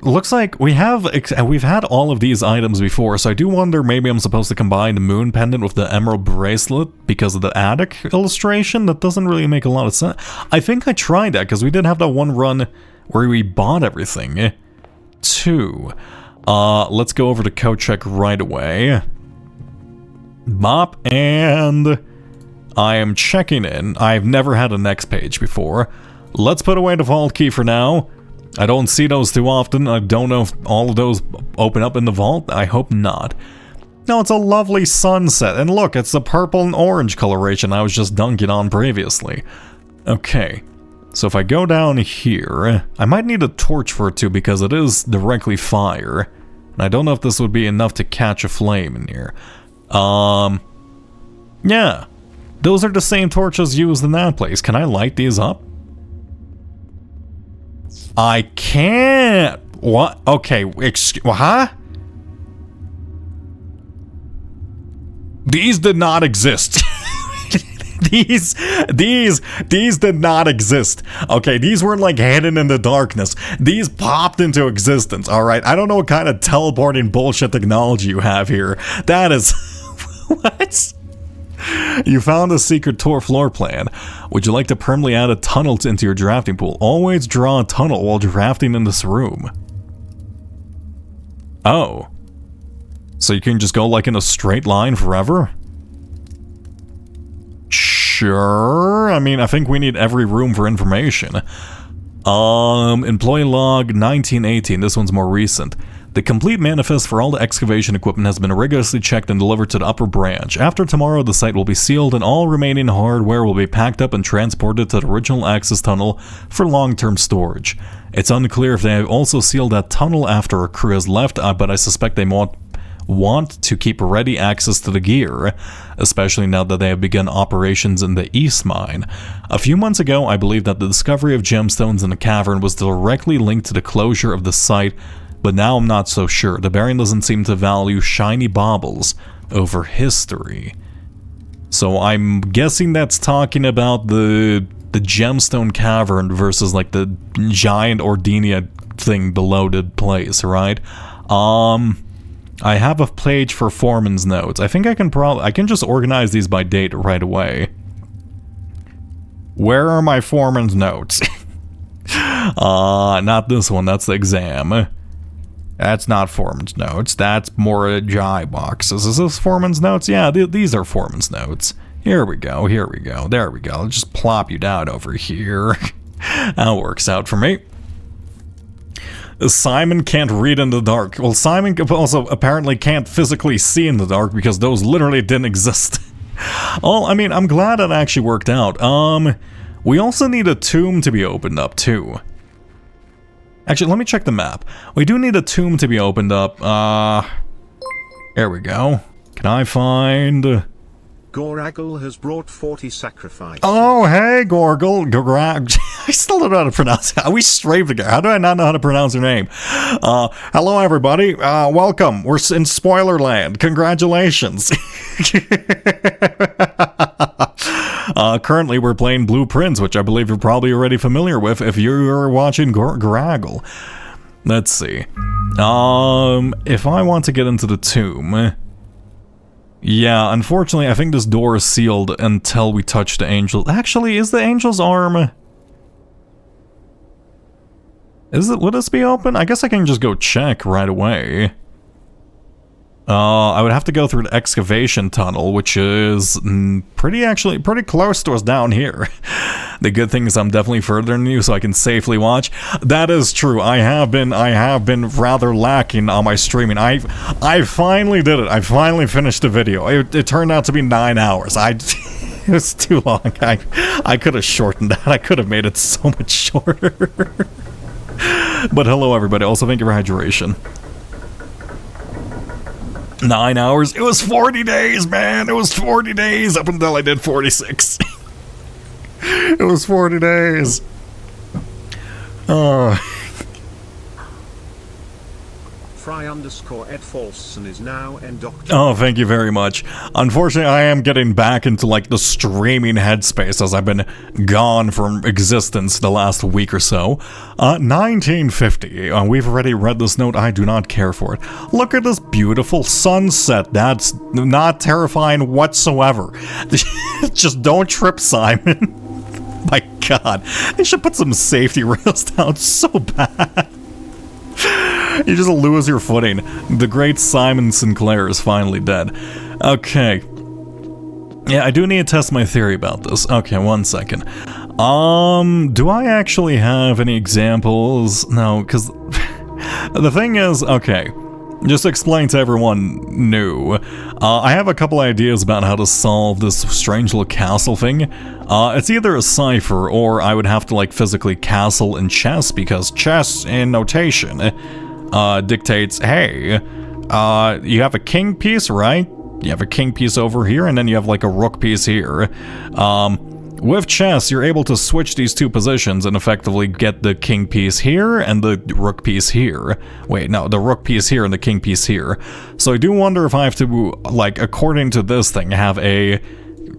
Looks like we've had all of these items before, so I do wonder maybe I'm supposed to combine the moon pendant with the emerald bracelet because of the attic illustration. That doesn't really make a lot of sense. I think I tried that because we did have that one run where we bought everything. 2. Let's go over to code check right away. Bop, and I am checking in. I've never had a next page before. Let's put away the vault key for now. I don't see those too often. I don't know if all of those open up in the vault. I hope not. No, it's a lovely sunset. And look, it's the purple and orange coloration I was just dunking on previously. Okay. So if I go down here, I might need a torch for it too because it is directly fire. And I don't know if this would be enough to catch a flame in here. Yeah. Those are the same torches used in that place. Can I light these up? I can't. What? Okay, huh? These did not exist. These did not exist. Okay, these weren't like hidden in the darkness. These popped into existence, alright? I don't know what kind of teleporting bullshit technology you have here. That is... What? You found a secret floor plan. Would you like to permanently add a tunnel into your drafting pool? Always draw a tunnel while drafting in this room. Oh. So you can just go like in a straight line forever? Sure. I mean, I think we need every room for information. Employee log 1918. This one's more recent. The complete manifest for all the excavation equipment has been rigorously checked and delivered to the upper branch. After tomorrow, the site will be sealed and all remaining hardware will be packed up and transported to the original access tunnel for long-term storage. It's unclear if they have also sealed that tunnel after a crew has left, but I suspect they want to keep ready access to the gear, especially now that they have begun operations in the East Mine. A few months ago, I believe that the discovery of gemstones in the cavern was directly linked to the closure of the site, but now I'm not so sure. The Baron doesn't seem to value shiny baubles over history. So I'm guessing that's talking about the gemstone cavern versus like the giant Ordinia thing below the place, right? I have a page for foreman's notes. I think I can just organize these by date right away. Where are my foreman's notes? Not this one, that's the exam. That's not foreman's notes, that's more GI boxes. Is this foreman's notes? Yeah, these are foreman's notes. Here we go, there we go. I'll just plop you down over here. That works out for me. Simon can't read in the dark. Well, Simon also apparently can't physically see in the dark because those literally didn't exist. Well, I mean, I'm glad that actually worked out. We also need a tomb to be opened up too. Actually, let me check the map. We do need a tomb to be opened up. There we go. Can I find... Goragle has brought 40 sacrifices. Oh, hey, Gorgle. I still don't know how to pronounce it. We strayed together. How do I not know how to pronounce her name? Hello, everybody. Welcome. We're in spoiler land. Congratulations. Currently, we're playing Blue Prince, which I believe you're probably already familiar with if you're watching Goragle. Let's see. If I want to get into the tomb... Yeah, unfortunately, I think this door is sealed until we touch the angel. Actually, is the angel's arm... Would this be open? I guess I can just go check right away. I would have to go through the excavation tunnel, which is pretty close to us down here. The good thing is I'm definitely further than you, so I can safely watch. That is true. I have been rather lacking on my streaming. I finally did it. I finally finished the video. It turned out to be 9 hours. It was too long. I could have shortened that. I could have made it so much shorter. But hello, everybody. Also, thank you for hydration. 9 hours. It was 40 days, man. It was 40 days up until I did 46. It was 40 days. Fry_Ed Falson is now indoctrinated. Oh, thank you very much. Unfortunately, I am getting back into like the streaming headspace as I've been gone from existence the last week or so. 1950. We've already read this note. I do not care for it. Look at this beautiful sunset. That's not terrifying whatsoever. Just don't trip, Simon. My God, they should put some safety rails down so bad. You just lose your footing. The great Simon Sinclair is finally dead. Okay. Yeah, I do need to test my theory about this. Okay, 1 second. Do I actually have any examples? No, because the thing is, okay, just to explain to everyone new, I have a couple ideas about how to solve this strange little castle thing. It's either a cipher, or I would have to like physically castle in chess, because chess in notation dictates, hey, you have a king piece, right? You have a king piece over here, and then you have like a rook piece here. With chess, you're able to switch these two positions and effectively get the king piece here and the rook piece here. Wait, no, the rook piece here and the king piece here. So I do wonder if I have to, like, according to this thing, have a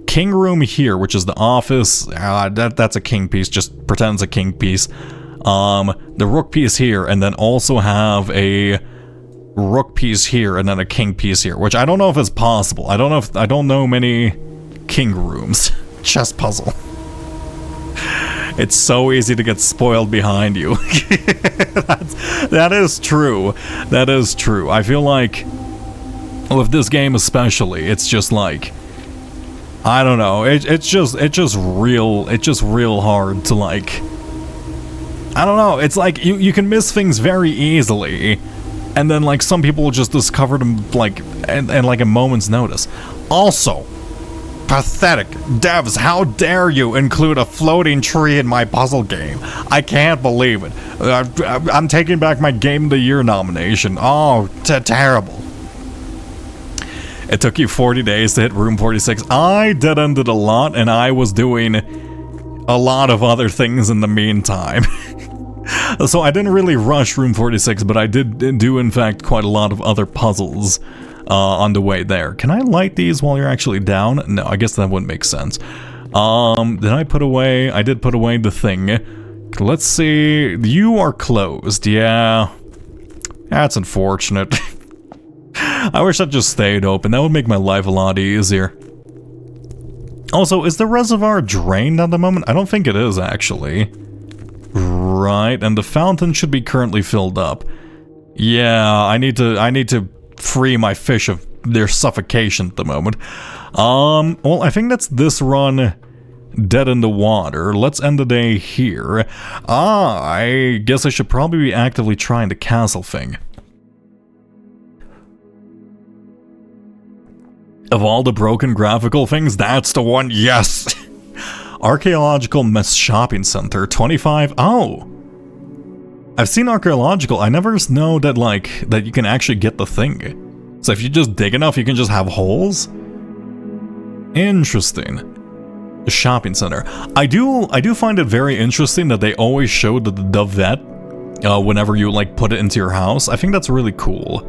king room here, which is the office. That's a king piece, just pretend it's a king piece. The rook piece here, and then also have a rook piece here and then a king piece here, which I don't know if it's possible. I don't know many king rooms. Chess puzzle. It's so easy to get spoiled behind you. That is true. That is true. I feel like with this game especially, it's just like, I don't know. It's just real hard to like. I don't know. It's like you can miss things very easily, and then like some people will just discover them like in like a moment's notice. Also, pathetic. Devs, how dare you include a floating tree in my puzzle game? I can't believe it. I'm taking back my Game of the Year nomination. Oh, terrible. It took you 40 days to hit room 46. I dead-ended a lot, and I was doing a lot of other things in the meantime. So I didn't really rush room 46, but I did do, in fact, quite a lot of other puzzles on the way there. Can I light these while you're actually down? No, I guess that wouldn't make sense. Did I put away? I did put away the thing. Let's see. You are closed. Yeah. That's unfortunate. I wish that just stayed open. That would make my life a lot easier. Also, is the reservoir drained at the moment? I don't think it is, actually. Right, and the fountain should be currently filled up. Yeah, I need to free my fish of their suffocation at the moment. Well, I think that's this run dead in the water. Let's end the day here. I guess I should probably be actively trying the castle thing. Of all the broken graphical things, that's the one, yes! Archaeological Mess Shopping Center, 25, oh! I've seen archaeological, I never know that, like, that you can actually get the thing. So if you just dig enough, you can just have holes? Interesting. The shopping center. I do find it very interesting that they always show the vet whenever you, like, put it into your house. I think that's really cool.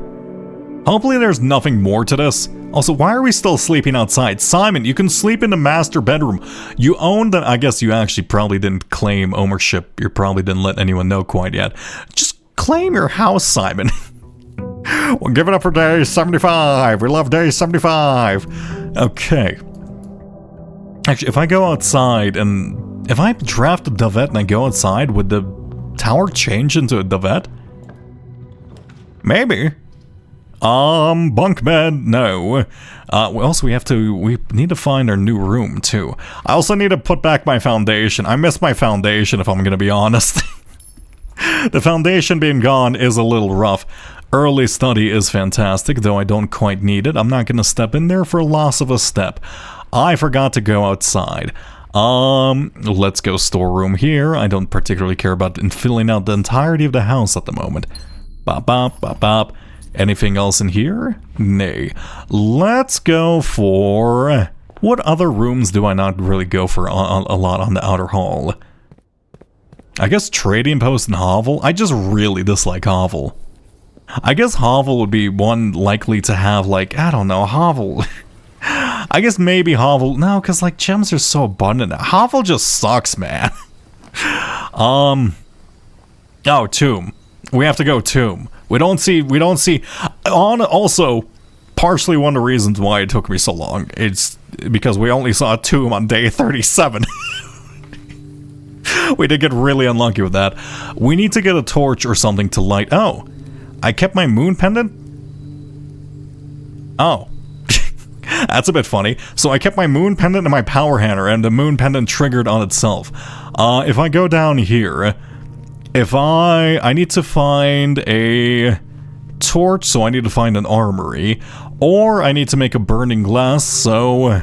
Hopefully there's nothing more to this. Also, why are we still sleeping outside? Simon, you can sleep in the master bedroom. You own that. I guess you actually probably didn't claim ownership. You probably didn't let anyone know quite yet. Just claim your house, Simon. We'll give it up for day 75. We love day 75. Okay. Actually, if I go outside and if I draft a Davette and I go outside, would the tower change into a Davette? Maybe. Bunk bed, no. We need to find our new room, too. I also need to put back my foundation. I miss my foundation, if I'm gonna be honest. The foundation being gone is a little rough. Early study is fantastic, though I don't quite need it. I'm not gonna step in there for loss of a step. I forgot to go outside. Let's go storeroom here. I don't particularly care about filling out the entirety of the house at the moment. Bop, bop, bop, bop. Anything else in here? Nay. Let's go for... What other rooms do I not really go for a lot on the outer hall? I guess Trading Post and Hovel? I just really dislike Hovel. I guess Hovel would be one likely to have, like, I don't know, Hovel. I guess maybe Hovel... No, because, like, gems are so abundant. Hovel just sucks, man. Oh, Tomb. We have to go Tomb. We don't see, also, partially one of the reasons why it took me so long, it's because we only saw a tomb on day 37. We did get really unlucky with that. We need to get a torch or something to light. Oh, I kept my moon pendant? Oh. That's a bit funny. So I kept my moon pendant and my power hammer, and the moon pendant triggered on itself. If I go down here... If I need to find a torch, so I need to find an armory, or I need to make a burning glass, so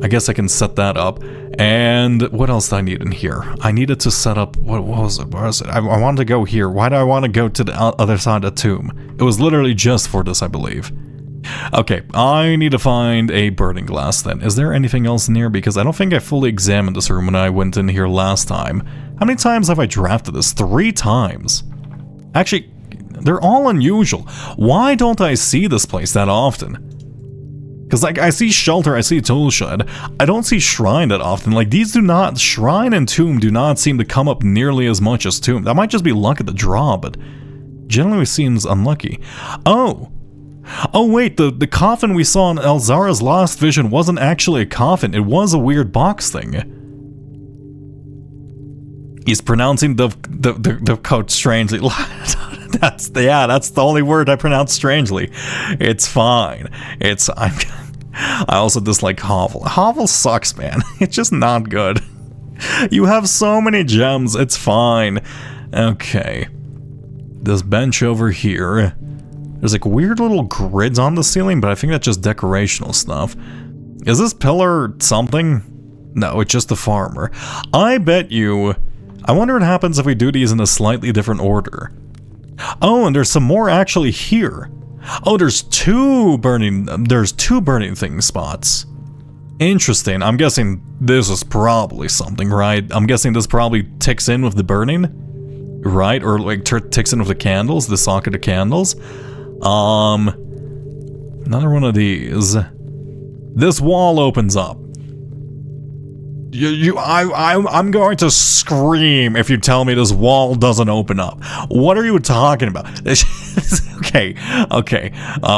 I guess I can set that up. And what else do I need in here? I needed to set up, what was it? I wanted to go here. Why do I want to go to the other side of the tomb? It was literally just for this, I believe. Okay, I need to find a burning glass then. Is there anything else in here? Because I don't think I fully examined this room when I went in here last time. How many times have I drafted this? 3 times. Actually, they're all unusual. Why don't I see this place that often? Because, like, I see Shelter, I see Toolshed. I don't see Shrine that often. Like, these do not... Shrine and Tomb do not seem to come up nearly as much as Tomb. That might just be luck at the draw, but generally seems unlucky. Oh! Oh wait, the coffin we saw in Elzara's last vision wasn't actually a coffin, it was a weird box thing. He's pronouncing the code strangely. That's the only word I pronounce strangely. It's fine. I also dislike Hovel. Hovel sucks, man. It's just not good. You have so many gems, it's fine. Okay. This bench over here. There's like weird little grids on the ceiling, but I think that's just decorational stuff. Is this pillar something? No, it's just a farmer. I bet you... I wonder what happens if we do these in a slightly different order. Oh, and there's some more actually here. Oh, there's two burning thing spots. Interesting. I'm guessing this is probably something, right? I'm guessing this probably ticks in with the burning, right? Or like ticks in with the candles, the socket of candles. Another one of these. This wall opens up. I'm going to scream if you tell me this wall doesn't open up. What are you talking about? Okay.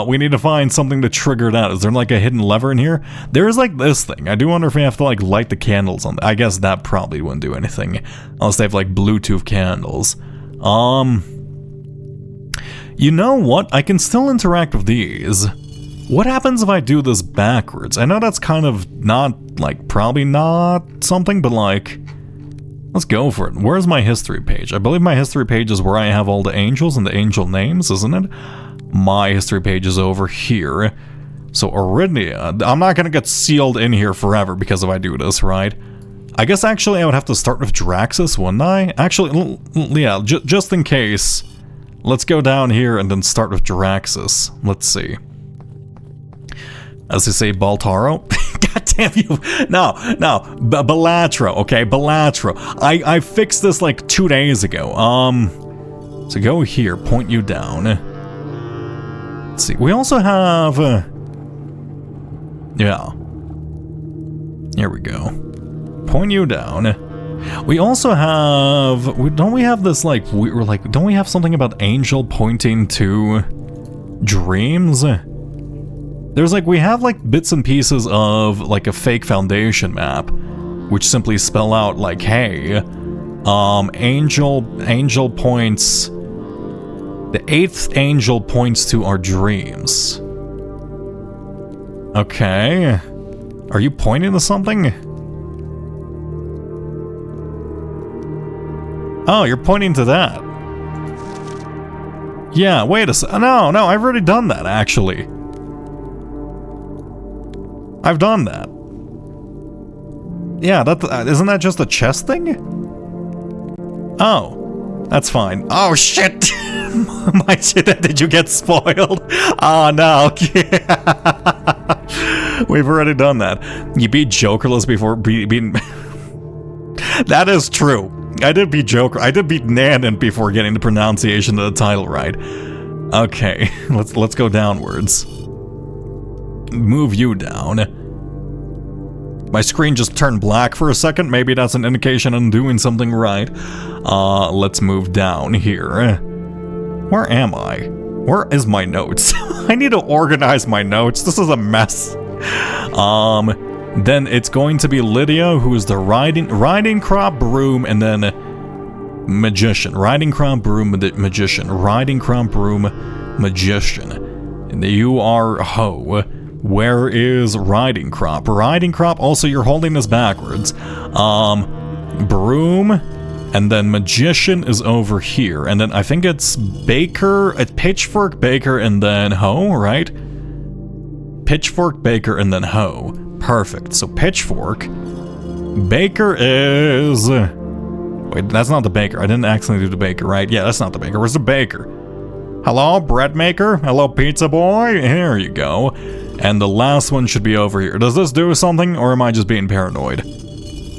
We need to find something to trigger that. Is there like a hidden lever in here? There's like this thing. I do wonder if we have to like light the candles on. I guess that probably wouldn't do anything unless they have like Bluetooth candles. You know what? I can still interact with these. What happens if I do this backwards? I know that's kind of not, like, probably not something, but like, let's go for it. Where's my history page? I believe my history page is where I have all the angels and the angel names, isn't it? My history page is over here. So Aridia, I'm not gonna get sealed in here forever because if I do this, right? I guess actually I would have to start with Draxus, wouldn't I? Actually, yeah, just in case, let's go down here and then start with Draxus. Let's see. As they say, Baltaro. God damn you. No, Balatro, okay, Balatro. I fixed this like 2 days ago. So go here, point you down. Let's see, we also have, yeah. Here we go. Point you down. We also have, don't we have this like, don't we have something about angel pointing to dreams? There's like, we have like bits and pieces of like a fake foundation map, which simply spell out like, hey, angel points, the 8th angel points to our dreams. Okay. Are you pointing to something? Oh, you're pointing to that. Yeah, wait a sec. No, I've already done that actually. I've done that. Yeah, isn't that just a chest thing? Oh, that's fine. Oh shit! My shit, did you get spoiled? Oh no. We've already done that. You beat Jokerless before beating... That is true. I did beat Joker. I did beat Nanon before getting the pronunciation of the title right. Okay, let's go downwards. Move you down. My screen just turned black for a second. Maybe that's an indication I'm doing something right. Let's move down here. Where am I? Where is my notes? I need to organize my notes. This is a mess. Then it's going to be Lydia, who is the riding crop broom, and then magician. Riding crop broom magician. Riding crop broom magician. And you are Ho. Where is riding crop? Riding crop, also you're holding this backwards. Broom, and then magician is over here. And then I think it's Baker, Pitchfork, Baker, and then Ho, right? Pitchfork, Baker, and then Ho. Perfect. So Pitchfork. Baker is... Wait, that's not the Baker. I didn't accidentally do the Baker, right? Yeah, that's not the Baker. Where's the Baker? Hello, bread maker? Hello, pizza boy? Here you go. And the last one should be over here. Does this do something, or am I just being paranoid?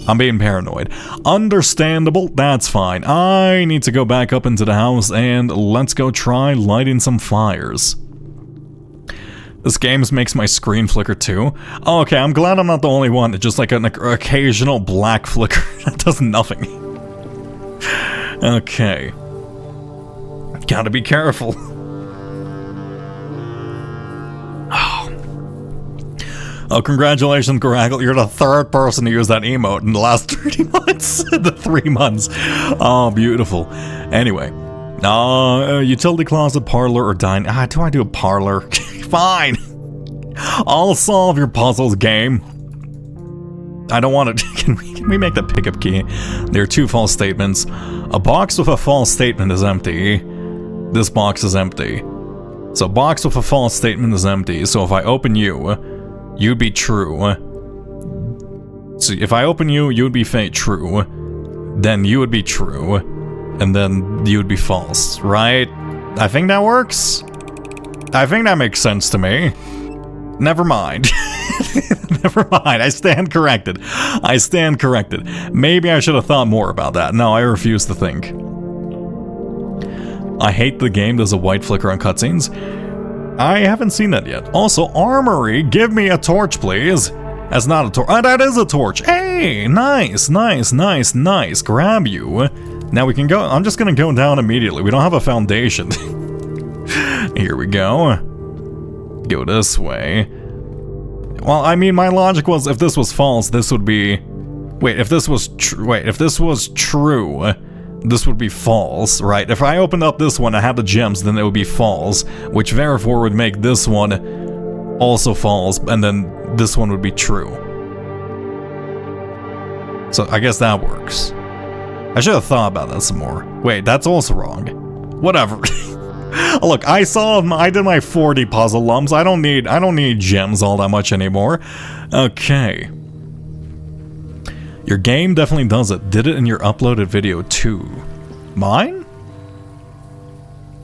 I'm being paranoid. Understandable, that's fine. I need to go back up into the house, and let's go try lighting some fires. This game makes my screen flicker too. Oh, okay, I'm glad I'm not the only one. It's just like an occasional black flicker that does nothing. Okay. Gotta be careful. Oh, congratulations, Grackle. You're the 3rd person to use that emote in the last 30 months. The 3 months. Oh, beautiful. Anyway. Utility closet, parlor, or dine. Do I do a parlor? Fine. I'll solve your puzzles, game. I don't want to... Can we make the pickup key? There are 2 false statements. A box with a false statement is empty. This box is empty. So a box with a false statement is empty. So if I open you, you'd be true. So if I open you, you would be true. Then you would be true. And then you would be false, right? I think that works. I think that makes sense to me. Never mind. Never mind. I stand corrected. I stand corrected. Maybe I should have thought more about that. No, I refuse to think. I hate the game. There's a white flicker on cutscenes. I haven't seen that yet. Also, armory. Give me a torch, please. That's not a torch. Oh, that is a torch. Hey, nice, nice, nice, nice. Grab you. Now we can go. I'm just gonna go down immediately. We don't have a foundation. Here we go. Go this way. Well, I mean, my logic was if this was false, this would be... Wait, if this was if this was true, this would be false, right? If I opened up this one and had the gems, then it would be false, which therefore would make this one also false, and then this one would be true. So I guess that works. I should have thought about that some more. Wait, that's also wrong. Whatever. Look, I did my 40 puzzle lumps. I don't need gems all that much anymore. Okay. Your game definitely does it. Did it in your uploaded video too. Mine?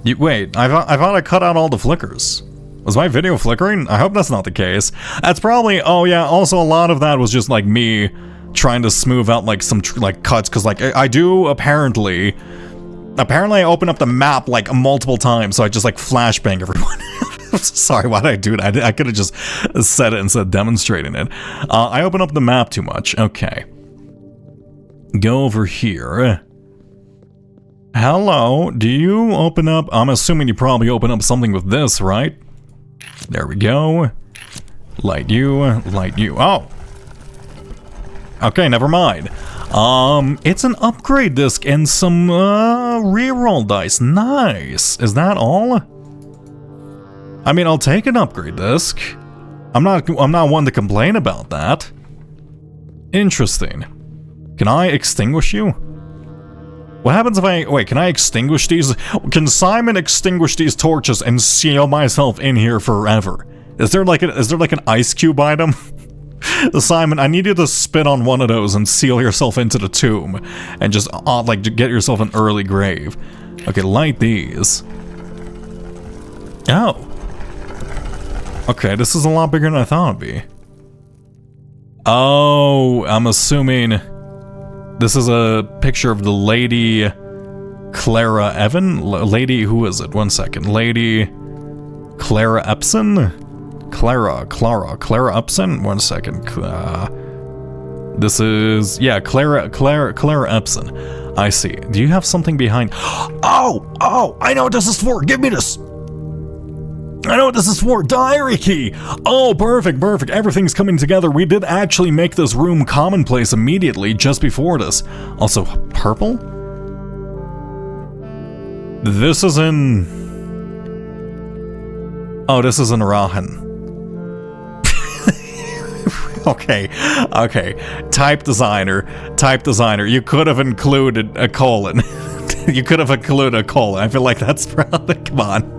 Wait, I thought I cut out all the flickers. Was my video flickering? I hope that's not the case. That's probably, oh yeah, also a lot of that was just like me trying to smooth out like some like cuts, because like I do apparently I open up the map like multiple times, so I just like flashbang everyone. Sorry, why did I do that? I could have just said it instead of demonstrating it. I open up the map too much. Okay. Go over here. Hello, do you open up? I'm assuming you probably open up something with this, right? There we go. Light you, light you. Oh. Okay, never mind. It's an upgrade disc and some reroll dice. Nice. Is that all? I mean, I'll take an upgrade disc. I'm not one to complain about that. Interesting. Can I extinguish you? What happens if wait, can I extinguish these? Can Simon extinguish these torches and seal myself in here forever? Is there like an ice cube item? Simon, I need you to spit on one of those and seal yourself into the tomb and just like get yourself an early grave. Okay, light these. Oh. Okay, this is a lot bigger than I thought it'd be. Oh, I'm assuming this is a picture of the Lady Clara Evan? Lady, who is it? One second. Lady Clara Epson? Clara Epson? One second. This is, yeah, Clara Epson. I see. Do you have something behind? Oh, I know what this is for. Give me this. I know what this is for. Diary key. Oh, perfect. Everything's coming together. We did actually make this room commonplace immediately just before this. Also, purple? This is in... Oh, this is in Rahan. Okay. Type designer. You could have included a colon. I feel like that's probably... Come on.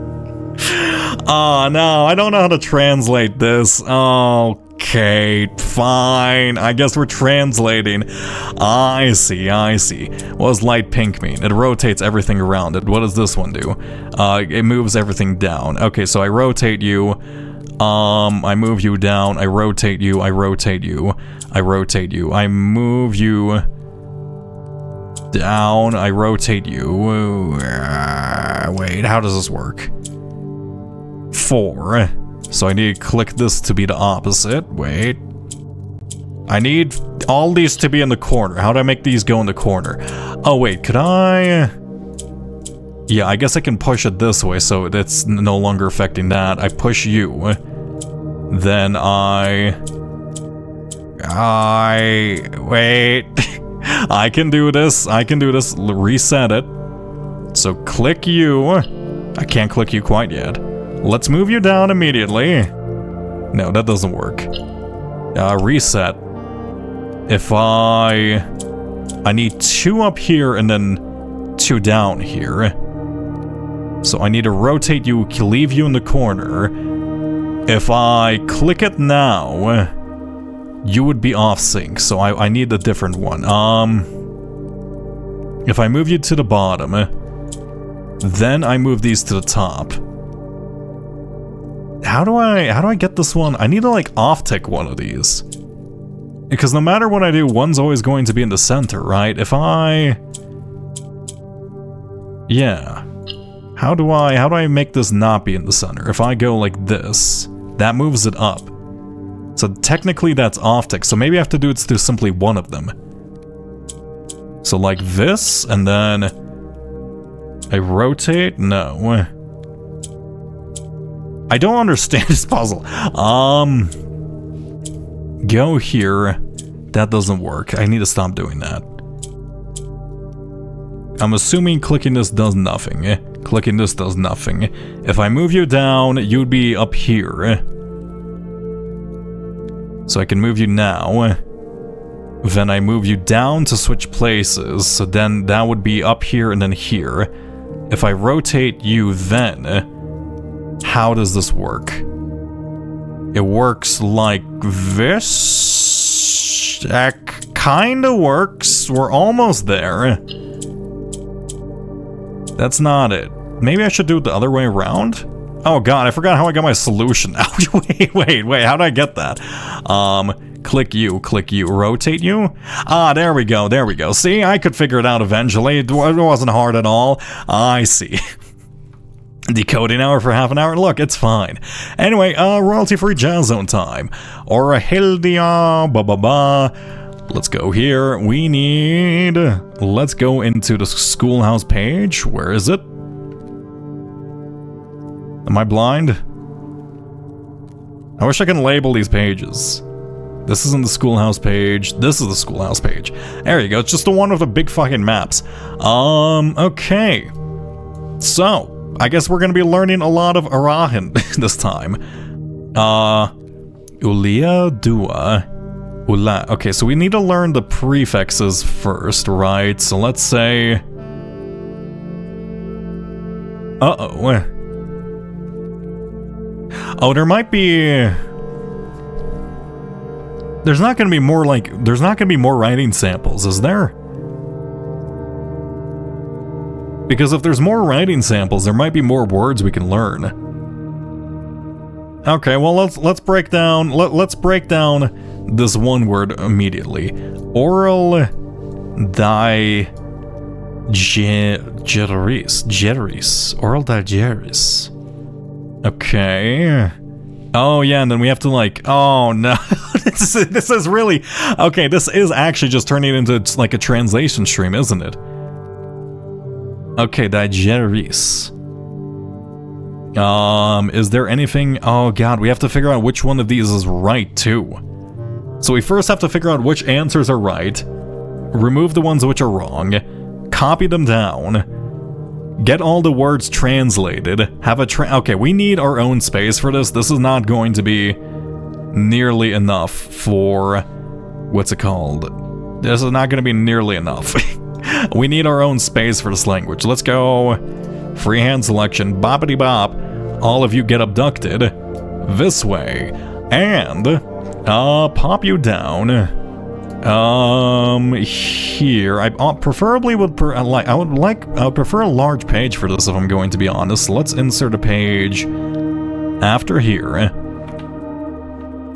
Oh, no, I don't know how to translate this. Okay, fine. I guess we're translating. I see. What does light pink mean? It rotates everything around it. What does this one do? It moves everything down. Okay, so I rotate you. I move you down. I rotate you. I rotate you. I rotate you. I move you down. I rotate you. Wait, how does this work? 4. So I need to click this to be the opposite. Wait. I need all these to be in the corner. How do I make these go in the corner? Oh, wait, could I... Yeah, I guess I can push it this way, so it's no longer affecting that. I push you. Then wait. I can do this. Reset it. So click you. I can't click you quite yet. Let's move you down immediately. No, that doesn't work. Reset. If I need 2 up here and then 2 down here. So I need to rotate you, leave you in the corner. If I click it now, you would be off sync, so I need a different one. If I move you to the bottom, then I move these to the top. how do I get this one? I need to like off-tick one of these. Because no matter what I do, one's always going to be in the center, right? If I... Yeah. How do I make this not be in the center? If I go like this, that moves it up. So technically that's off-tick, so maybe I have to do it to simply one of them. So like this, and then I rotate? No. I don't understand this puzzle. Go here. That doesn't work. I need to stop doing that. I'm assuming clicking this does nothing. Clicking this does nothing. If I move you down, you'd be up here. So I can move you now. Then I move you down to switch places. So then that would be up here and then here. If I rotate you then... How does this work? It works like this. That kinda works. We're almost there. That's not it. Maybe I should do it the other way around? Oh god, I forgot how I got my solution. wait, how did I get that? Click you, rotate you? Ah, there we go. See, I could figure it out eventually. It wasn't hard at all. I see. Decoding hour for half an hour. Look, it's fine. Anyway, royalty-free Jazz Zone time. Or a Hildia, Let's go here. Let's go into the schoolhouse page. Where is it? Am I blind? I wish I can label these pages. This isn't the schoolhouse page. This is the schoolhouse page. There you go. It's just the one with the big fucking maps. Okay. So, I guess we're gonna be learning a lot of Arahan this time. Ulia, Dua, Ula. Okay, so we need to learn the prefixes first, right? So let's say... Uh-oh. Oh, there might be... There's not gonna be more writing samples, is there? Because if there's more writing samples, there might be more words we can learn. Okay, well let's break down this one word immediately. Oral digeris. Oral digeris. Okay. Oh yeah, and then we have to like, oh no, this is really, okay, this is actually just turning into like a translation stream, isn't it? Okay, digeris. Is there anything, oh god, we have to figure out which one of these is right too. So we first have to figure out which answers are right, remove the ones which are wrong, copy them down, get all the words translated, have a okay, we need our own space for this. This is not going to be nearly enough for, what's it called? This is not going to be nearly enough. We need our own space for this language. Let's go freehand selection, boppity bop. All of you get abducted this way, and pop you down. Here, I preferably would I would prefer a large page for this if I'm going to be honest. Let's insert a page after here.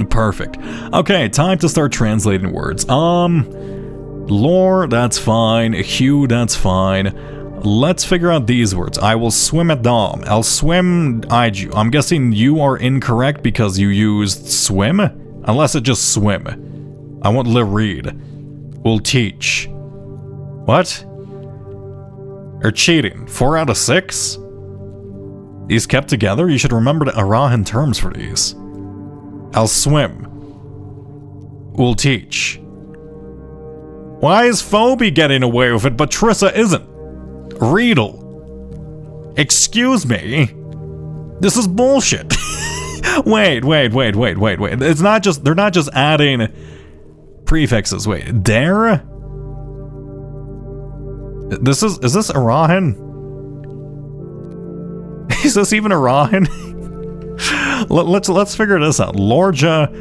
Perfect. Okay, time to start translating words. Lore, that's fine. Hugh, that's fine. Let's figure out these words. I will swim at dawn. I'll swim Aiju. I'm guessing you are incorrect because you used swim? Unless it just swim. I want Le read. Will teach. What? Are cheating. 4 out of 6? These kept together? You should remember the Arahan terms for these. I'll swim. Will teach. Why is Phoebe getting away with it, but Trissa isn't? Riedel. Excuse me? This is bullshit. Wait. It's not just, they're not just adding prefixes. Wait, dare? Is this Arahan? Is this even Arahan? Let's figure this out. Lorja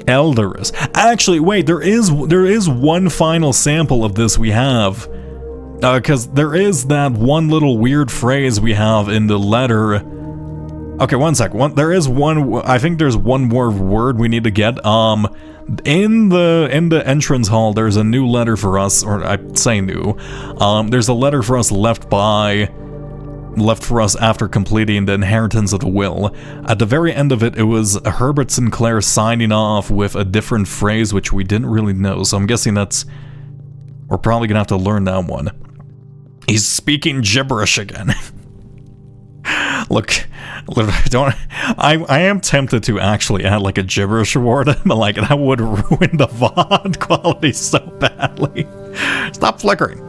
Elderus. Actually, wait, there is one final sample of this we have. Because there is that one little weird phrase we have in the letter Okay, one sec. There is one. I think there's one more word we need to get. In the entrance hall, there's a new letter for us, or I say new. There's a letter for us left for us after completing the inheritance of the will. At the very end of it, it was Herbert Sinclair signing off with a different phrase which we didn't really know. So I'm guessing we're probably gonna have to learn that one. He's speaking gibberish again. Look, I am tempted to actually add like a gibberish award, but like that would ruin the VOD quality so badly. Stop flickering.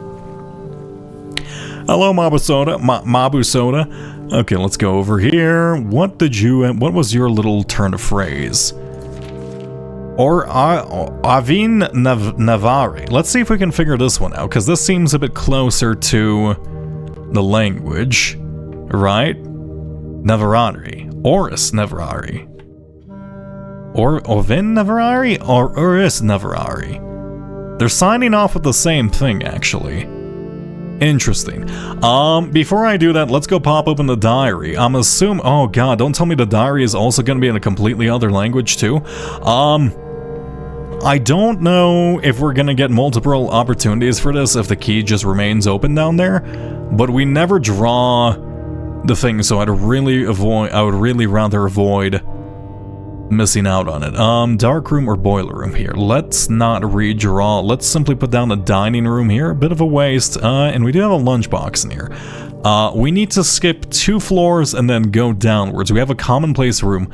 Hello, Mabu Soda. Okay, let's go over here. What was your little turn of phrase? Or Avin Navari. Let's see if we can figure this one out, because this seems a bit closer to the language, right? Navarari. Oris Navarari. Or Ovin Navarari? Or Uris Navarari. They're signing off with the same thing, actually. Interesting. Before I do that, let's go pop open the diary. I'm assuming... Oh god, don't tell me the diary is also going to be in a completely other language, too. I don't know if we're going to get multiple opportunities for this if the key just remains open down there, but we never draw the thing, so I would really rather avoid missing out on it. Dark room or boiler room here. Let's not redraw. Let's simply put down the dining room here. A bit of a waste. And we do have a lunchbox in here. We need to skip 2 floors and then go downwards. We have a commonplace room.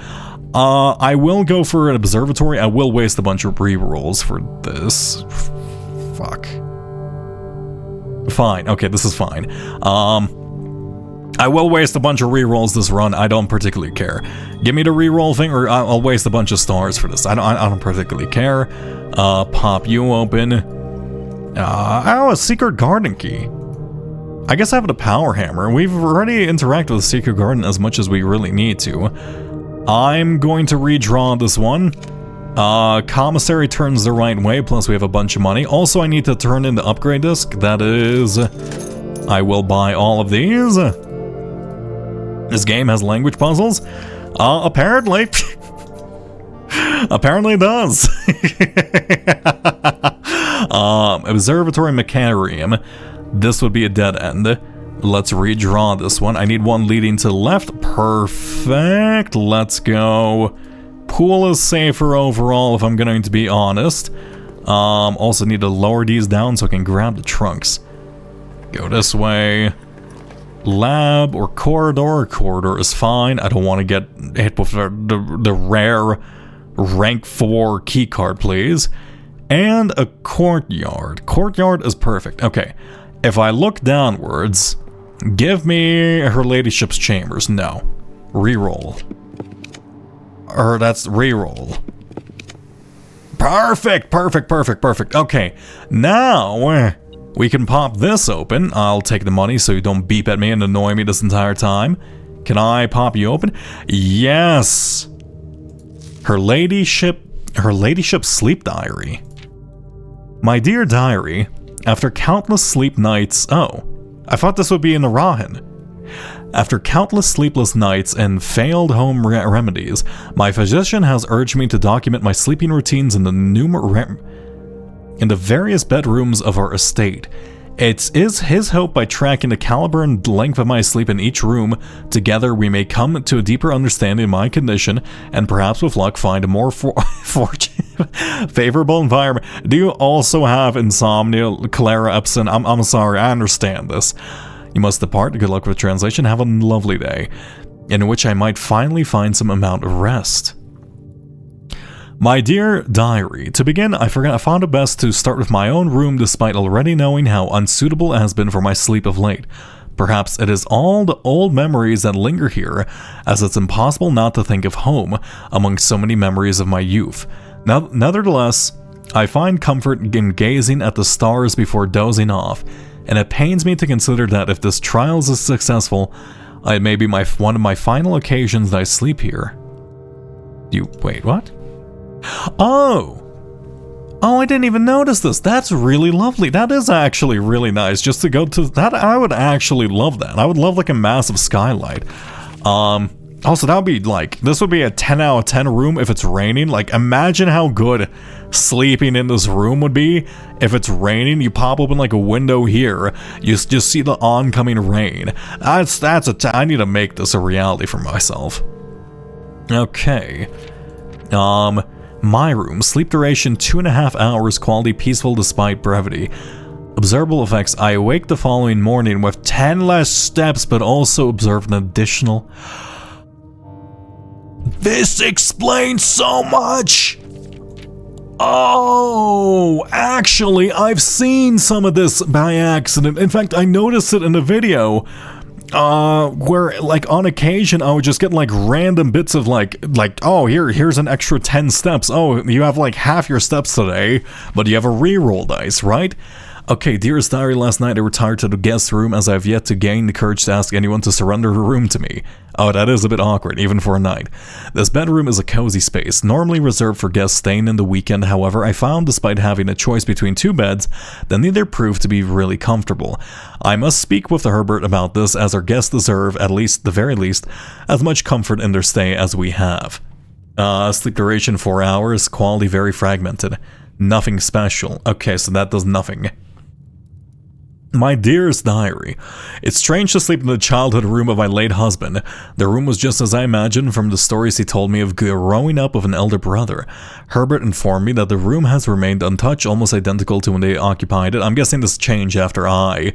I will go for an observatory. I will waste a bunch of rerolls for this. Fuck. Fine. Okay, this is fine. I will waste a bunch of rerolls this run. I don't particularly care. Give me the reroll thing, or I'll waste a bunch of stars for this. I don't particularly care. Pop you open. A secret garden key. I guess I have the power hammer. We've already interacted with the secret garden as much as we really need to. I'm going to redraw this one. Commissary turns the right way, plus we have a bunch of money. Also, I need to turn in the upgrade disc. That is... I will buy all of these. This game has language puzzles? Apparently. Apparently it does. Observatory Mechanarium. This would be a dead end. Let's redraw this one. I need one leading to the left. Perfect. Let's go. Pool is safer overall, if I'm going to be honest. Also need to lower these down so I can grab the trunks. Go this way. Lab or corridor. Corridor is fine. I don't want to get hit with the rare rank 4 keycard, please. And a courtyard. Courtyard is perfect. Okay. If I look downwards, give me Her Ladyship's chambers. No. Reroll. Or that's reroll. Perfect, perfect, perfect, perfect. Okay. Now... we can pop this open. I'll take the money so you don't beep at me and annoy me this entire time. Can I pop you open? Yes! Her Ladyship's sleep diary. My dear diary, after countless sleep nights... Oh, I thought this would be in the Rahan. After countless sleepless nights and failed home remedies, my physician has urged me to document my sleeping routines in the various bedrooms of our estate. It is his hope by tracking the caliber and length of my sleep in each room, together we may come to a deeper understanding of my condition, and perhaps with luck find a more favorable environment. Do you also have insomnia, Clara Epson? I'm sorry, I understand this. You must depart. Good luck with translation. Have a lovely day, in which I might finally find some amount of rest. My dear diary, to begin, I found it best to start with my own room despite already knowing how unsuitable it has been for my sleep of late. Perhaps it is all the old memories that linger here, as it's impossible not to think of home among so many memories of my youth. Nevertheless, I find comfort in gazing at the stars before dozing off, and it pains me to consider that if this trial is successful, it may be one of my final occasions that I sleep here. Wait, what? Oh, I didn't even notice this. That's really lovely. That is actually really nice. Just to go to that, I would actually love that. I would love like a massive skylight. Also, that would be like, this would be a 10 out of 10 room if it's raining. Like, imagine how good sleeping in this room would be if it's raining. You pop open like a window here, you just see the oncoming rain. I need to make this a reality for myself. Okay. My room, sleep duration 2.5 hours, quality peaceful despite brevity. Observable effects, I awake the following morning with 10 less steps, but also observe an additional... This explains so much! Oh, actually, I've seen some of this by accident. In fact, I noticed it in a video where, like, on occasion, I would just get, like, random bits of, like, oh, here's an extra 10 steps. Oh, you have, like, half your steps today, but you have a reroll dice, right? Okay, dearest diary, last night I retired to the guest room as I have yet to gain the courage to ask anyone to surrender her room to me. Oh, that is a bit awkward, even for a night. This bedroom is a cozy space, normally reserved for guests staying in the weekend. However, I found despite having a choice between two beds, that neither proved to be really comfortable. I must speak with Herbert about this, as our guests deserve, at least the very least, as much comfort in their stay as we have. Sleep duration 4 hours, quality very fragmented. Nothing special. Okay, so that does nothing. My dearest diary, it's strange to sleep in the childhood room of my late husband. The room was just as I imagined from the stories he told me of growing up with an elder brother. Herbert informed me that the room has remained untouched, almost identical to when they occupied it. I'm guessing this changed after I,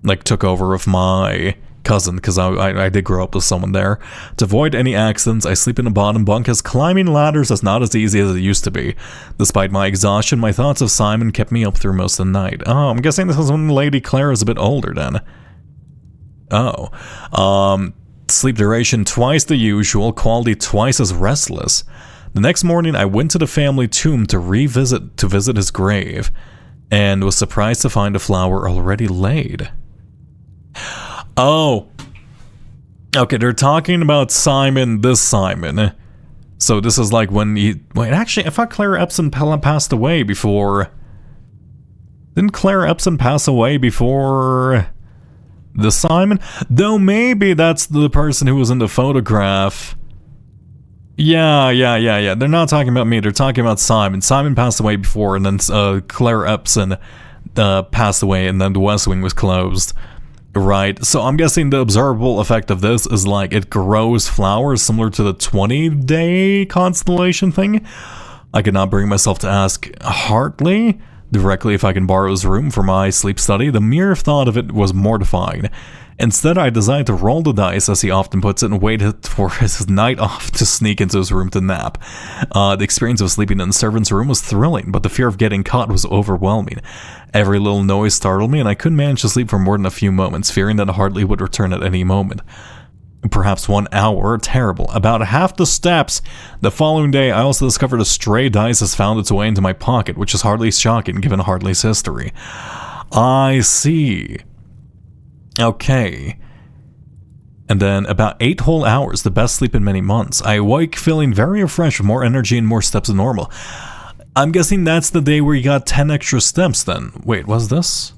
like, took over with my cousin, because I did grow up with someone there. To avoid any accidents, I sleep in the bottom bunk, as climbing ladders is not as easy as it used to be. Despite my exhaustion, my thoughts of Simon kept me up through most of the night. Oh, I'm guessing this is when Lady Claire is a bit older then. Oh. Sleep duration twice the usual, quality twice as restless. The next morning, I went to the family tomb to visit his grave, and was surprised to find a flower already laid. Oh, okay, they're talking about Simon, this Simon. So this is like when he... Wait, actually, I thought Claire Epson passed away before... Didn't Claire Epson pass away before the Simon? Though maybe that's the person who was in the photograph. Yeah. They're not talking about me, they're talking about Simon. Simon passed away before, and then Claire Epson passed away, and then the West Wing was closed. Right, so I'm guessing the observable effect of this is like it grows flowers similar to the 20-day constellation thing. I could not bring myself to ask Hartley directly if I can borrow his room for my sleep study. The mere thought of it was mortifying. Instead, I decided to roll the dice, as he often puts it, and waited for his night off to sneak into his room to nap. The experience of sleeping in the servant's room was thrilling, but the fear of getting caught was overwhelming. Every little noise startled me, and I couldn't manage to sleep for more than a few moments, fearing that Hartley would return at any moment. Perhaps 1 hour, terrible. About half the steps. The following day, I also discovered a stray dice has found its way into my pocket, which is hardly shocking given Hartley's history. I see. Okay. And then about 8 whole hours, the best sleep in many months. I awake feeling very refreshed with more energy and more steps than normal. I'm guessing that's the day where you got 10 extra steps then. Wait, was this?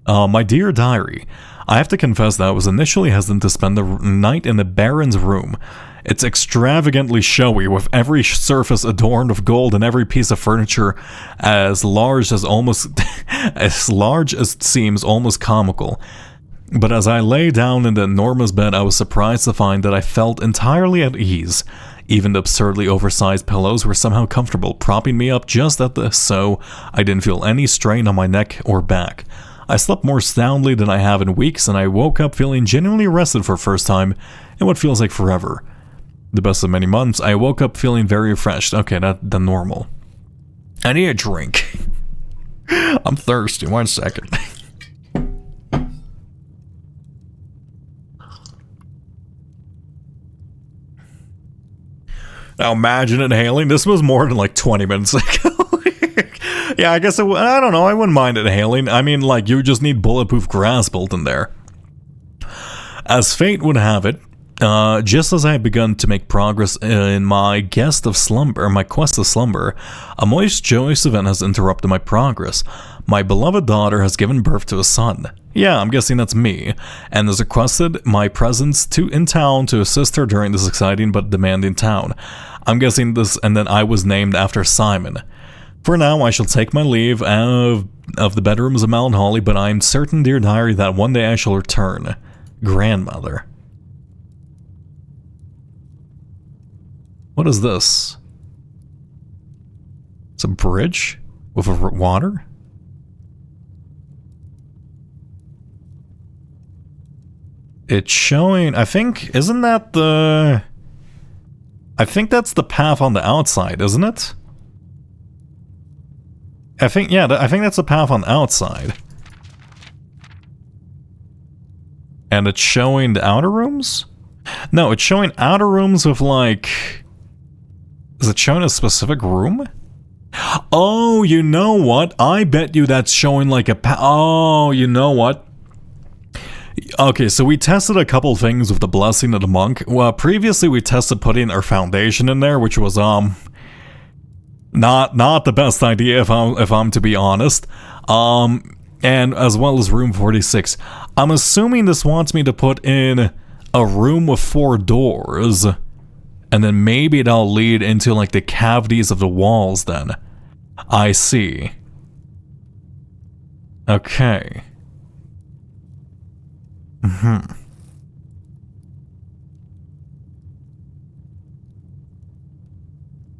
My dear diary, I have to confess that I was initially hesitant to spend the night in the Baron's room. It's extravagantly showy, with every surface adorned with gold and every piece of furniture as large as it seems almost comical. But as I lay down in the enormous bed, I was surprised to find that I felt entirely at ease. Even the absurdly oversized pillows were somehow comfortable, propping me up just so I didn't feel any strain on my neck or back. I slept more soundly than I have in weeks, and I woke up feeling genuinely rested for the first time in what feels like forever. The best of many months, I woke up feeling very refreshed. Okay, that's normal. I need a drink. I'm thirsty. 1 second. Now imagine inhaling. This was more than like 20 minutes ago. Yeah, I guess I don't know. I wouldn't mind inhaling. I mean, like, you just need bulletproof grass built in there. As fate would have it, just as I had begun to make progress in my quest of slumber, a moist, joyous event has interrupted my progress. My beloved daughter has given birth to a son. Yeah, I'm guessing that's me, and has requested my presence in town to assist her during this exciting but demanding town. I'm guessing this, and then I was named after Simon. For now, I shall take my leave of the bedrooms of Melancholy, but I am certain, dear diary, that one day I shall return. Grandmother. What is this? It's a bridge with water? It's showing, I think, isn't that the... I think that's the path on the outside, isn't it? I think, yeah, I think that's the path on the outside. And it's showing the outer rooms? No, it's showing outer rooms with, like... Is it showing a specific room? Oh, you know what? I bet you that's showing, like, a oh, you know what? Okay, so we tested a couple things with the Blessing of the Monk. Well, previously we tested putting our foundation in there, which was not the best idea if I'm to be honest. And as well as room 46. I'm assuming this wants me to put in a room with 4 doors, and then maybe that'll lead into like the cavities of the walls then. I see. Okay.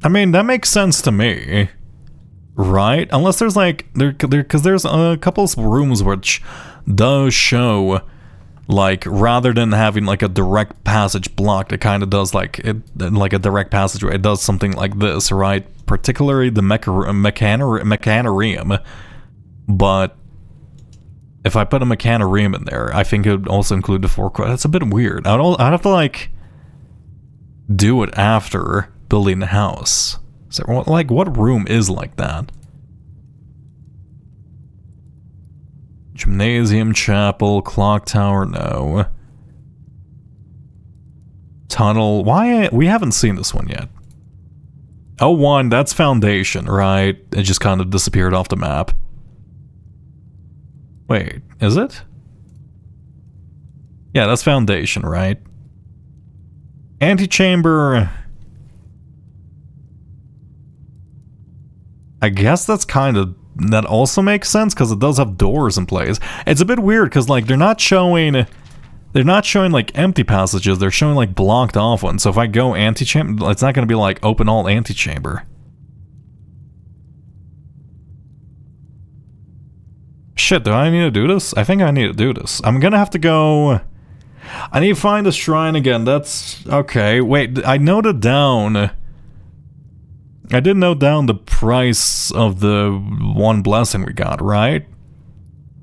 I mean, that makes sense to me, right? Unless there's like because there's a couple of rooms which does show, like, rather than having like a direct passage blocked, it kind of does like it like a direct passageway. It does something like this, right? Particularly the Mechanarium, but if I put a Mechanarium in there, I think it would also include the 4 quests. That's a bit weird. I'd have to, like, do it after building the house. So, like, what room is like that? Gymnasium, chapel, clock tower, no. Tunnel, why? We haven't seen this one yet. Oh, 1, that's foundation, right? It just kind of disappeared off the map. Wait, is it? Yeah, that's foundation, right? Antechamber. I guess that's kind of... That also makes sense, because it does have doors in place. It's a bit weird, because, like, they're not showing, like, empty passages. They're showing, like, blocked off ones. So if I go antechamber, it's not going to be, like, open all antechamber. Shit, do I need to do this? I think I need to do this. I'm gonna have to go... I need to find the shrine again. That's... Okay, wait, I noted down... I did note down the price of the 1 blessing we got, right?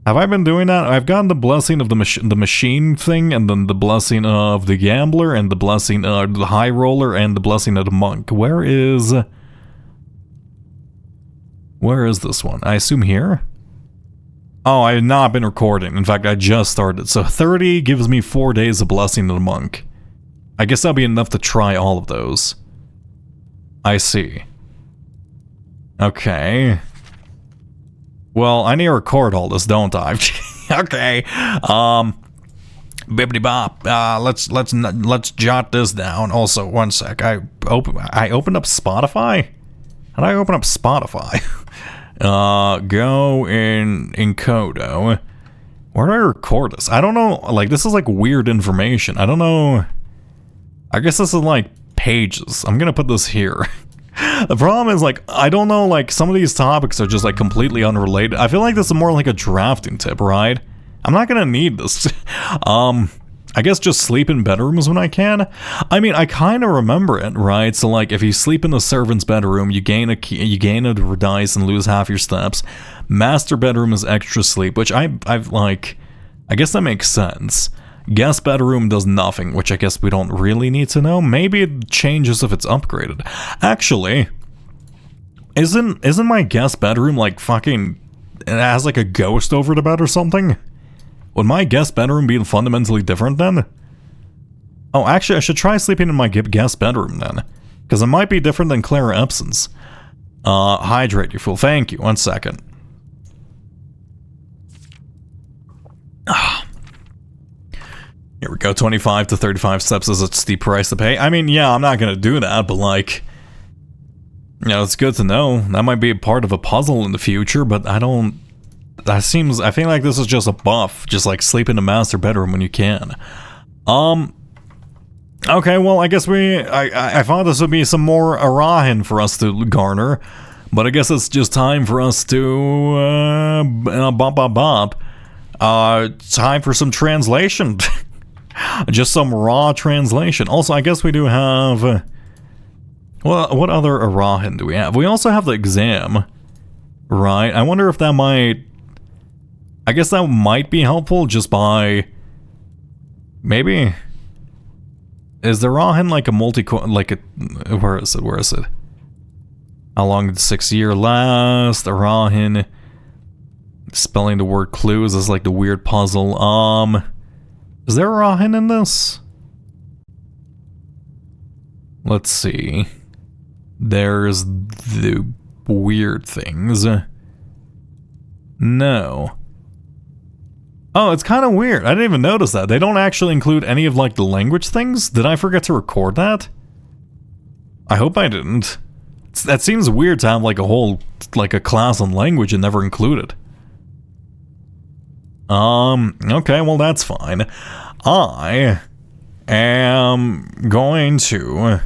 Have I been doing that? I've gotten the blessing of the machine thing, and then the blessing of the gambler, and the blessing of the high roller, and the blessing of the monk. Where is this one? I assume here? Oh, I have not been recording. In fact, I just started. So 30 gives me 4 days of Blessing of the Monk. I guess that'll be enough to try all of those. I see. Okay. Well, I need to record all this, don't I? Okay. Bibbidi bop. Let's jot this down. Also, 1 sec. I opened up Spotify? How did I open up Spotify? Go in Encodo. Where do I record this? I don't know. Like, this is like weird information. I don't know. I guess this is like pages. I'm gonna put this here. The problem is, like, I don't know, like, some of these topics are just like completely unrelated. I feel like this is more like a drafting tip, right? I'm not gonna need this. I guess just sleep in bedrooms when I can. I mean, I kind of remember it, right? So, like, if you sleep in the servant's bedroom, you gain a key, you gain a dice and lose half your steps. Master bedroom is extra sleep, which I've like, I guess that makes sense. Guest bedroom does nothing, which I guess we don't really need to know. Maybe it changes if it's upgraded. Actually, isn't my guest bedroom like fucking? It has like a ghost over the bed or something. Would my guest bedroom be fundamentally different then? Oh, actually, I should try sleeping in my guest bedroom then. Because it might be different than Clara Epson's. Hydrate, you fool. Thank you. 1 second. Here we go, 25 to 35 steps is a steep price to pay. I mean, yeah, I'm not gonna do that, but like, you know, it's good to know. That might be a part of a puzzle in the future, but I don't... I feel like this is just a buff. Just like sleep in the master bedroom when you can. Okay, well, I guess I thought this would be some more Arahin for us to garner. But I guess it's just time for us to, time for some translation. Just some raw translation. Also, I guess we do have... well, what other Arahin do we have? We also have the exam, right? I wonder if that might... I guess that might be helpful just by... Maybe... Is the Arahin like a where is it? How long did 6 year last? Arahin... Spelling the word clues is like the weird puzzle. Is there Arahin in this? Let's see. There's the weird things. No. Oh, it's kind of weird. I didn't even notice that. They don't actually include any of like the language things. Did I forget to record that? I hope I didn't. That seems weird to have like a whole, like a class on language and never include it. Okay, well that's fine. I am going to...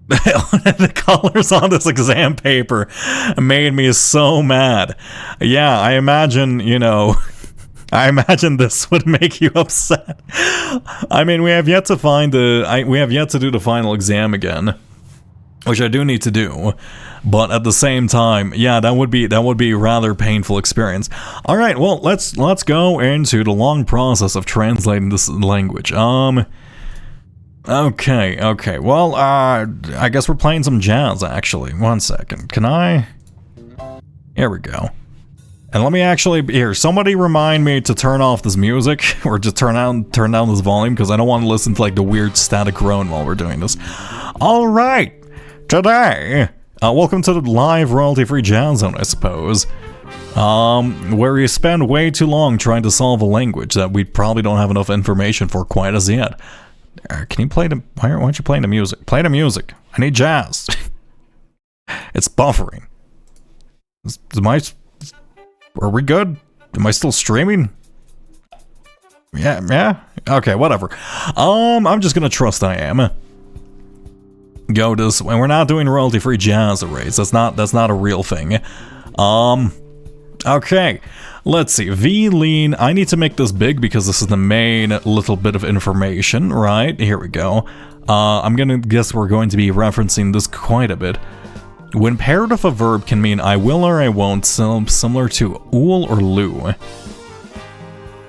The colors on this exam paper made me so mad. Yeah, I imagine, you know... I imagine this would make you upset. I mean, we have yet to find we have yet to do the final exam again, which I do need to do. But at the same time, yeah, that would be a rather painful experience. All right, well, let's go into the long process of translating this language. Okay. Well, I guess we're playing some jazz actually. 1 second. Can I? Here we go. And let me actually, here, somebody remind me to turn off this music, or just turn down this volume, because I don't want to listen to like the weird static groan while we're doing this. Alright, today, welcome to the live royalty-free jazz zone, I suppose, where you spend way too long trying to solve a language that we probably don't have enough information for quite as yet. Can you play the, why aren't you playing the music? Play the music, I need jazz. It's buffering. Are we good? Am I still streaming? Yeah? Okay, whatever. I'm just gonna trust I am. Go this way. We're not doing royalty-free jazz arrays. That's not a real thing. Okay. Let's see. V-lean. I need to make this big because this is the main little bit of information, right? Here we go. I'm gonna guess we're going to be referencing this quite a bit. When paired with a verb can mean I will or I won't, similar to ul or lu.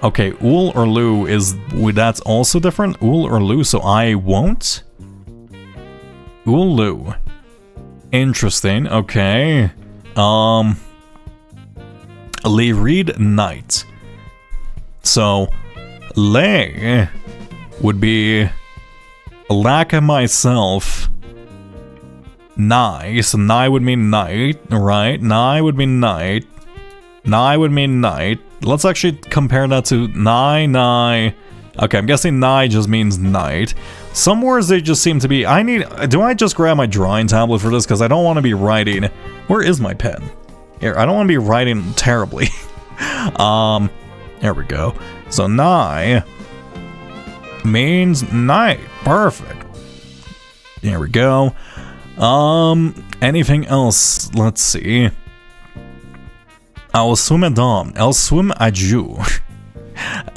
Okay, ul or lu that's also different. Ul or lu, so I won't? Ul lu. Interesting, okay. Le read night. So, le would be lack of myself. Nigh, so nigh would mean night, right? Nigh would mean night. Nigh would mean night. Let's actually compare that to nigh. Okay, I'm guessing nigh just means night. Some words, they just seem to be... do I just grab my drawing tablet for this? Because I don't want to be writing... Where is my pen? Here, I don't want to be writing terribly. There we go. So nigh means night. Perfect. Here we go. Anything else? Let's see. I'll swim a dom. I'll swim a Jew.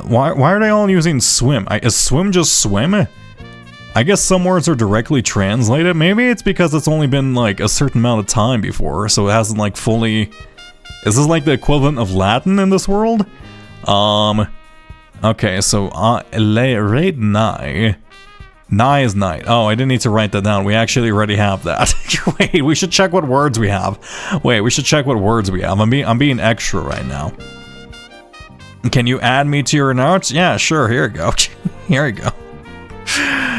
Why are they all using swim? Is swim just swim? I guess some words are directly translated. Maybe it's because it's only been like a certain amount of time before, so it hasn't like fully... Is this like the equivalent of Latin in this world? Okay, so, le read nigh. Nigh is night. Oh, I didn't need to write that down. We actually already have that. Wait, we should check what words we have. Wait, we should check what words we have. I'm being extra right now. Can you add me to your notes? Yeah, sure. Here you go. Here you go.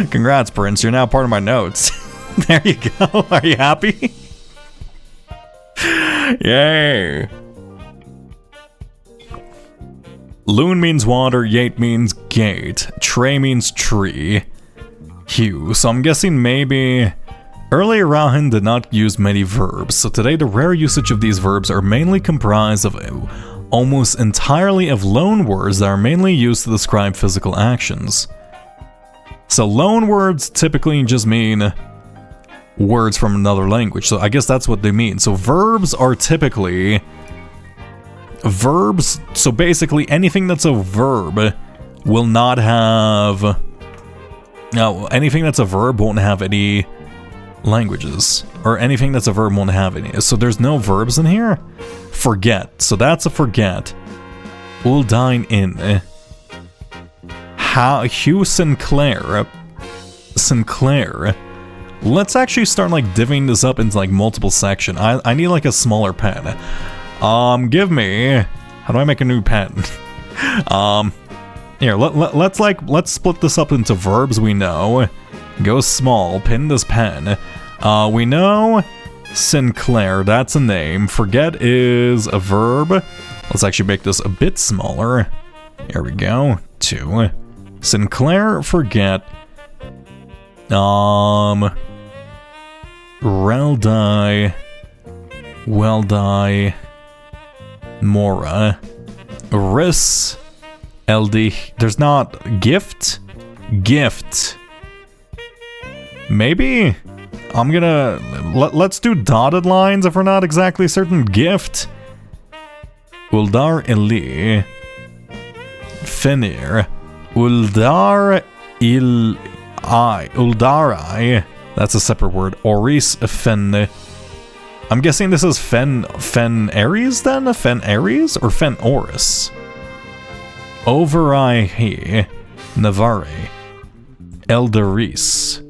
Congrats, Prince. You're now part of my notes. There you go. Are you happy? Yay. Loon means water, yate means gate, tray means tree, hue. So I'm guessing maybe earlier Rahan did not use many verbs, so today the rare usage of these verbs are mainly comprised of almost entirely of loan words that are mainly used to describe physical actions. So loan words typically just mean words from another language, so I guess that's what they mean. So verbs are typically verbs, so basically anything that's a verb will not have, no, anything that's a verb won't have any languages, or anything that's a verb won't have any. So there's no verbs in here. Forget, so that's a forget. We'll dine in. Hugh Sinclair. Let's actually start like divvying this up into like multiple sections. I need like a smaller pen. Give me, how do I make a new pen? Here, let's split this up into verbs we know. Go small, pin this pen. We know Sinclair, that's a name. Forget is a verb. Let's actually make this a bit smaller. Here we go. 2. Sinclair, forget. Reldai, Weldai, Mora, Riss, LD. There's not gift. Maybe I'm gonna let's do dotted lines if we're not exactly certain. Gift. Uldar Eli, Fenir, Uldarai. That's a separate word. Oris Fen. I'm guessing this is Fen Aries then? Fen Aries or Fen Oris? Overai he. Navare. Eldaris.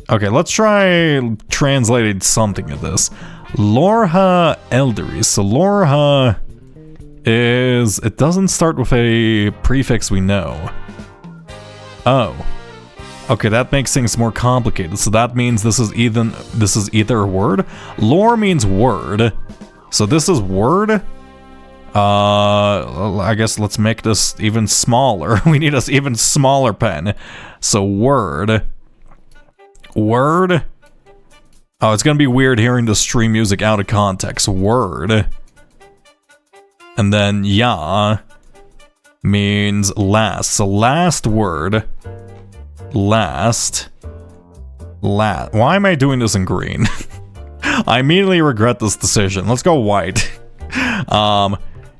Okay, let's try translating something of this. Lorha Eldaris. So Lorha is, it doesn't start with a prefix we know. Oh. Okay, that makes things more complicated. So that means this is either a word. Lore means word. So this is word. I guess let's make this even smaller. We need an even smaller pen. So word. Oh, it's gonna be weird hearing the stream music out of context. Word. And then ya means last. So last word. Last. Why am I doing this in green? I immediately regret this decision. Let's go white.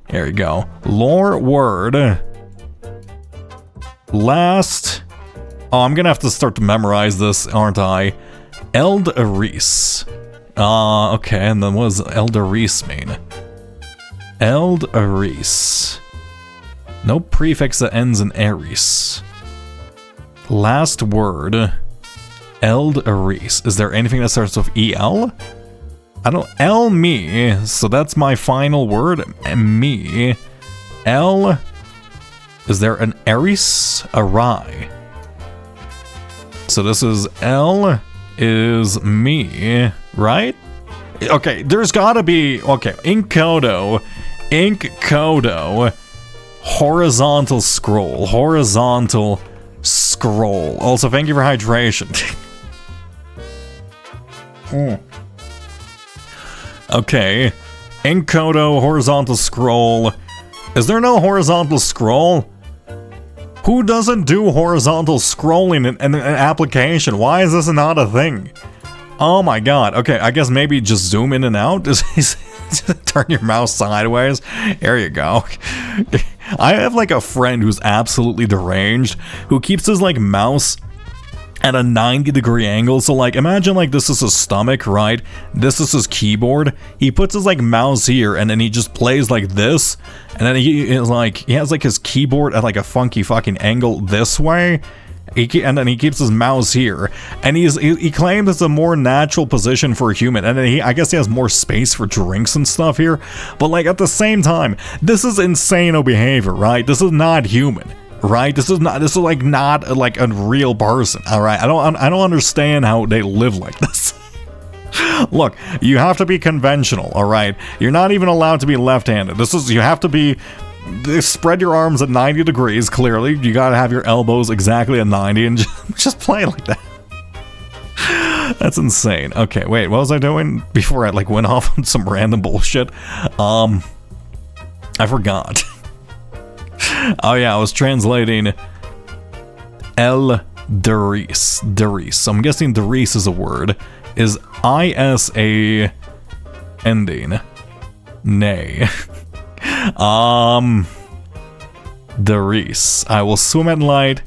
Here we go. Lore word. Last. Oh, I'm gonna have to start to memorize this, aren't I? Eldaris. Okay, and then what does Eldaris mean? Eldaris. No prefix that ends in Aries. Last word. Eldaris. Is there anything that starts with EL? I don't. El me. So that's my final word. Me. El. Is there an Aries? Arai. So this is L is me, right? Okay, there's gotta be. Okay, Inkodo. Horizontal scroll. Also, thank you for hydration. Okay. Encodo, horizontal scroll. Is there no horizontal scroll? Who doesn't do horizontal scrolling in an application? Why is this not a thing? Oh my god. Okay, I guess maybe just zoom in and out. Turn your mouse sideways. There you go. I have like a friend who's absolutely deranged, who keeps his like mouse at a 90-degree angle. So like imagine like this is his stomach, right? This is his keyboard. He puts his like mouse here and then he just plays like this, and then he has like his keyboard at like a funky fucking angle this way. And then he keeps his mouse here, and he claims it's a more natural position for a human, and then I guess he has more space for drinks and stuff here. But like at the same time, this is insane behavior, right? This is not human, right? This is not like a real person. All right, I don't understand how they live like this. Look, you have to be conventional, all right? You're not even allowed to be left-handed. You have to be spread your arms at 90 degrees, clearly. You gotta have your elbows exactly at 90 and just play like that. That's insane. Okay, wait, what was I doing before I like went off on some random bullshit? I forgot. Oh yeah, I was translating El Darice. Darice. So I'm guessing Darice is a word. Is ISA ending? Nay. Darice. I will swim at light.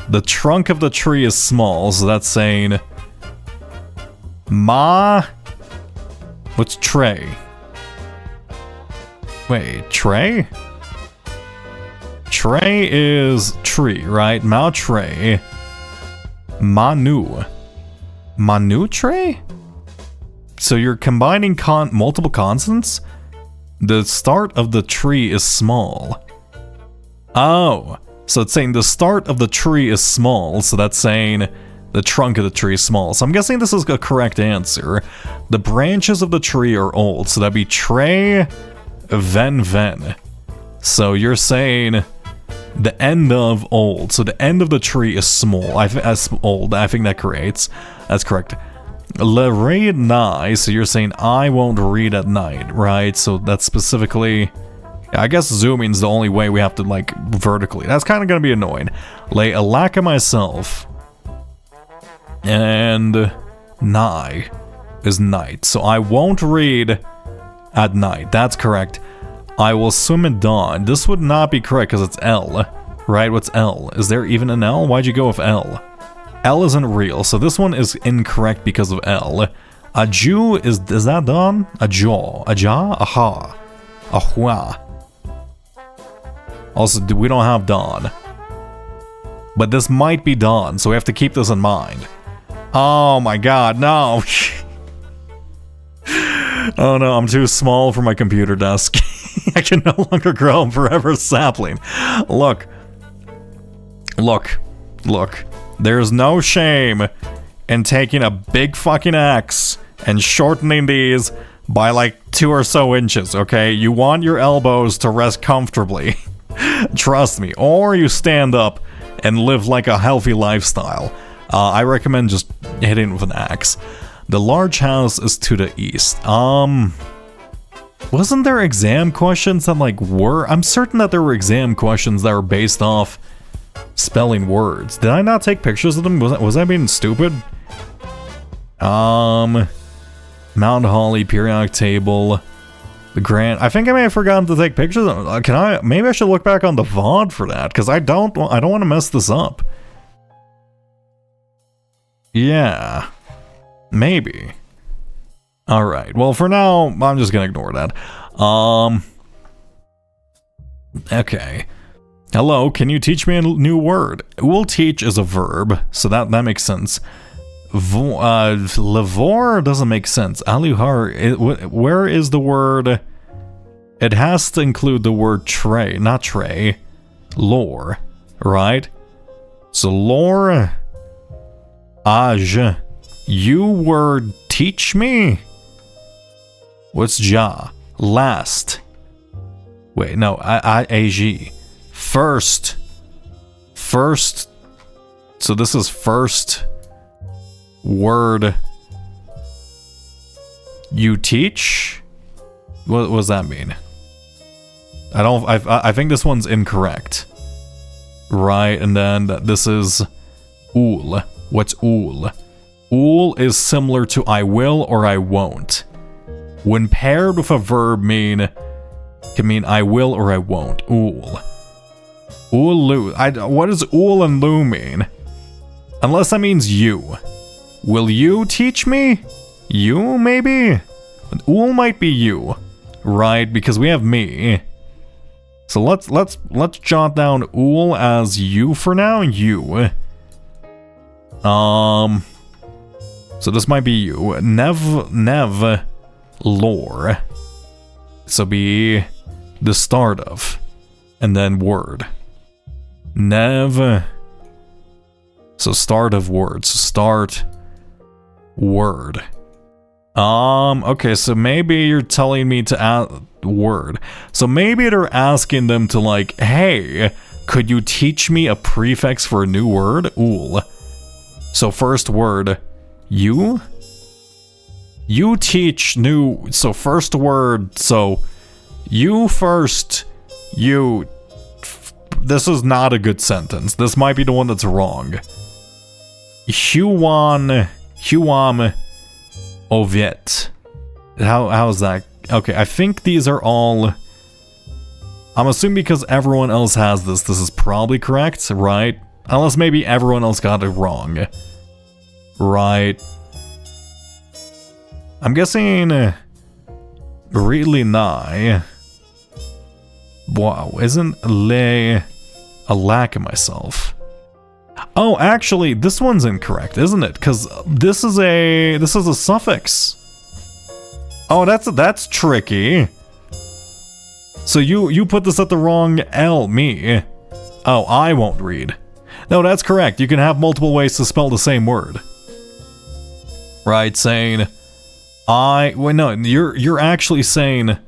The trunk of the tree is small, so that's saying what's tray? Wait, tray? Tray is tree, right? Ma tray. Manu. Manu tray? So you're combining multiple consonants? The start of the tree is small. Oh, so it's saying the start of the tree is small, so that's saying the trunk of the tree is small. So I'm guessing this is a correct answer. The branches of the tree are old, so that'd be tray ven. So you're saying the end of old. So the end of the tree is small. As old. I think that creates. That's correct. Le read night. So you're saying I won't read at night, right? So that's specifically. I guess zooming is the only way we have to like vertically. That's kind of gonna be annoying. Lay a lack of myself. And nigh is night. So I won't read at night. That's correct. I will swim at dawn. This would not be correct because it's L, right? What's L? Is there even an L? Why'd you go with L? L isn't real, so this one is incorrect because of L. A Jew is that dawn? A jaw. A jaw? Aha. Ahua. Also, we don't have dawn. But this might be dawn, so we have to keep this in mind. Oh my god, no. Oh no, I'm too small for my computer desk. I can no longer grow a forever sapling. Look. There's no shame in taking a big fucking axe and shortening these by like 2 or so inches, okay? You want your elbows to rest comfortably. Trust me. Or you stand up and live like a healthy lifestyle. I recommend just hitting it with an axe. The large house is to the east. Wasn't there exam questions that like were? I'm certain that there were exam questions that were based off spelling words. Did I not take pictures of them? Was I being stupid? Mount Holly, periodic table, the Grand. I think I may have forgotten to take pictures. Maybe I should look back on the VOD for that because I don't want to mess this up. Yeah. Maybe. Alright, well for now, I'm just gonna ignore that. Okay. Hello, can you teach me a new word? Will teach is a verb, so that makes sense. Levor doesn't make sense. Aluhar, where is the word? It has to include the word tray, not tray. Lore, right? So lore, aj. You word teach me? What's ja? Last. Wait, no, I-A-G. First. So this is first word. You teach? What does that mean? I think this one's incorrect. Right, and then this is ul. What's ul? Ul is similar to I will or I won't. When paired with a verb can mean I will or I won't. Ul. Ulu. What does ul and lu mean? Unless that means you. Will you teach me? You, maybe? But ul might be you. Right, because we have me. So let's jot down ul as you for now. You. So this might be you. Nev, lore. So be the start of. And then word. Nev. So start of words. Start word. Okay, so maybe you're telling me to add word. So maybe they're asking them to like, hey, could you teach me a prefix for a new word? Ooh. So first word, you? You teach new, so first word, so you first, you, this is not a good sentence. This might be the one that's wrong. Huam Ovet. How's that? Okay, I think these are all, I'm assuming because everyone else has this is probably correct, right? Unless maybe everyone else got it wrong. Right. I'm guessing really nigh. Wow, isn't le a lack of myself? Oh, actually, this one's incorrect, isn't it? Because this is a suffix. Oh, that's tricky. So you put this at the wrong L, me. Oh, I won't read. No, that's correct. You can have multiple ways to spell the same word. Right, saying wait, no, you're actually saying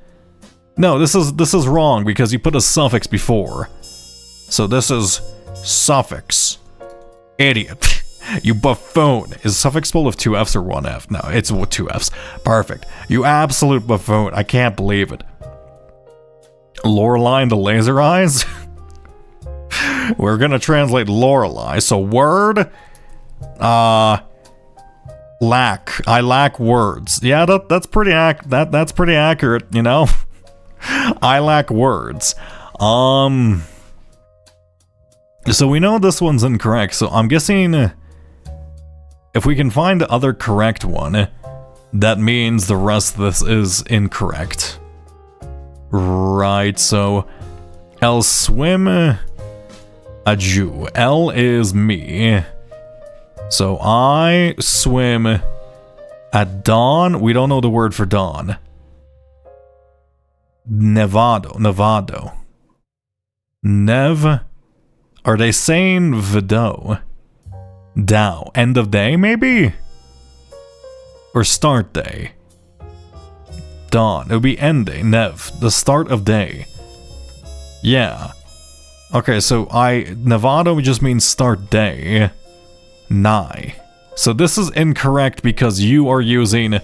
no, this is wrong because you put a suffix before. So this is suffix. Idiot. You buffoon. Is suffix spelled with 2 F's or 1 F? No, it's with 2 F's. Perfect. You absolute buffoon. I can't believe it. Lorelei and the laser eyes? We're gonna translate Lorelei. So word, lack. I lack words. Yeah, that's pretty that's pretty accurate, you know? I lack words. So we know this one's incorrect, so I'm guessing if we can find the other correct one, that means the rest of this is incorrect. Right, so I'll swim a Jew. L is me. So I swim at dawn. We don't know the word for dawn. Nevado. Nev. Are they saying Vado? Dow. End of day, maybe? Or start day? Dawn. It would be end day. Nev. The start of day. Yeah. Okay, so Nevado just means start day. Nigh. So this is incorrect because you are using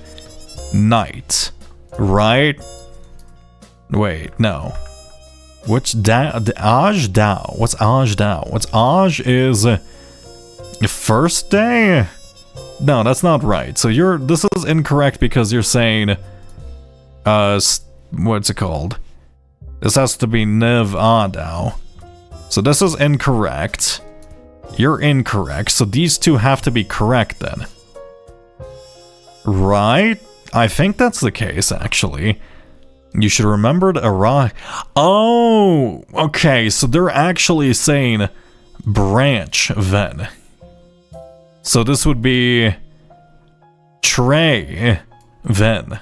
night. Right? Wait, no. Which Aj Dao? What's Aj Dao? What's Aj is first day? No, that's not right. So this is incorrect because you're saying what's it called? This has to be Nevado. So this is incorrect. You're incorrect. So these two have to be correct then. Right? I think that's the case actually. You should remember to arrive. Oh, okay. So they're actually saying branch then. So this would be tray then.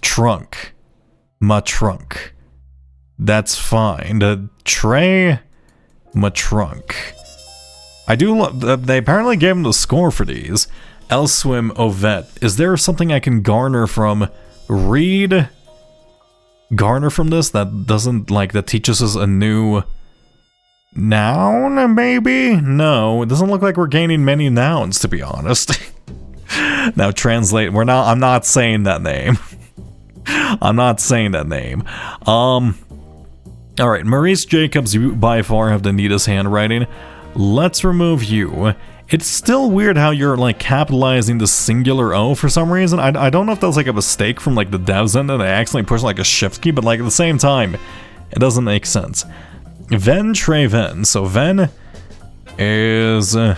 Trunk. My trunk. That's fine. The tray. My trunk. I do love that they apparently gave him the score for these. Elswim Ovet. Is there something I can garner from garner from this that doesn't that teaches us a new noun maybe? No, it doesn't look like we're gaining many nouns to be honest. Now translate. I'm not saying that name. I'm not saying that name. Alright, Maurice Jacobs, you by far have the neatest handwriting. Let's remove you. It's still weird how you're capitalizing the singular O for some reason. I don't know if that's a mistake from the devs end and they accidentally pushed a shift key, but at the same time, it doesn't make sense. Ven Tre Ven. So Ven is you're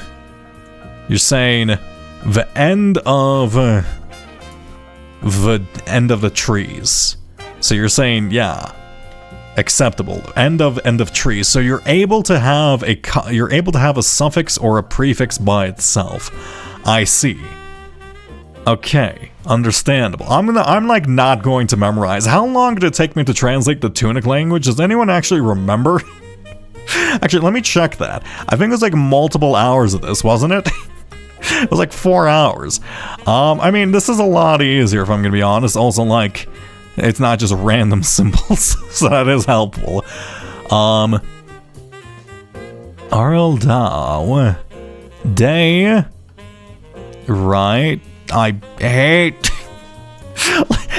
saying the end of the trees. So you're saying acceptable. End of trees. So you're able to have a suffix or a prefix by itself. I see. Okay, understandable. I'm not going to memorize. How long did it take me to translate the Tunic language? Does anyone actually remember? Actually, let me check that. I think it was multiple hours of this, wasn't it? It was like 4 hours. I mean, this is a lot easier if I'm gonna be honest. Also, like, it's not just random symbols, so that is helpful. Arldau. Day. Right. I hate...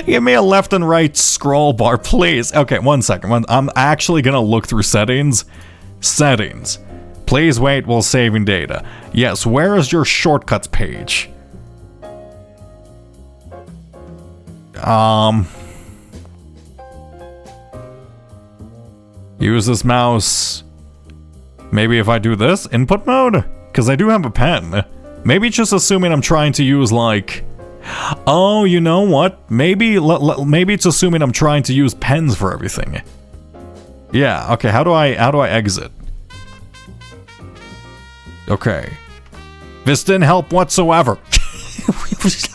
Give me a left and right scroll bar, please. Okay, 1 second. I'm actually gonna look through settings. Settings. Please wait while saving data. Yes, where is your shortcuts page? Use this mouse. Maybe if I do this, input mode? Because I do have a pen. Maybe just assuming I'm trying to use, like... Oh, you know what? Maybe it's assuming I'm trying to use pens for everything. Yeah, okay, how do I exit? Okay. This didn't help whatsoever.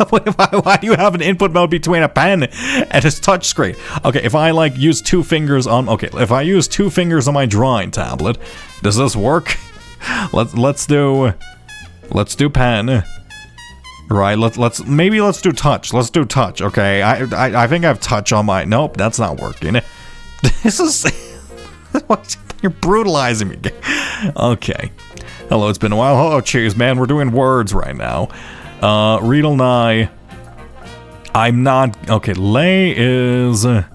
Why do you have an input mode between a pen and a touch screen? Okay, if I like use 2 fingers on... Okay, if I use 2 fingers on my drawing tablet, does this work? Let's do pen. Right, let's do touch. Let's do touch. Okay, I think I have touch on my... Nope, that's not working. This is... You're brutalizing me. Okay. Hello, it's been a while. Oh, jeez, man, we're doing words right now. Riedel Nye. I'm not... Okay, lay is a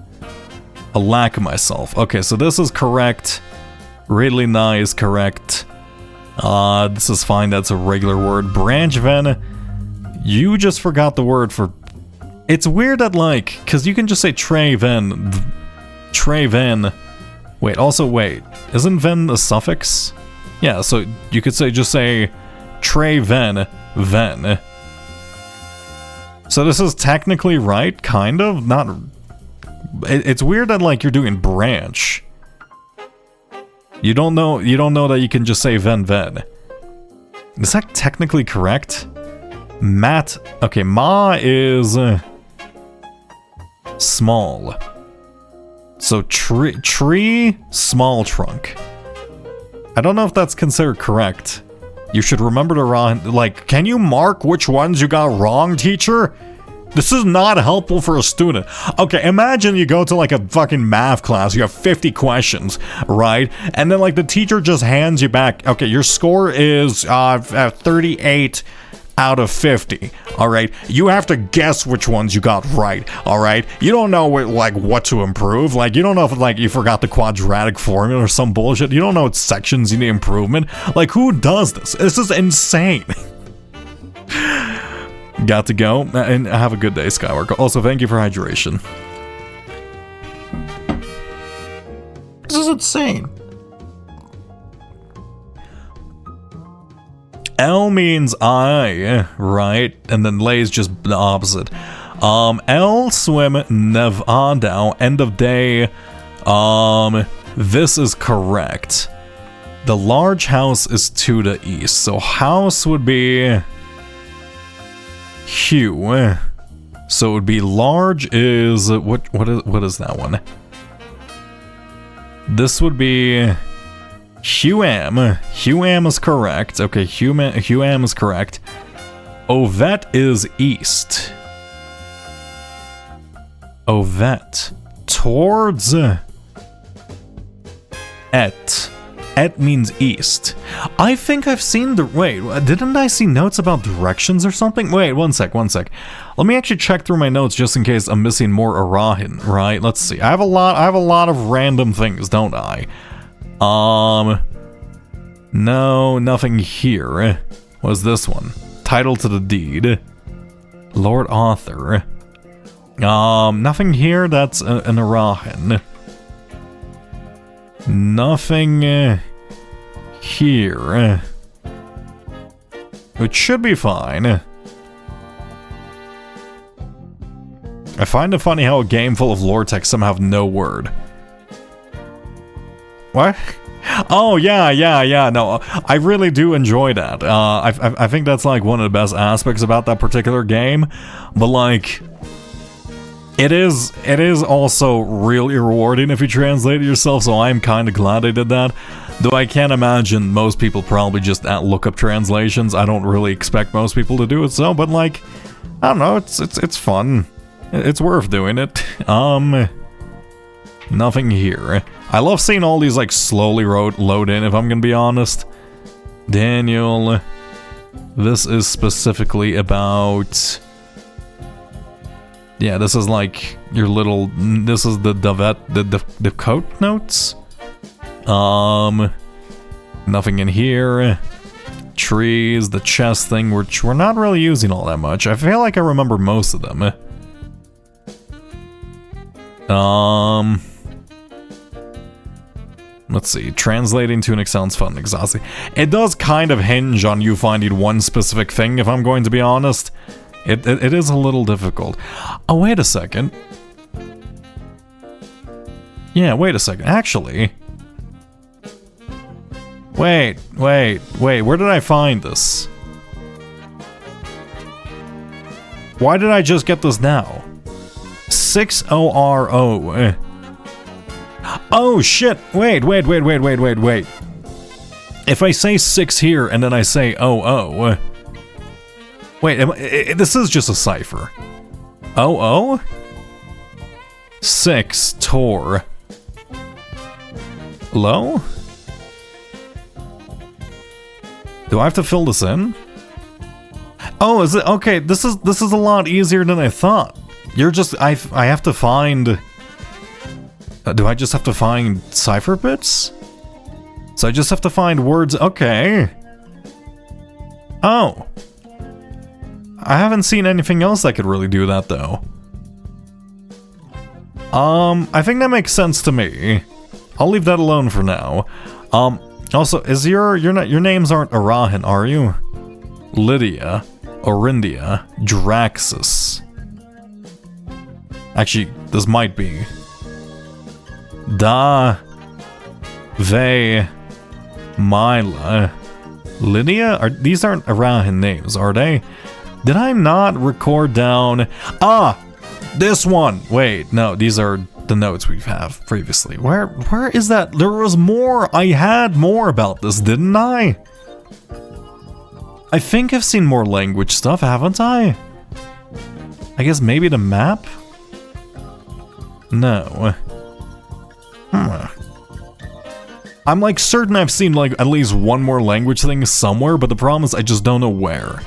lack of myself. Okay, so this is correct. Riedel Nye is correct. This is fine, that's a regular word. Branchven. You just forgot the word for... It's weird that, like... Because you can just say Treven. Treven. Wait, also wait. Isn't ven a suffix? Yeah, so you could just say Treven. Ven. So this is technically right, kind of? Not... It's weird that, like, you're doing branch. You don't know that you can just say ven. Is that technically correct? Mat. Okay, ma is small. So tree, small trunk. I don't know if that's considered correct. You should remember to like, can you mark which ones you got wrong, teacher? This is not helpful for a student. Okay, imagine you go to like a fucking math class, you have 50 questions, right? And then like the teacher just hands you back, okay, your score is 38 out of 50, all right? You have to guess which ones you got right, all right? You don't know what to improve. Like, you don't know if like you forgot the quadratic formula or some bullshit. You don't know what sections you need improvement. Like, who does this? This is insane. Got to go, and have a good day, Skywalker. Also, thank you for hydration. This is insane. L means I, right? And then lay is just the opposite. L swim Nevada, end of day. This is correct. The large house is to the east, so house would be Hugh. So it would be large is what is that one? This would be Huam. Huam is correct. Okay, Huam is correct. Ovet is east. Ovet. Towards Et. Et means east. I think I've seen the... Wait, didn't I see notes about directions or something? Wait, one sec. Let me actually check through my notes just in case I'm missing more Arahin, right? Let's see. I have a lot of random things, don't I? No, nothing here. What's this one? Title to the deed. Lord Author. Nothing here, that's an Arahin. Nothing here. It should be fine. I find it funny how a game full of lore text somehow have no word. What? Oh, yeah, no, I really do enjoy that. I think that's like one of the best aspects about that particular game, but like... It is also really rewarding if you translate it yourself, so I'm kind of glad I did that. Though I can't imagine most people probably just look up translations. I don't really expect most people to do it so, but like, I don't know, it's fun. It's worth doing it. Nothing here. I love seeing all these like slowly load in, if I'm gonna be honest. Daniel, this is specifically about... Yeah, this is like your little... This is the coat notes. Nothing in here. Trees, the chest thing, which we're not really using all that much. I feel like I remember most of them. Let's see. Translating Tunic sounds fun and exhausting. It does kind of hinge on you finding one specific thing, if I'm going to be honest. It is a little difficult. Oh, wait a second. Yeah, wait a second. Actually... Wait, where did I find this? Why did I just get this now? 6ORO. Oh shit, wait. If I say 6 here and then I say 00. Wait, this is just a cipher. 00? 6 Tor. Low? Do I have to fill this in? Oh, is it? Okay, this is a lot easier than I thought. You're just... I have to find... do I just have to find cipher bits? So I just have to find words... Okay. Oh. I haven't seen anything else that could really do that, though. I think that makes sense to me. I'll leave that alone for now. Also, is your names aren't Arahan, are you? Lydia, Orindia, Draxus. Actually, this might be. Da, Ve, Mila, Lydia? These aren't Arahan names, are they? Did I not record down? Ah, this one. Wait, no, these are the notes we have previously. Where is that? There was more. I had more about this, didn't I? I think I've seen more language stuff, haven't I? I guess maybe the map? No. I'm like certain I've seen like at least one more language thing somewhere, but the problem is I just don't know where.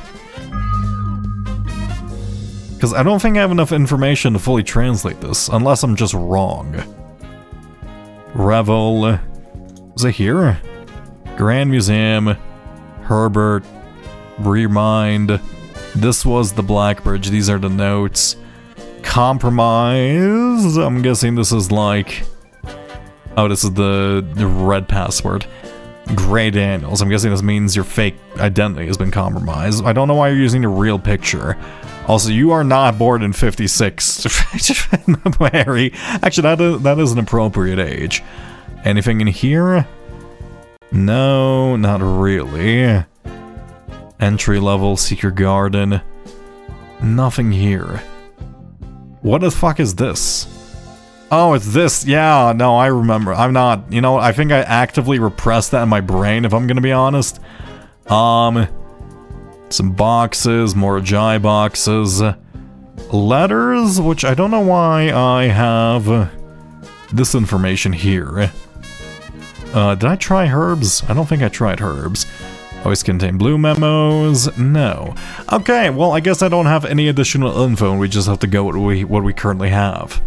Because I don't think I have enough information to fully translate this, unless I'm just wrong. Revel. Is it here? Grand Museum. Herbert. Remind. This was the Black Bridge. These are the notes. Compromise. I'm guessing this is like... Oh, this is the red password. Gray Daniels. I'm guessing this means your fake identity has been compromised. I don't know why you're using your real picture. Also, you are not born in 56, Harry. Actually, that is an appropriate age. Anything in here? No, not really. Entry level, Secret Garden. Nothing here. What the fuck is this? Oh, it's this. Yeah, no, I remember. I'm not, you know, I think I actively repressed that in my brain, if I'm gonna be honest. Some boxes, more Ajay boxes. Letters, which I don't know why I have this information here. Did I try herbs? I don't think I tried herbs. Always contain blue memos. No. Okay, well, I guess I don't have any additional info, and we just have to go with what we currently have.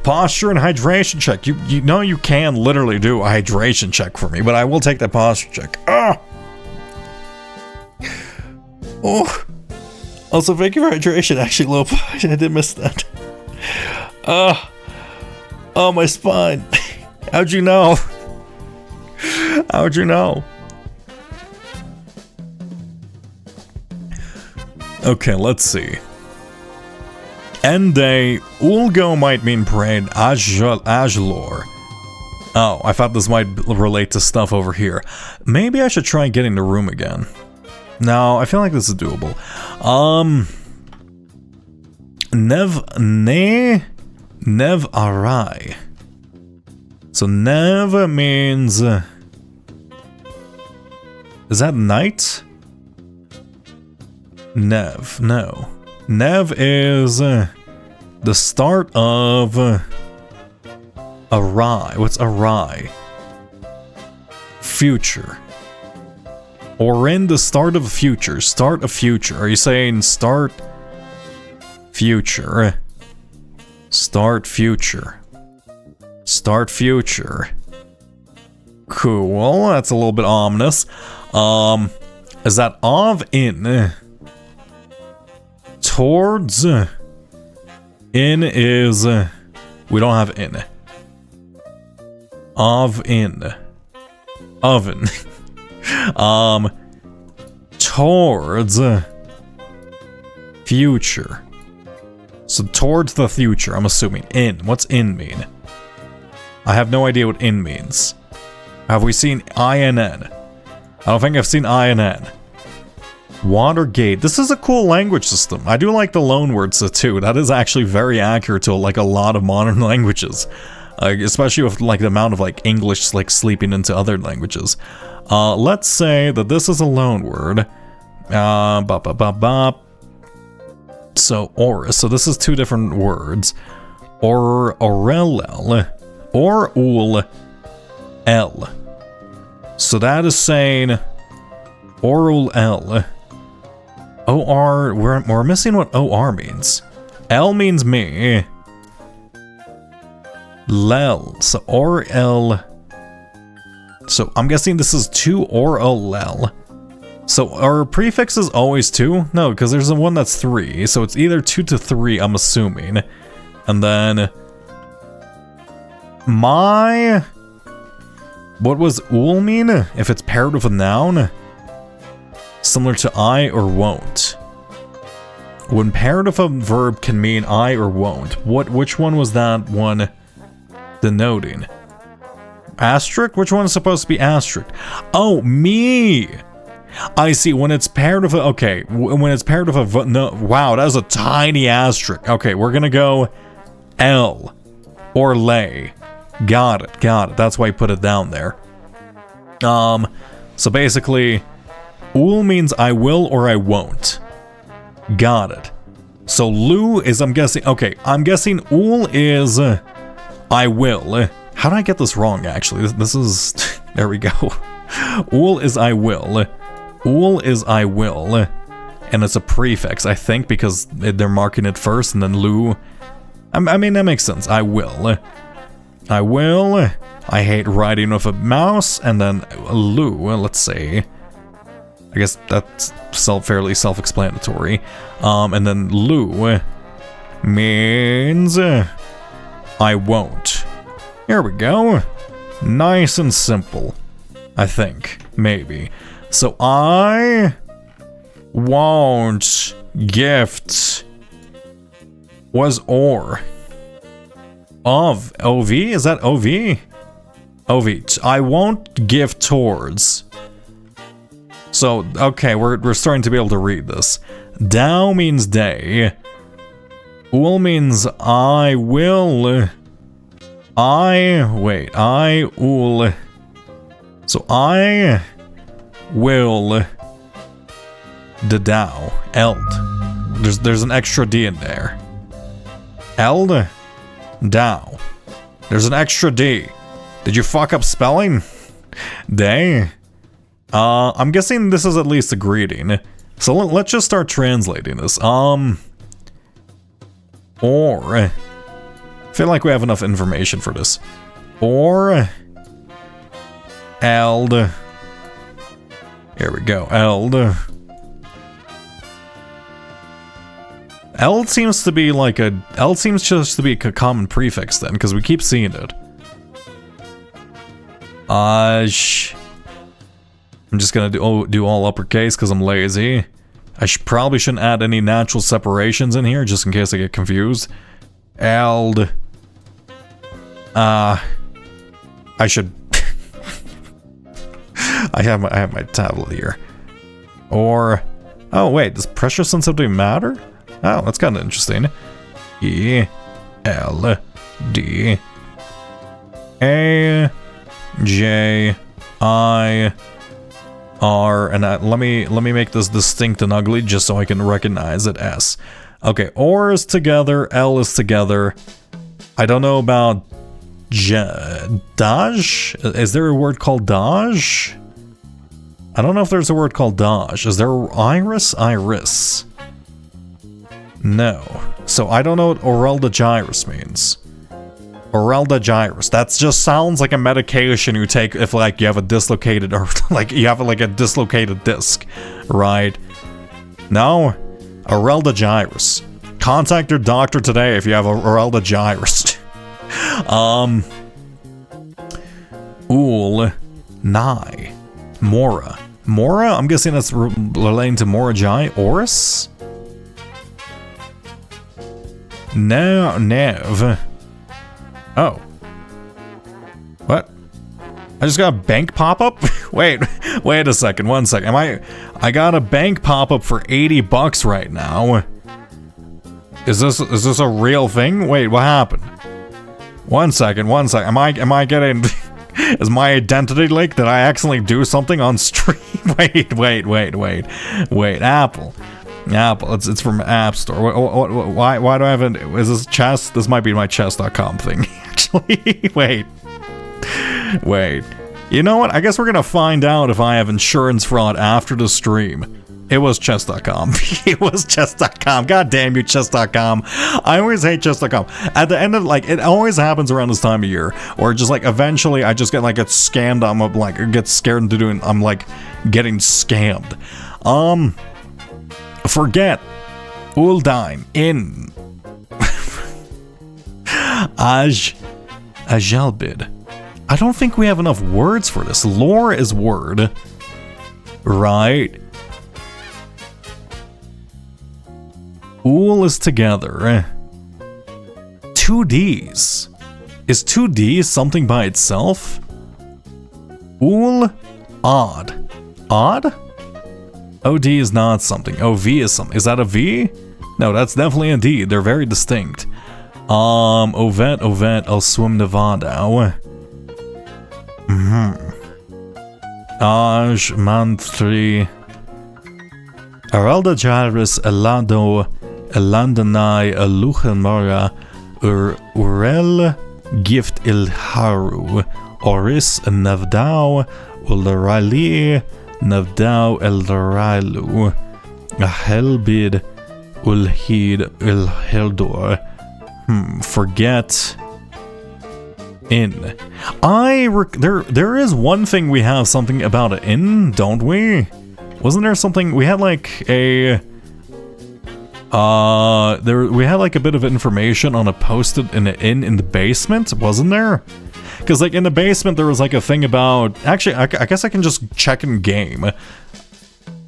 Posture and hydration check. You know you can literally do a hydration check for me, but I will take that posture check. Ah! Oh! Also, thank you for hydration, actually, Lope. I did miss that. Oh, my spine. How'd you know? How'd you know? Okay, let's see. Ende Ulgo might mean prayed Ajlor. Oh, I thought this might relate to stuff over here. Maybe I should try getting the room again. No, I feel like this is doable. Nev Arai. So nev means... is that night? Nev, no. Nev is the start of awry. What's awry? Future. Or in the start of a future. Start a future. Are you saying start future? Start future. Start future. Cool. That's a little bit ominous. Is that of in? Towards? In is... we don't have in. Of in. Oven. Towards future. So towards the future, I'm assuming. In. What's in mean? I have no idea what in means. Have we seen INN? I don't think I've seen INN. Watergate. This is a cool language system. I do like the loanwords too. That is actually very accurate to like a lot of modern languages. Especially with like the amount of like English like sleeping into other languages. Let's say that this is a loanword. So or. So this is two different words. Orellel. Or ul L. So that is saying oral L. OR, we're missing what OR means. L means me. Lel. So or L. So I'm guessing this is 2 or Lel. So our prefix is always 2? No, because there's the one that's 3. So it's either 2 to 3, I'm assuming. And then my... what was ul mean? If it's paired with a noun? Similar to I or won't. When paired with a verb can mean I or won't. Which one was that one denoting? Asterisk? Which one is supposed to be asterisk? Oh, me! I see, when it's paired with a... okay, when it's paired with a... no, wow, that is a tiny asterisk. Okay, we're gonna go L. Or lay. Got it. That's why I put it down there. So basically, ul means I will or I won't. Got it. So lu is, I'm guessing, okay, I'm guessing ul is I will. How did I get this wrong, actually? This is, there we go. Ul is I will. Ul is I will. And it's a prefix, I think, because they're marking it first, and then lu. I mean, that makes sense. I will. I will. I hate writing with a mouse, and then lu, let's say. I guess that's fairly self-explanatory. And then lu means I won't. Here we go. Nice and simple. I think. Maybe. So I won't gift was or. Of. OV? Is that OV? OV. I won't give towards. So, okay, we're starting to be able to read this. Dao means day. Ul means I will. I ul. So I will the Dao. Eld. There's an extra D in there. Eld. Dao. There's an extra D. Did you fuck up spelling? Day. I'm guessing this is at least a greeting. So let's just start translating this. Or. I feel like we have enough information for this. Or. Eld. Here we go. Eld. Eld seems to be like a... Eld seems just to be a common prefix then, because we keep seeing it. I'm just gonna do all uppercase because I'm lazy. I probably shouldn't add any natural separations in here, just in case I get confused. Eld. I should... I have my tablet here. Or... oh wait, does pressure sensitivity matter? Oh, that's kind of interesting. E, L, D. A J I R, and let me make this distinct and ugly just so I can recognize it. S. Okay, OR is together, L is together. I don't know about Daj? Is there a word called Daj? I don't know if there's a word called Daj. Is there Iris? Iris. No. So I don't know what Orelda gyrus means. Orelda gyrus. That just sounds like a medication you take if like you have a dislocated or like you have like a dislocated disc, right? No. Orelda gyrus. Contact your doctor today if you have Orelda gyrus. Ul Nai Mora. Mora? I'm guessing that's relating to Mora Jai. Oris? No, Nev. Oh. What? I just got a bank pop-up? wait a second, 1 second. I got a bank pop-up for $80 right now. Is this a real thing? Wait, what happened? 1 second. Am I getting is my identity leaked? Did I accidentally do something on stream? wait. Apple, it's from App Store. Why do I have is this chess? This might be my chess.com thing, actually. Wait. You know what? I guess we're gonna find out if I have insurance fraud after the stream. It was chess.com. It was chess.com. God damn you, chess.com. I always hate chess.com. At the end of, like, it always happens around this time of year. Or just, like, eventually I just get scammed. I'm, like, get scared into doing, I'm, like, getting scammed. Forget. Uldine. In. Ajalbid. I don't think we have enough words for this. Lore is word. Right. Ul is together. 2Ds. Is 2D something by itself? Ul, odd. Odd? OD is not something. OV is something. Is that a V? No, that's definitely a D. They're very distinct. Ovet, I'll swim Nevada. Aj, Mantri. Aralda Jairus, Elando, Elandanai, Aluchanmara, Urel, Gift Ilharu, Oris, Navdao, Ulrali, Navdao Elrailu, Ahelbid, Ulhid, Ilhildor. Forget. In. There is one thing we have something about it in, don't we? Wasn't there something we had like a we had like a bit of information on a post-it in the basement, wasn't there? Because like in the basement there was like a thing about actually I guess I can just check in game.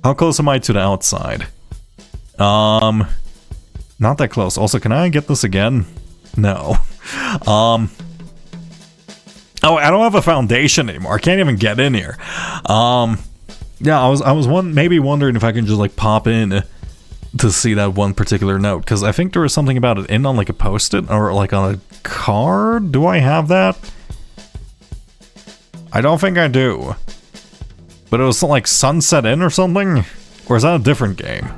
How close am I to the outside? Not that close. Also, can I get this again? No. Oh, I don't have a foundation anymore. I can't even get in here. Yeah, I was maybe wondering if I can just like pop in to see that one particular note, because I think there was something about it in on like a post-it or like on a card. Do I have that? I don't think I do. But it was like Sunset Inn or something? Or is that a different game?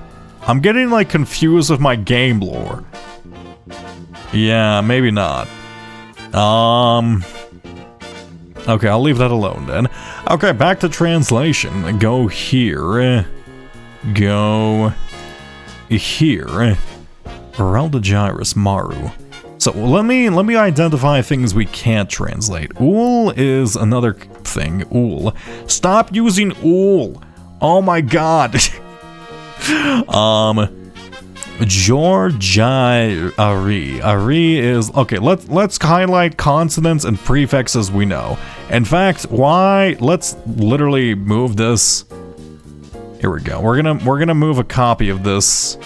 I'm getting like confused with my game lore. Yeah, maybe not. Okay, I'll leave that alone then. Okay, back to translation. Go here. Go here. Orelda gyrus Maru. So let me identify things we can't translate. Ul is another thing. Ul. Stop using ul. Oh my god. Georgi Ari. Ari is okay. Let's highlight consonants and prefixes we know. In fact, let's literally move this. Here we go. We're gonna move a copy of this.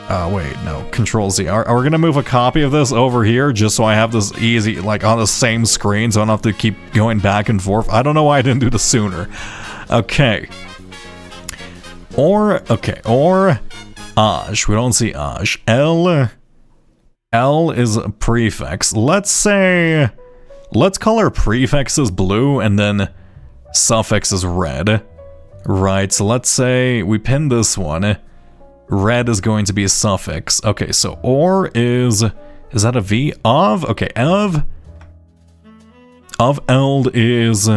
Wait, no. Control Z. We're gonna move a copy of this over here just so I have this easy, like on the same screen, so I don't have to keep going back and forth. I don't know why I didn't do this sooner. Okay. Or Aj. We don't see Aj. L is a prefix. Let's say let's color prefixes blue and then suffixes red. Right, so let's say we pin this one. Red is going to be a suffix. Okay, so or is that a V? Of? Okay, of eld is...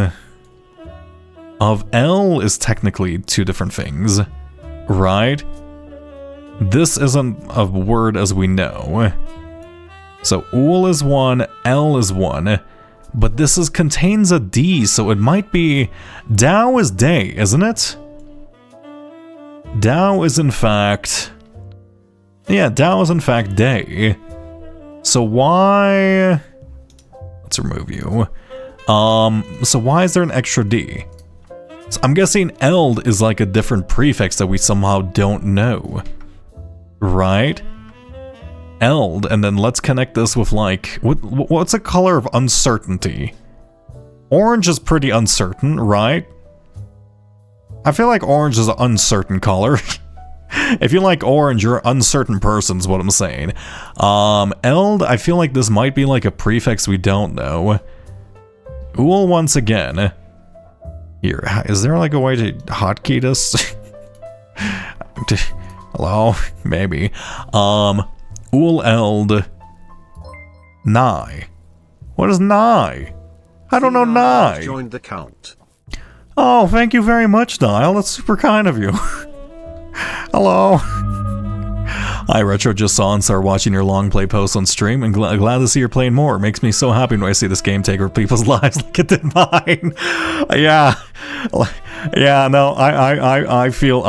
Of L is technically two different things, right? This isn't a word as we know. So ul is one, L is one, but this contains a D, so it might be... Dao is day, isn't it? Dao is in fact... Yeah, Dao is in fact day. So why... Let's remove you. So why is there an extra D? So I'm guessing eld is like a different prefix that we somehow don't know. Right? Eld, and then let's connect this with like... What's a color of uncertainty? Orange is pretty uncertain, right? I feel like orange is an uncertain color. If you like orange, you're an uncertain person is what I'm saying. Eld, I feel like this might be like a prefix we don't know. Ul once again. Here, is there like a way to hotkey this? Hello? Maybe. Ul eld. Nigh. What is nigh? I don't know nigh. Joined the count. Oh, thank you very much, Niall. That's super kind of you. Hello. I Retro just saw and started watching your long play posts on stream, and glad to see you're playing more. It makes me so happy when I see this game take over people's lives like it did mine. Yeah, no, I feel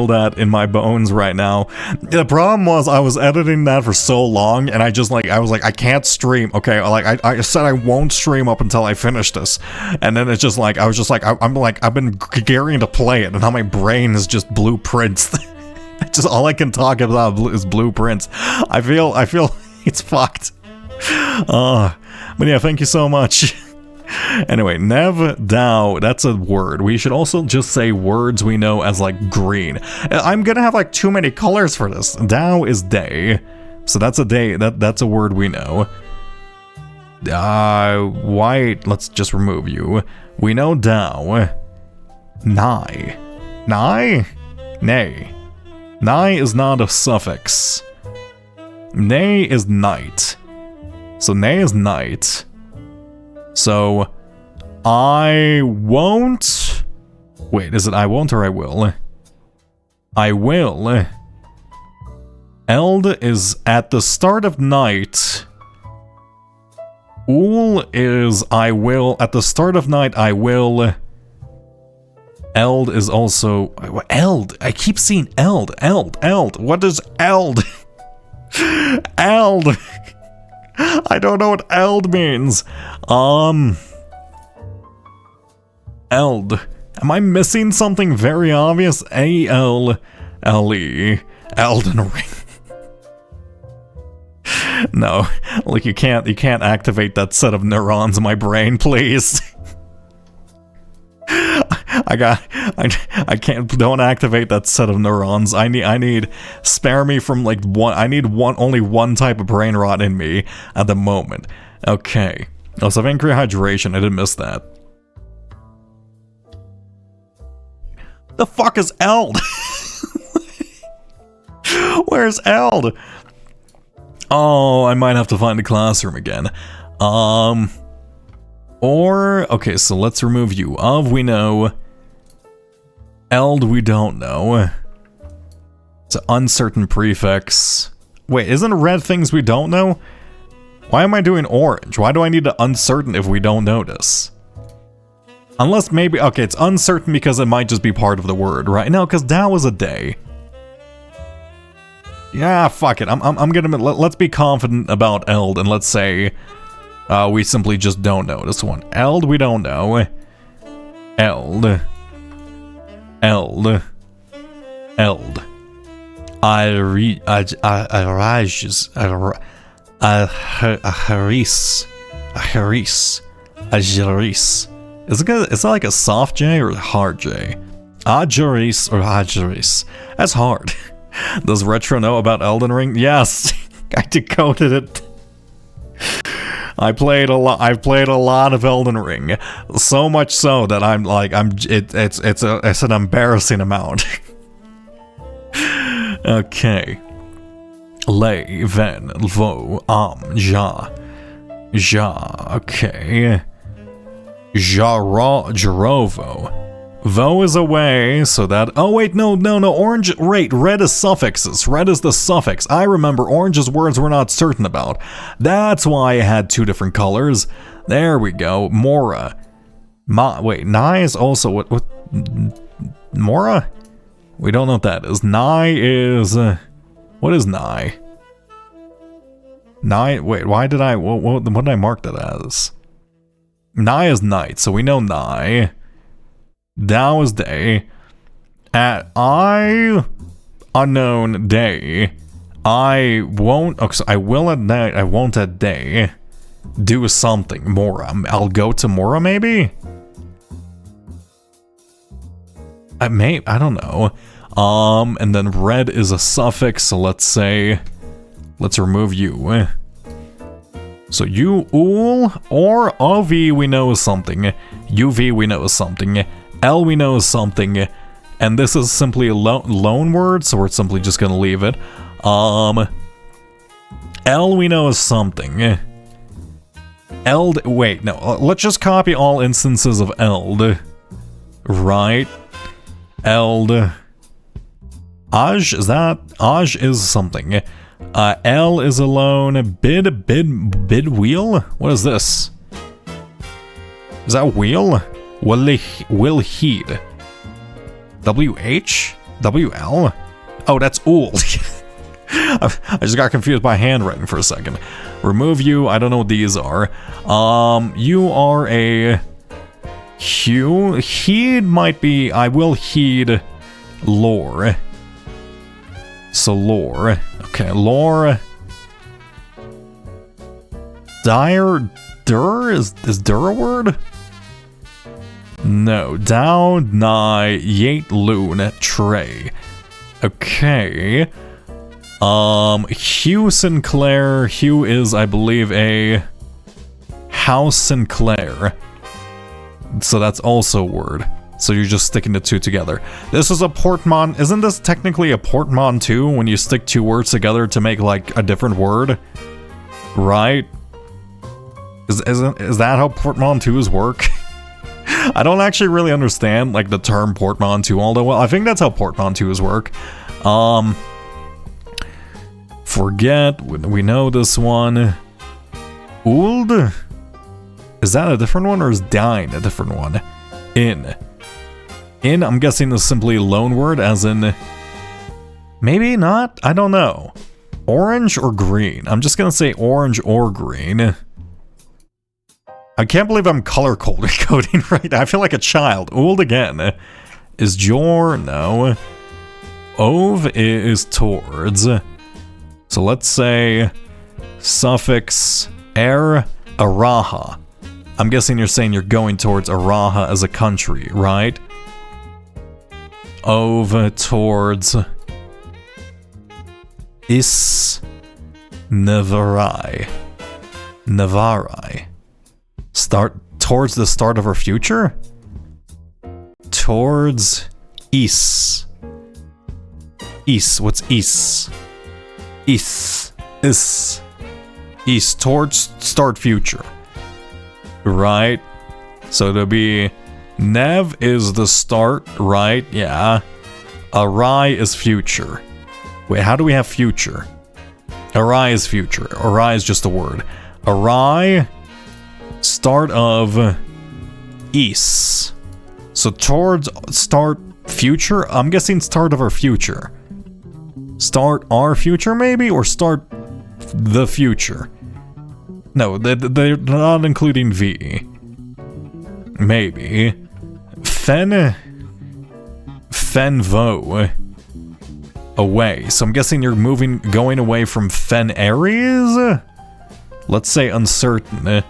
that in my bones right now. The problem was I was editing that for so long, and I was like, I can't stream. Okay, like I said I won't stream up until I finish this, and then it's just like I've been gearing to play it, and now my brain is just blueprints. Just all I can talk about is blueprints. I feel it's fucked. But yeah, thank you so much. Anyway, Nev Dao, that's a word. We should also just say words we know as like green. I'm gonna have like too many colors for this. Dao is day. So that's a day, that's a word we know. White, let's just remove you. We know Dao. Nigh. Nigh? Nay. Nigh is not a suffix. Nay is night. So nay is night. So I won't... Wait, is it I won't or I will? I will. Eld is at the start of night. Ul is I will. At the start of night, I will. Eld is also... Eld! I keep seeing eld. Eld. What is eld? Eld! I don't know what eld means. Eld. Am I missing something very obvious? A-L-L-E. Elden Ring. No. Like, you can't activate that set of neurons in my brain, please. Don't activate that set of neurons. I need, spare me from like only one type of brain rot in me at the moment. Okay. Oh, so angry hydration, I didn't miss that. The fuck is Eld? Where's Eld? Oh, I might have to find the classroom again. Okay, so let's remove you. Of we know. Eld we don't know. It's an uncertain prefix. Wait, isn't red things we don't know? Why am I doing orange? Why do I need to uncertain if we don't notice? Unless maybe... Okay, it's uncertain because it might just be part of the word, right? No, because Dao is a day. Yeah, fuck it. I'm gonna... Let's be confident about Eld and let's say... we simply just don't know this one. Eld we don't know. Eld. Is it like a soft J or a hard J? Ajaris or Ajaris. That's hard. Does Retro know about Elden Ring? Yes, I decoded it. I've played a lot of Elden Ring, so much so that it's an embarrassing amount. Okay. Lei, ven, vo, ja. Okay. Jarovo. Vo is away, so that... Oh, wait, no, orange... Right, red is suffixes. Red is the suffix. I remember orange's words we're not certain about. That's why I had two different colors. There we go. Mora. Wait, Nai is also... What? Mora? We don't know what that is. Nai is... what is Nai? Nai... Wait, why did I... What did I mark that as? Nai is night, so we know Nai. Dao is day. At I unknown day. I won't. Okay, so I will at night. I won't at day. Do something. Mora. I'll go to Mora maybe. I don't know. And then red is a suffix. So let's remove you. So you ul or OV we know is something. UV we know is something. L we know is something, and this is simply a loan word, so we're simply just gonna leave it. L we know is something. Eld, wait, no, let's just copy all instances of eld. Right. Eld. Aj, is that? Aj is something. L is alone. Bid wheel? What is this? Is that wheel? Will heed. WH? WL? Oh, that's ul. I just got confused by handwriting for a second. Remove you. I don't know what these are. You are a hue. Heed might be. I will heed lore. So lore. Okay, lore. Dire. Dur? Is dur a word? No. Down, nigh, yate, loon, tray. Okay. Hugh Sinclair. Hugh is, I believe, a House Sinclair. So that's also a word. So you're just sticking the two together. This is a portman. Isn't this technically a portmanteau when you stick two words together to make like a different word? Right? Is that how portmanteaus work? I don't actually really understand like the term portmanteau all that well. I think that's how portmanteaus work. Forget. We know this one. Uld? Is that a different one or is dine a different one? In, I'm guessing is simply a loan word as in... Maybe not? I don't know. Orange or green? I'm just gonna say orange or green. I can't believe I'm color coding right now. I feel like a child. Uld again. Is jor? No. Ove is towards. So let's say suffix araha. I'm guessing you're saying you're going towards Araha as a country, right? Ove towards Navarai. Start towards the start of our future? Towards Is. What's Is? Is towards start future. Right? So it'll be Nev is the start, right? Yeah. Arai is future. Wait, how do we have future? Arai is future. Arai is just a word. Arai, start of Is. So towards start future? I'm guessing start of our future. Start our future maybe? Or start the future? No, they're not including V. Maybe. Fenvo. Away. So I'm guessing you're going away from Fen Aries? Let's say uncertain.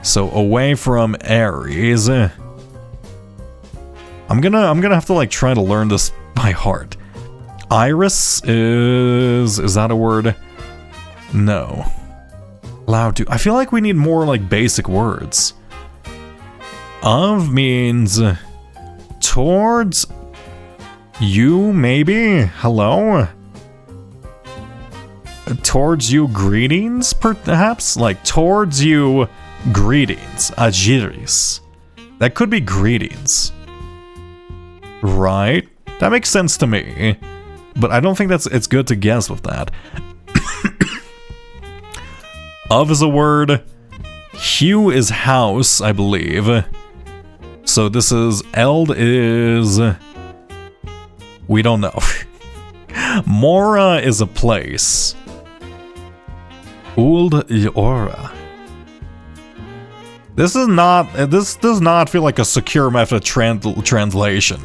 So away from Aries. I'm gonna have to like try to learn this by heart. Iris is that a word? No. Loud to. I feel like we need more like basic words. Of means towards you, maybe? Hello? Towards you, greetings, perhaps? Like, towards you, greetings. Agiris. That could be greetings. Right? That makes sense to me. But I don't think it's good to guess with that. Of is a word. Hue is house, I believe. So this is... Eld is... We don't know. Mora is a place. Uld Iora. This does not feel like a secure method translation.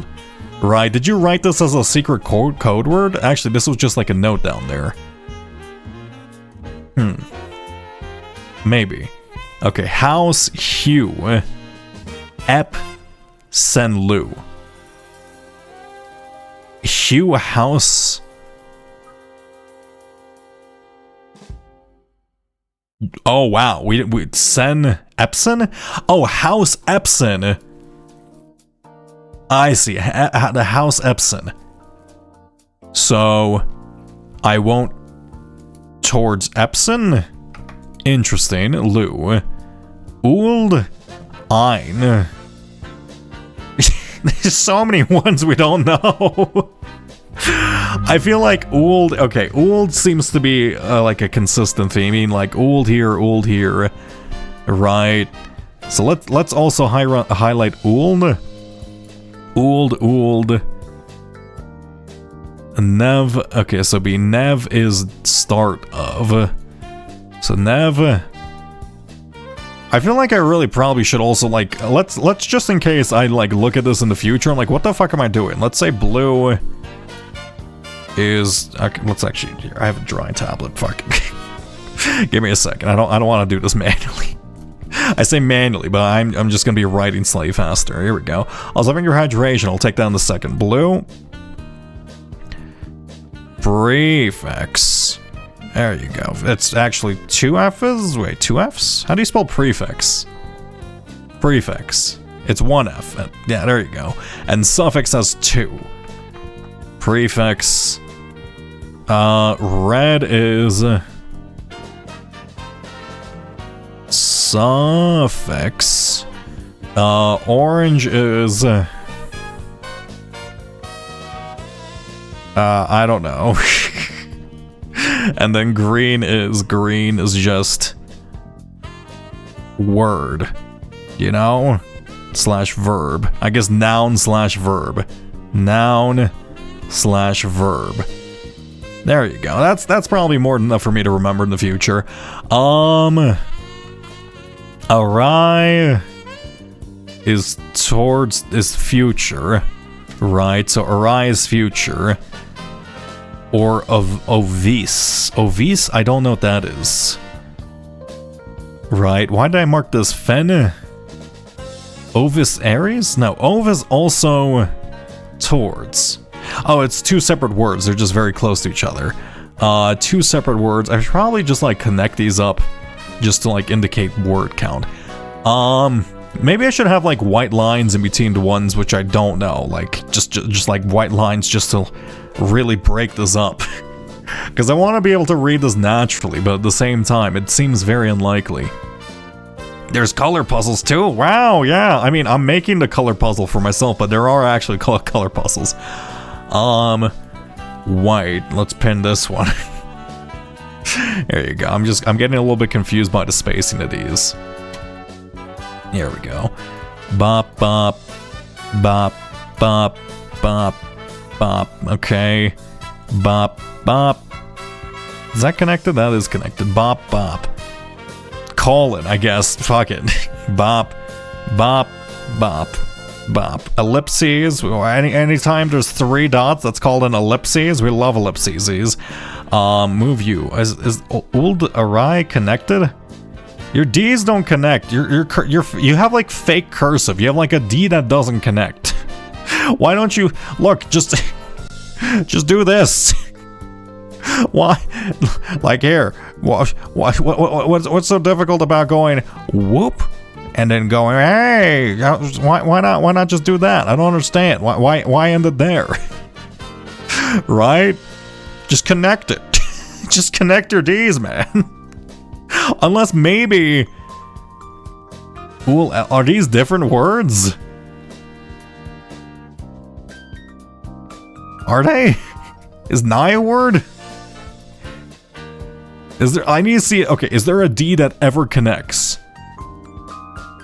Right, did you write this as a secret code word? Actually, this was just like a note down there. Maybe. Okay, house hue. Ep Senlu. Hue house. Oh wow, we Sen Epson? Oh, House Epson. I see, the House Epson. So, I won't towards Epson? Interesting. Lu. Uld Ein. There's so many ones we don't know. I feel like Uld, okay, Uld seems to be like a consistent theme. I mean, like Uld here, right? So let's also highlight Uld. Uld. Nev. Okay, so be Nev is start of. So Nev. I feel like I really probably should also like let's just in case I like look at this in the future. I'm like, what the fuck am I doing? Let's say blue is okay, let's actually here, I have a drawing tablet. Fuck. Give me a second. I don't want to do this manually. I say manually, but I'm just gonna be writing slightly faster. Here we go. Observing your hydration. I'll take down the second. Blue. Prefix. There you go. It's actually 2 F's? Wait, 2 F's? How do you spell prefix? Prefix. It's 1 F. Yeah, there you go. And suffix has 2. Prefix. Red is... suffix. Orange is... I don't know. And then green is just word, you know? Slash verb. I guess noun slash verb. Noun slash verb. There you go. That's probably more than enough for me to remember in the future. Awry is towards is future. Right, so awry is future. Or of Ovis. Ovis? I don't know what that is. Right, why did I mark this? Fen? Ovis Aries? No, Ovis also towards. Oh, it's 2 separate words. They're just very close to each other. 2 separate words. I should probably just like connect these up just to like indicate word count. Maybe I should have like white lines in between the ones which I don't know. Like just like white lines just to really break this up. Because I want to be able to read this naturally, but at the same time, it seems very unlikely. There's color puzzles too? Wow, yeah. I mean, I'm making the color puzzle for myself, but there are actually color puzzles. White. Let's pin this one. There you go. I'm getting a little bit confused by the spacing of these. Here we go. Bop, bop, bop, bop, bop, bop. Okay. Bop, bop. Is that connected? That is connected. Bop, bop. Colon, I guess. Fuck it. Bop, bop, bop, bop. Ellipses. Anytime there's 3 dots, that's called an ellipses. We love ellipses. Move you. Is Uld Awry connected? Your D's don't connect. You have like fake cursive. You have like a D that doesn't connect. Why don't you look? Just do this. Why? Like here, what's so difficult about going whoop and then going hey? Why not just do that? I don't understand. Why end it there? Right? Just connect it. Just connect your D's, man. Unless maybe, well, are these different words? Are they? Is Nye a word? Is there? I need to see. Okay, is there a D that ever connects?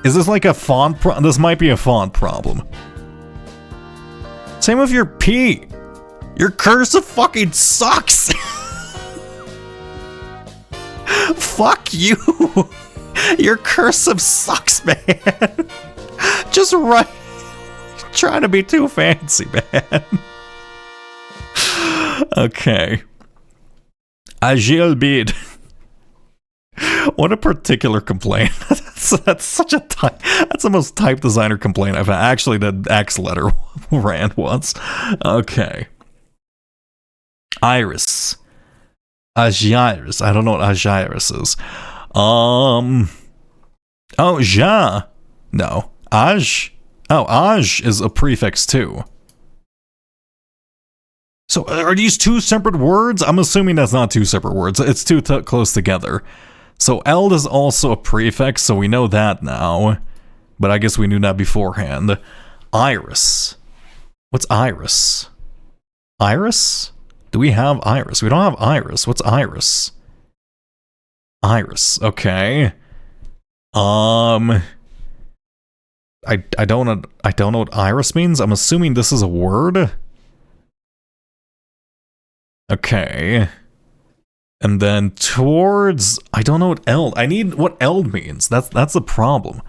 Is this like a font this might be a font problem. Same with your P. Your cursive fucking sucks. Fuck you. Your cursive sucks, man. Just write. Trying to be too fancy, man. Okay. Agile Bid. What a particular complaint. That's such a type. That's the most type designer complaint I've had. Actually, the X letter ran once. Okay. Iris. Agiris. I don't know what Agiris is. Oh, Ja. No. Aj. Oh, Aj is a prefix too. So are these two separate words? I'm assuming that's not two separate words. It's too close together. So Eld is also a prefix, so we know that now. But I guess we knew that beforehand. Iris. What's Iris? Iris? Do we have Iris? We don't have Iris. What's Iris? Iris. Okay. I don't know what Iris means. I'm assuming this is a word. Okay. And then towards, I don't know what eld. I need what eld means. That's the problem.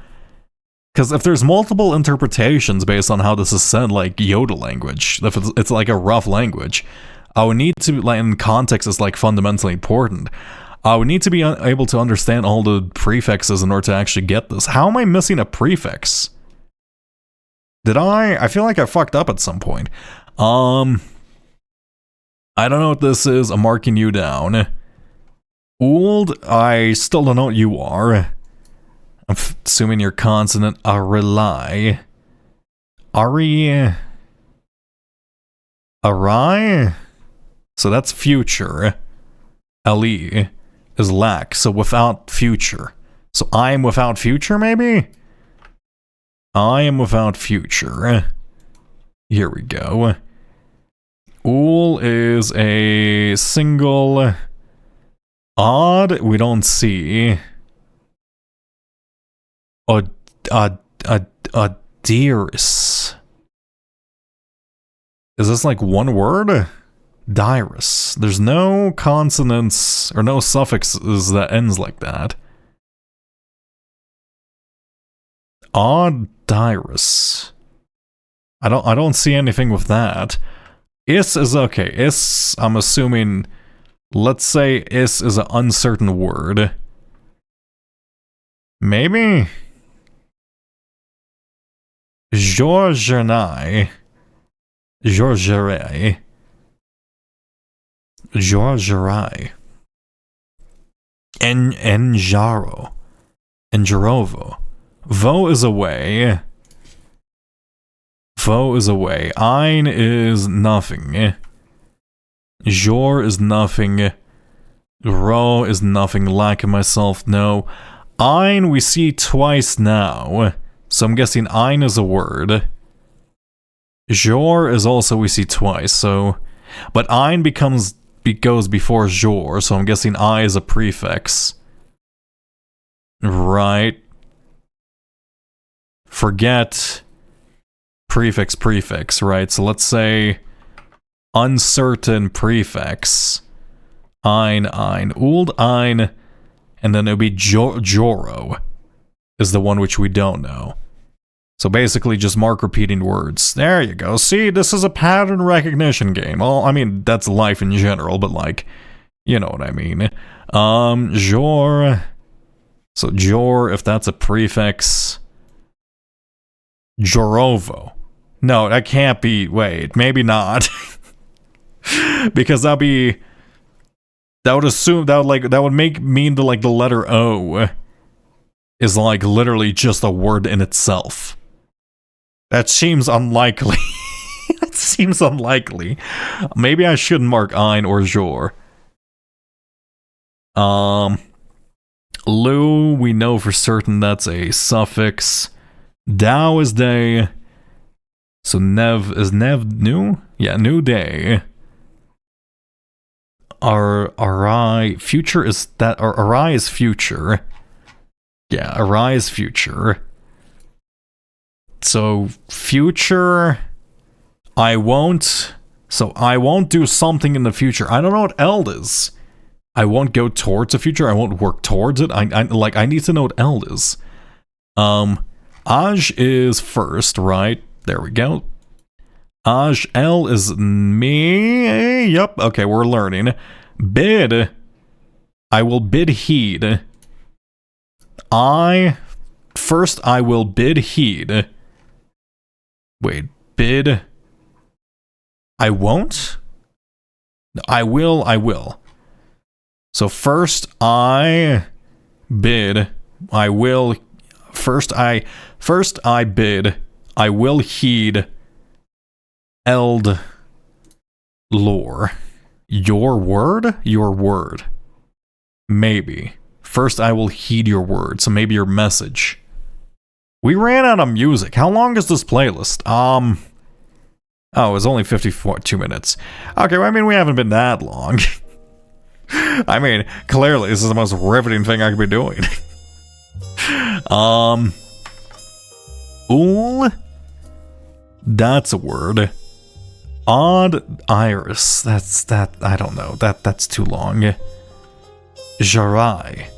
Because if there's multiple interpretations based on how this is said, like Yoda language, if it's like a rough language, I would need to, like, in context is like fundamentally important. I would need to be able to understand all the prefixes in order to actually get this. How am I missing a prefix? Did I feel like I fucked up at some point. I don't know what this is. I'm marking you down. Old, I still don't know what you are. I'm assuming you're consonant. Rely. Ari. Arai? So that's future. Le is lack. So without future. So I am without future, maybe? I am without future. Here we go. Ool is a single. Odd, we don't see. Dearest. Is this like one word? Dirus. There's no consonants or no suffixes that ends like that. Odd dirus. I don't see anything with that. Is is okay. Is, I'm assuming, let's say is an uncertain word. Maybe? Georgianai. Georgerai. Georgerai. Enjaro. Enjarovo. Vo is away. Vo is away. Ein is nothing. Jor is nothing. Ro is nothing. Lack of myself, no. Ein we see twice now. So I'm guessing ein is a word. Jor is also we see twice, so. But ein goes before Jor, so I'm guessing I is a prefix. Right. Forget prefix, right? So let's say uncertain prefix. Ein. Old ein. And then it would be Joro is the one which we don't know. So basically just mark repeating words. There you go. See, this is a pattern recognition game. Well, I mean, that's life in general, but like, you know what I mean. Jor. So Jor, if that's a prefix. Jorovo. No, that can't be, wait, maybe not. Because that'll be That would assume that would make mean the like the letter O is like literally just a word in itself. That seems unlikely. That seems unlikely. Maybe I shouldn't mark ein or jor. Lu, we know for certain that's a suffix. Dao is day. So nev is new? Yeah, new day. Arai, future is that, or Arai is future. Yeah, Arai is future. So future, I won't do something in the future. I don't know what eld is. I won't go towards the future. I won't work towards it. I need to know what eld is. Aj is first, right? There we go. Aj, L is me. Yep, okay, we're learning. Bid. I will bid heed. First I will bid heed. Wait, bid. I won't? No, I will. So first I bid. I will. First I bid. I will heed. Eld lore. Your word? Your word. Maybe. First I will heed your word, so maybe your message. We ran out of music. How long is this playlist? Oh, it's only 52 minutes. Okay, well, I mean, we haven't been that long. I mean, clearly this is the most riveting thing I could be doing. Ool? That's a word. Odd iris. I don't know. That's too long. Jarai.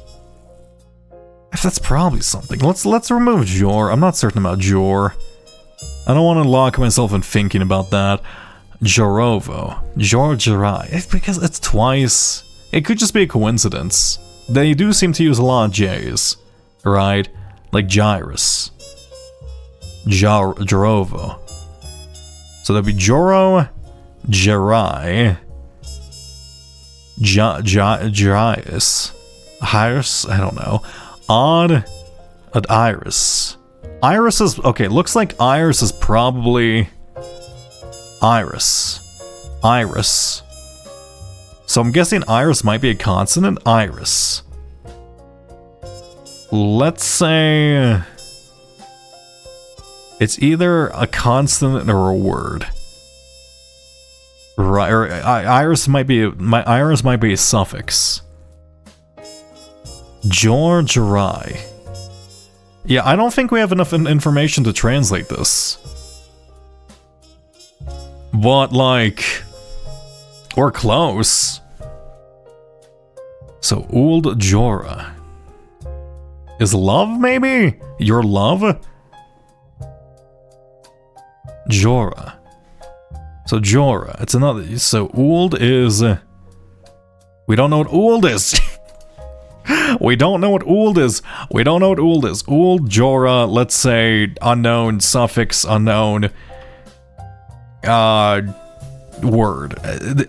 If that's probably something. Let's remove Jor. I'm not certain about Jor. I don't want to lock myself in thinking about that. Jorovo. Jor Jarai. It's because it's twice. It could just be a coincidence. They do seem to use a lot of J's. Right? Like Gyrus. Jorovo. So that'd be Joro, Jirai, Jarius, Iris, I don't know. Odd, Iris. Iris is, okay, looks like Iris is probably Iris. Iris. So I'm guessing Iris might be a consonant. Iris. Let's say it's either a consonant or a word. Right, or iris might be a suffix. Georgerai. Yeah, I don't think we have enough information to translate this. But like, we're close. So Old Jora. Is love maybe? Your love? Jora. So Jora. It's another. So Old is. We don't know what Old is. We don't know what Old is. We don't know what Old is. Old, Jora, let's say unknown, suffix, unknown. Word.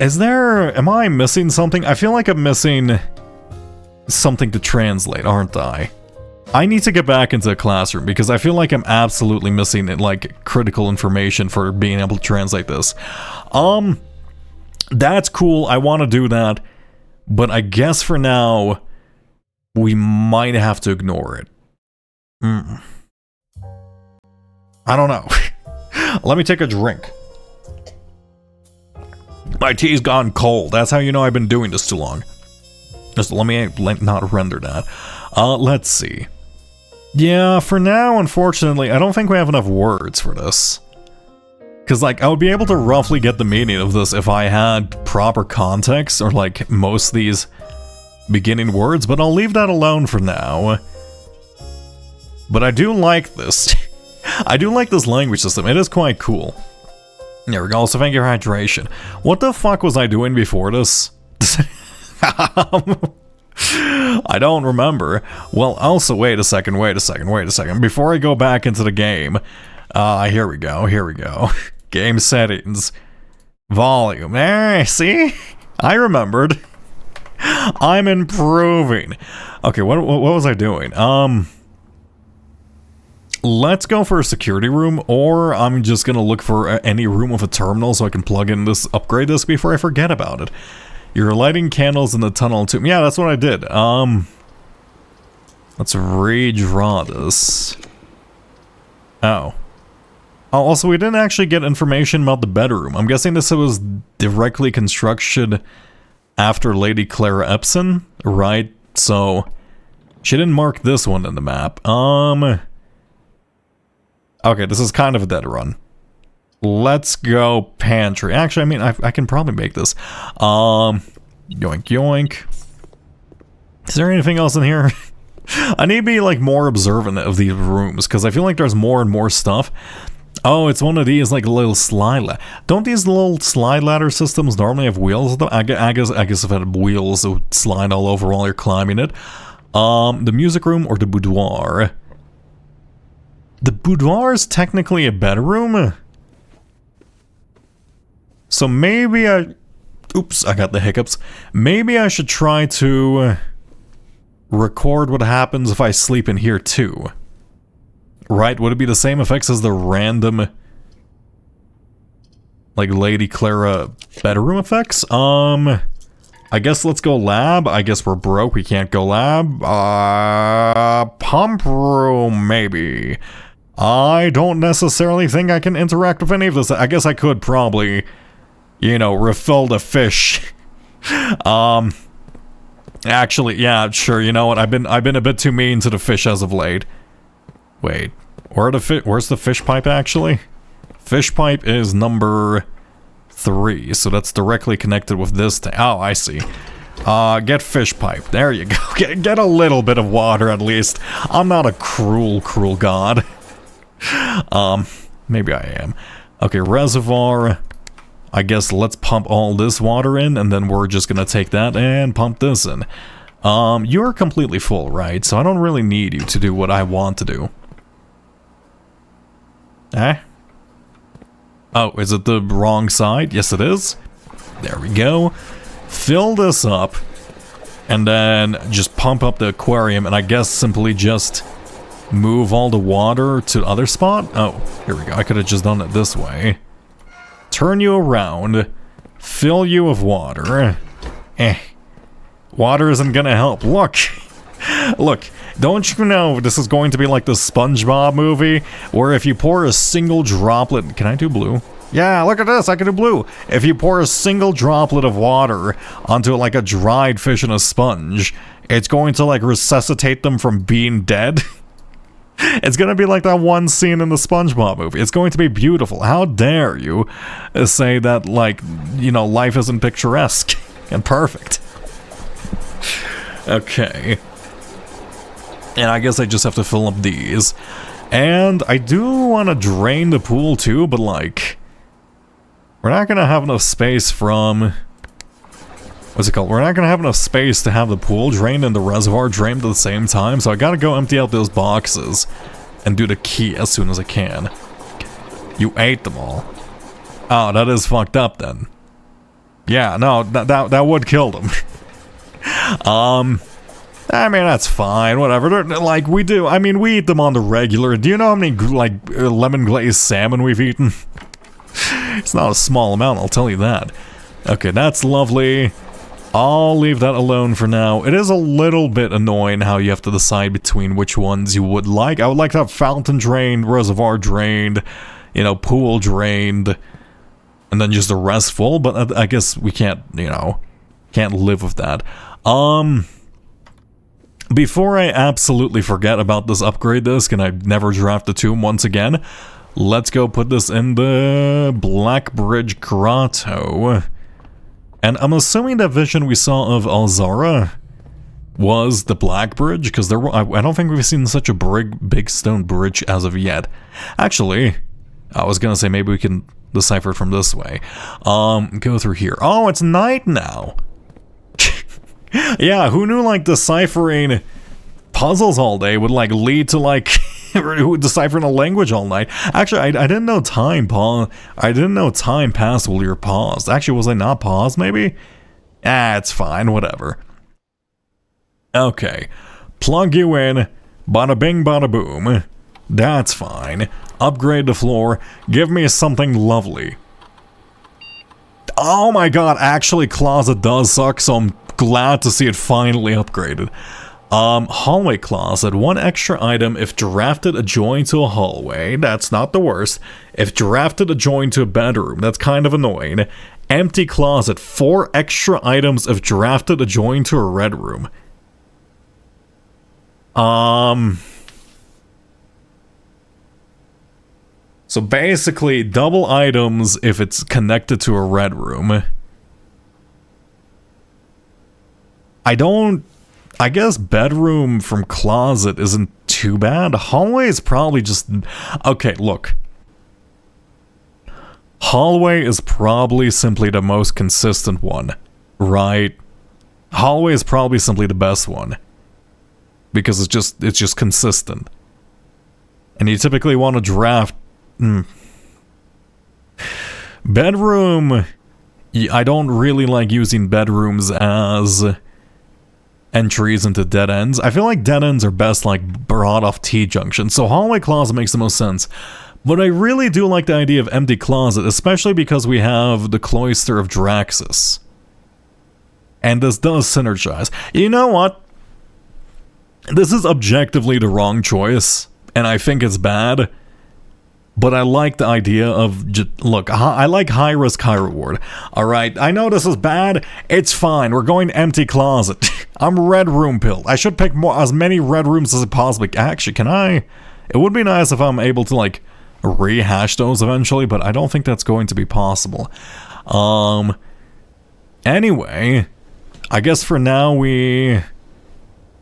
Is there. Am I missing something? I feel like I'm missing something to translate, aren't I? I need to get back into the classroom because I feel like I'm absolutely missing like critical information for being able to translate this. That's cool. I want to do that, but I guess for now we might have to ignore it. I don't know. Let me take a drink. My tea's gone cold. That's how you know I've been doing this too long. Just let me not render that. Let's see. Yeah, for now, unfortunately, I don't think we have enough words for this. Because, like, I would be able to roughly get the meaning of this if I had proper context, or, like, most of these beginning words, but I'll leave that alone for now. But I do like this. I do like this language system. It is quite cool. There we go. Also, thank you for hydration. What the fuck was I doing before this? I don't remember. Well, also, wait a second. Before I go back into the game, here we go. Game settings. Volume. See? I remembered. I'm improving. Okay, what was I doing? Let's go for a security room, or I'm just gonna look for any room with a terminal so I can plug in this upgrade disk before I forget about it. You're lighting candles in the tunnel too. Yeah, that's what I did. Let's redraw this. Oh. Oh, also, we didn't actually get information about the bedroom. I'm guessing this was directly constructed after Lady Clara Epson, right? So, she didn't mark this one in the map. Okay, this is kind of a dead run. Let's go pantry. Actually, I mean, I can probably make this. Yoink, yoink. Is there anything else in here? I need to be, like, more observant of these rooms, because I feel like there's more and more stuff. Oh, it's one of these, like, little slide ladder. Don't these little slide ladder systems normally have wheels? I guess if it had wheels, it would slide all over while you're climbing it. The music room or the boudoir? The boudoir is technically a bedroom? So maybe oops, I got the hiccups. Maybe I should try to record what happens if I sleep in here too. Right? Would it be the same effects as the random, like, Lady Clara bedroom effects? I guess let's go lab. I guess we're broke. We can't go lab. Pump room, maybe. I don't necessarily think I can interact with any of this. I guess I could probably, you know, refill the fish. Actually, yeah, sure. You know what? I've been a bit too mean to the fish as of late. Wait, where's the fish pipe actually? Fish pipe is number 3, so that's directly connected with this thing. Oh, I see. Get fish pipe. There you go. Get a little bit of water at least. I'm not a cruel god. Maybe I am. Okay, reservoir. I guess let's pump all this water in, and then we're just gonna take that and pump this in. You're completely full, right? So I don't really need you to do what I want to do. Eh? Oh, is it the wrong side? Yes, it is. There we go. Fill this up, and then just pump up the aquarium, and I guess simply just move all the water to the other spot? Oh, here we go. I could have just done it this way. Turn you around, fill you with water. Water isn't gonna help. Look! Look, don't you know this is going to be like the SpongeBob movie, where if you pour a single droplet... Can I do blue? Yeah, look at this, I can do blue. If you pour a single droplet of water onto like a dried fish in a sponge, it's going to like resuscitate them from being dead. It's gonna be like that one scene in the SpongeBob movie. It's going to be beautiful. How dare you say that, like, you know, life isn't picturesque and perfect. Okay. And I guess I just have to fill up these. And I do want to drain the pool too, but like, we're not gonna have enough space from... What's it called? We're not gonna have enough space to have the pool drained and the reservoir drained at the same time, so I gotta go empty out those boxes and do the key as soon as I can. You ate them all. Oh, that is fucked up then. Yeah, no, that would kill them. I mean, that's fine, whatever. They're, like, we eat them on the regular. Do you know how many, like, lemon glazed salmon we've eaten? It's not a small amount, I'll tell you that. Okay, that's lovely. I'll leave that alone for now. It is a little bit annoying how you have to decide between which ones you would like. I would like to have fountain drained, reservoir drained, you know, pool drained, and then just the rest full, but I guess we can't, you know, can't live with that. Before I absolutely forget about this upgrade disc and I never draft the tomb once again, let's go put this in the Blackbridge Grotto. And I'm assuming that vision we saw of Alzara was the Black Bridge, because there were, I don't think we've seen such a big stone bridge as of yet. Actually, I was gonna say maybe we can decipher it from this way. Go through here. Oh, it's night now. Yeah, who knew like deciphering puzzles all day would like lead to like deciphering a language all night. Actually, I didn't know time passed while you're paused. Actually, was I not paused maybe? Ah, it's fine, whatever. Okay. Plug you in. Bada bing, bada boom. That's fine. Upgrade the floor. Give me something lovely. Oh my god, actually closet does suck, so I'm glad to see it finally upgraded. Hallway closet. One extra item if drafted adjoined to a hallway. That's not the worst. If drafted adjoined to a bedroom. That's kind of annoying. Empty closet. 4 extra items if drafted adjoined to a red room. So basically, double items if it's connected to a red room. I guess bedroom from closet isn't too bad. Hallway is probably just... Okay, look. Hallway is probably simply the most consistent one, right? Hallway is probably simply the best one. Because it's just consistent. And you typically want to draft... Bedroom... I don't really like using bedrooms as entries into dead ends. I feel like dead ends are best like brought off T-junction, so hallway closet makes the most sense. But I really do like the idea of empty closet, especially because we have the Cloister of Draxus. And this does synergize. You know what? This is objectively the wrong choice, and I think it's bad. But I like the idea of, look, I like high risk, high reward. Alright, I know this is bad, it's fine, we're going empty closet. I'm red room pilled. I should pick as many red rooms as I possibly... Actually, can I... It would be nice if I'm able to, like, rehash those eventually, but I don't think that's going to be possible. Anyway, I guess for now we...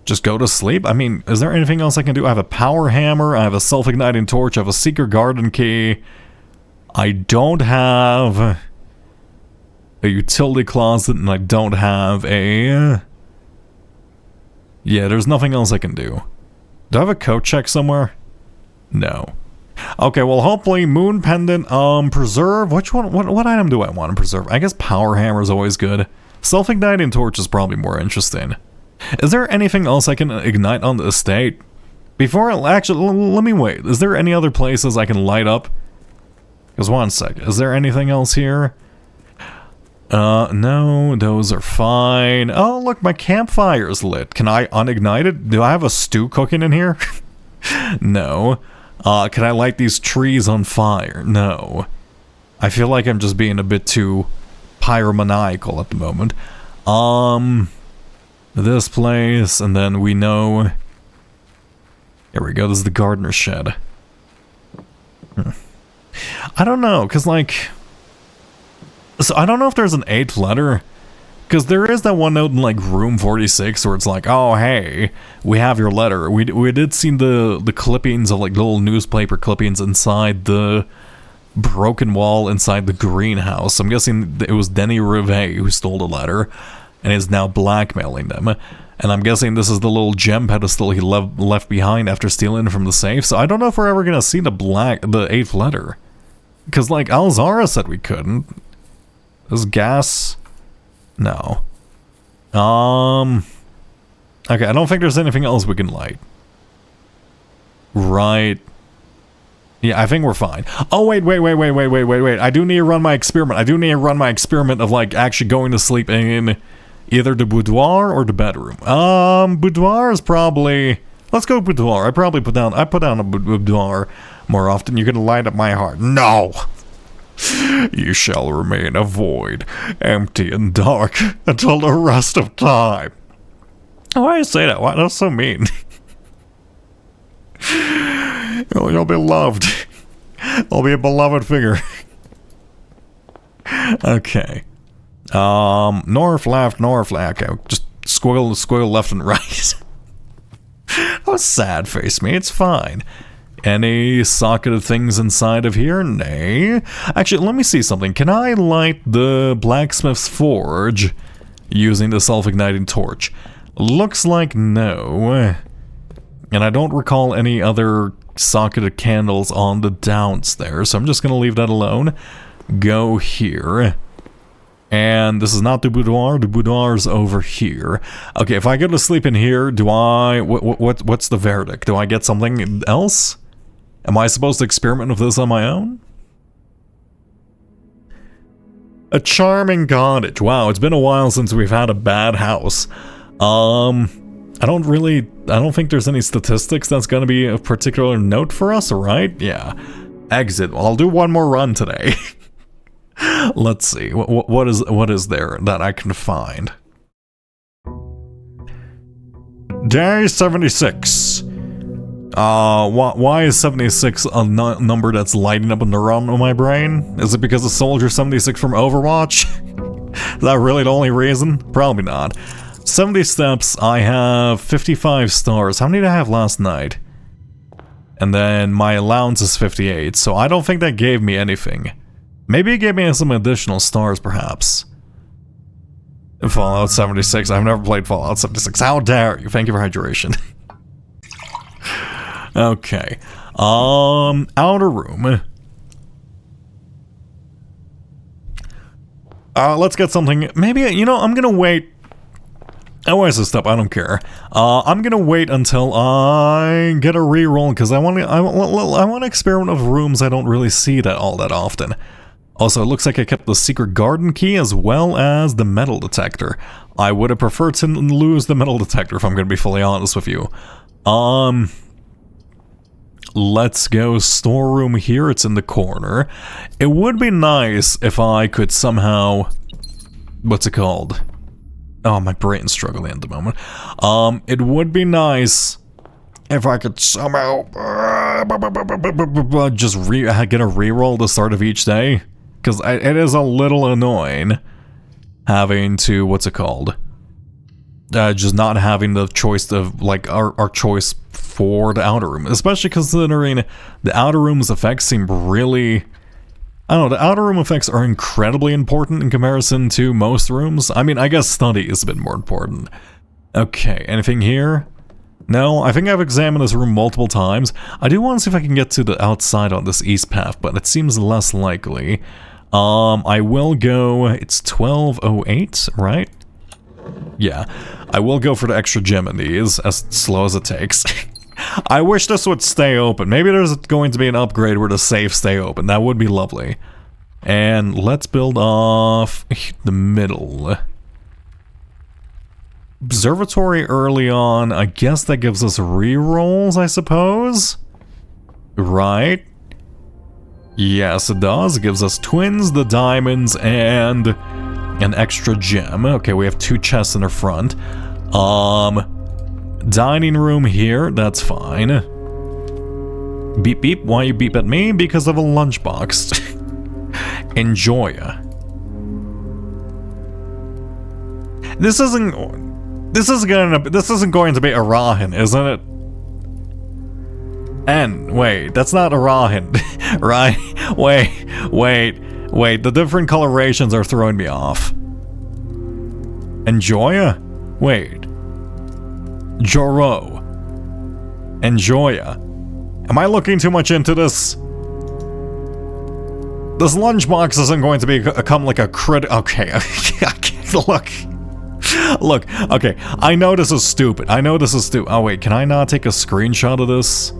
just go to sleep? I mean, is there anything else I can do? I have a power hammer, I have a self-igniting torch, I have a secret garden key. I don't have a utility closet, and I don't have a... Yeah, there's nothing else I can do. Do I have a coat check somewhere? No. Okay, well, hopefully moon pendant, preserve. Which one? What item do I want to preserve? I guess power hammer is always good. Self-igniting torch is probably more interesting. Is there anything else I can ignite on the estate? Before I actually, let me wait. Is there any other places I can light up? Because one sec. Is there anything else here? No, those are fine. Oh, look, my campfire is lit. Can I unignite it? Do I have a stew cooking in here? No. Can I light these trees on fire? No. I feel like I'm just being a bit too pyromaniacal at the moment. This place, and then we know... Here we go, this is the gardener's shed. I don't know, because like... So I don't know if there's an 8th letter, because there is that one note in like room 46 where it's like, oh hey, we have your letter. We did see the clippings of like little newspaper clippings inside the broken wall inside the greenhouse. I'm guessing it was Denny Rivet who stole the letter and is now blackmailing them. And I'm guessing this is the little gem pedestal he left behind after stealing from the safe. So I don't know if we're ever gonna see the 8th letter, because like Alzara said we couldn't. This gas? No. Okay, I don't think there's anything else we can light. Right. Yeah, I think we're fine. Oh, wait. I do need to run my experiment. I do need to run my experiment of, like, actually going to sleep in either the boudoir or the bedroom. Boudoir is probably... Let's go boudoir. I put down a boudoir more often. You're gonna light up my heart. No! You shall remain a void, empty and dark, until the rest of time. Why do you say that? Why? That's so mean. You'll be loved. I'll be a beloved figure. Okay. North, left. Okay, just squiggle left and right. Oh, sad face me. It's fine. Any socketed things inside of here? Nay. Actually, let me see something. Can I light the blacksmith's forge using the self-igniting torch? Looks like no. And I don't recall any other socketed candles on the downstairs, so I'm just gonna leave that alone. Go here. And this is not the boudoir is over here. Okay, if I go to sleep in here, do I... What's the verdict? Do I get something else? Am I supposed to experiment with this on my own? A charming cottage. Wow, it's been a while since we've had a bad house. I don't think there's any statistics that's going to be of particular note for us, right? Yeah. Exit. Well, I'll do one more run today. Let's see. What is there that I can find? Day 76. Why is 76 a number that's lighting up a neuron in my brain? Is it because of Soldier 76 from Overwatch? Is that really the only reason? Probably not. 70 steps, I have 55 stars. How many did I have last night? And then my allowance is 58, so I don't think that gave me anything. Maybe it gave me some additional stars, perhaps. Fallout 76. I've never played Fallout 76. How dare you? Thank you for hydration. Okay. Outer room. Let's get something. Maybe, you know, I'm gonna wait. Oh, where's this stuff? I don't care. I'm gonna wait until I get a reroll because I want to experiment with rooms I don't really see all that often. Also, it looks like I kept the secret garden key as well as the metal detector. I would have preferred to lose the metal detector if I'm going to be fully honest with you. Let's go storeroom here. It's in the corner. It would be nice if I could somehow... What's it called? Oh, my brain's struggling at the moment. It would be nice if I could somehow just get a reroll at the start of each day. Because it is a little annoying having to, what's it called? Just not having the choice of, like, our choice for the outer room. Especially considering the outer room's effects seem really... I don't know, the outer room effects are incredibly important in comparison to most rooms. I mean, I guess study is a bit more important. Okay, anything here? No, I think I've examined this room multiple times. I do want to see if I can get to the outside on this east path, but it seems less likely. I will go... It's 12:08, right? Yeah. I will go for the extra gem in these, as slow as it takes. I wish this would stay open. Maybe there's going to be an upgrade where the safes stay open. That would be lovely. And let's build off the middle. Observatory early on. I guess that gives us rerolls, I suppose? Right? Yes, it does. It gives us twins, the diamonds, and an extra gem. Okay, we have 2 chests in the front. Dining room here, that's fine. Beep beep, why you beep at me? Because of a lunchbox. Enjoy. This isn't going to be Arahan, isn't it? And wait, that's not Arahan, right? Wait, the different colorations are throwing me off. Enjoya? Wait. Joro. Enjoya. Am I looking too much into this? This lunchbox isn't going to become like a crit. Okay, look, okay, I know this is stupid. Oh wait, can I not take a screenshot of this?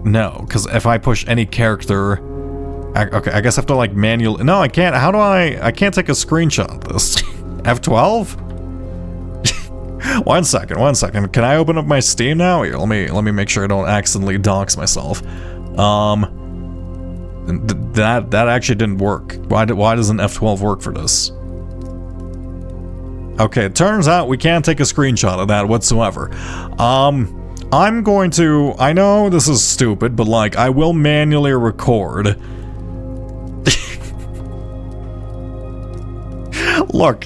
No, because if I push any character... Okay, I guess I have to like manually... No, I can't. How do I can't take a screenshot of this. F12? One second. Can I open up my Steam now? Here, let me make sure I don't accidentally dox myself. That actually didn't work. Why doesn't F12 work for this? Okay, it turns out we can't take a screenshot of that whatsoever. I'm going to... I know this is stupid, but like, I will manually record. Look.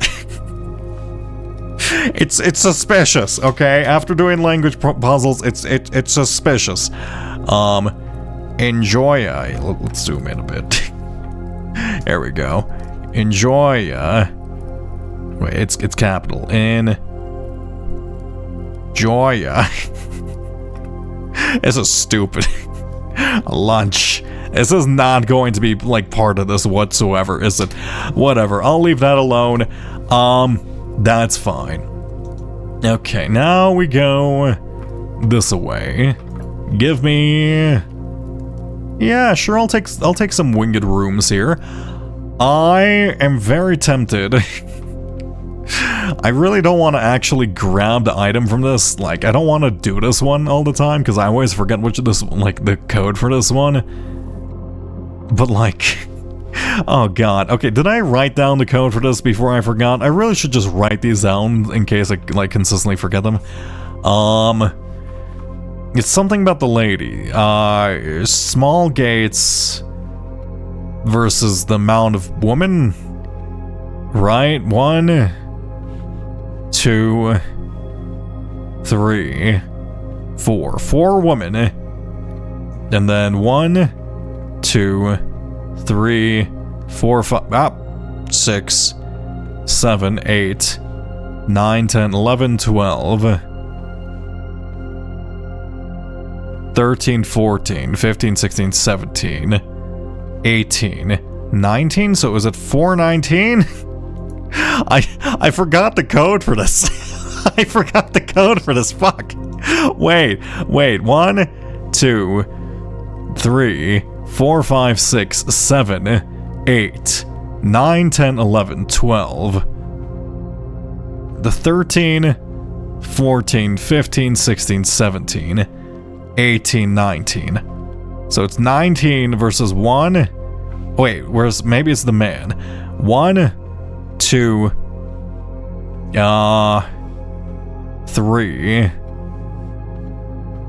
It's suspicious, okay? After doing language puzzles, it's suspicious. Enjoy. Let's zoom in a bit. There we go. Enjoy. Wait, it's capital. Enjoy. This is stupid. Lunch. This is not going to be, like, part of this whatsoever, is it? Whatever, I'll leave that alone. That's fine. Okay, now we go this way. Give me... Yeah, sure, I'll take some winged rooms here. I am very tempted. I really don't want to actually grab the item from this. Like, I don't want to do this one all the time, because I always forget which of this, like, the code for this one. But, like... Oh god. Okay, did I write down the code for this before I forgot? I really should just write these down in case I, like, consistently forget them. It's something about the lady. Small gates versus the amount of woman. Right? 1, 2, 3, 4. 4 women. And then 1, 2, 3, 4, 5, 6, 7, 8, 9, 10, 11, 12, 13, 14, 15, 16, 17, 18, 19, so is it 419? I forgot the code for this. I forgot the code for this, fuck. Wait, 1, 2, 3, 4, 5, 6, 7, 8, 9, 10, 11, 12. The 13, 14, 15, 16, 17, 18, 19. So it's 19 versus 1. Wait, whereas maybe it's the man. 1, 2, 3,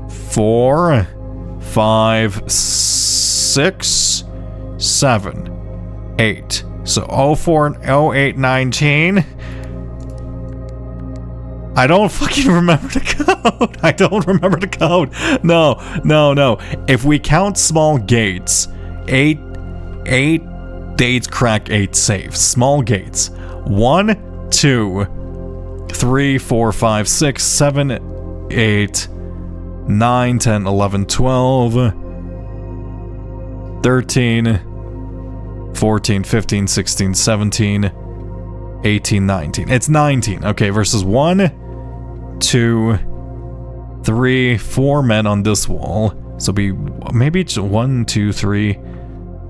4, 5, 6, 7, 8. So 04 and 08, 19. I don't fucking remember the code. I don't remember the code. No. If we count small gates, 8 dates crack, 8 safe. Small gates. 1, 2, 3, 4, 5, 6, 7, 8, 9, 10, 11, 12, 13, 14, 15, 16, 17, 18, 19. It's 19. Okay, versus 1, 2, 3, 4 men on this wall. So maybe it's 1, 2, 3,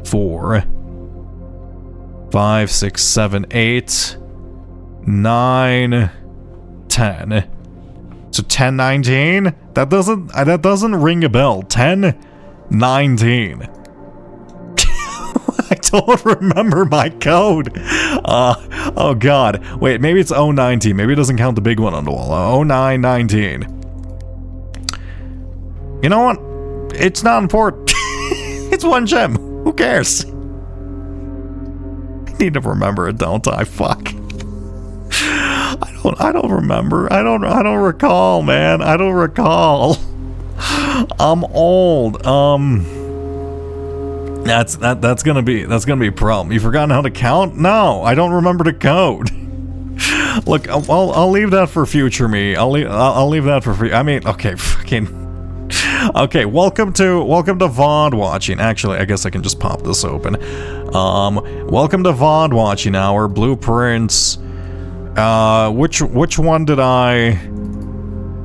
4, 5, 6, 7, 8, 9, 10. So 10, 19? That doesn't ring a bell. 10, 19. I don't remember my code. Oh god. Wait, maybe it's 019. Maybe it doesn't count the big one on the wall. 0919. You know what? It's not important. It's 1 gem. Who cares? I need to remember it, don't I? Fuck. I don't remember. I don't recall, man. I don't recall. I'm old. That's gonna be a problem. You forgotten how to count? No, I don't remember the code. Look, I'll leave that for future me. I'll leave that for free. I mean, okay, fucking. Okay, welcome to VOD watching. Actually, I guess I can just pop this open. Welcome to VOD watching hour. Blueprints. Which one did I?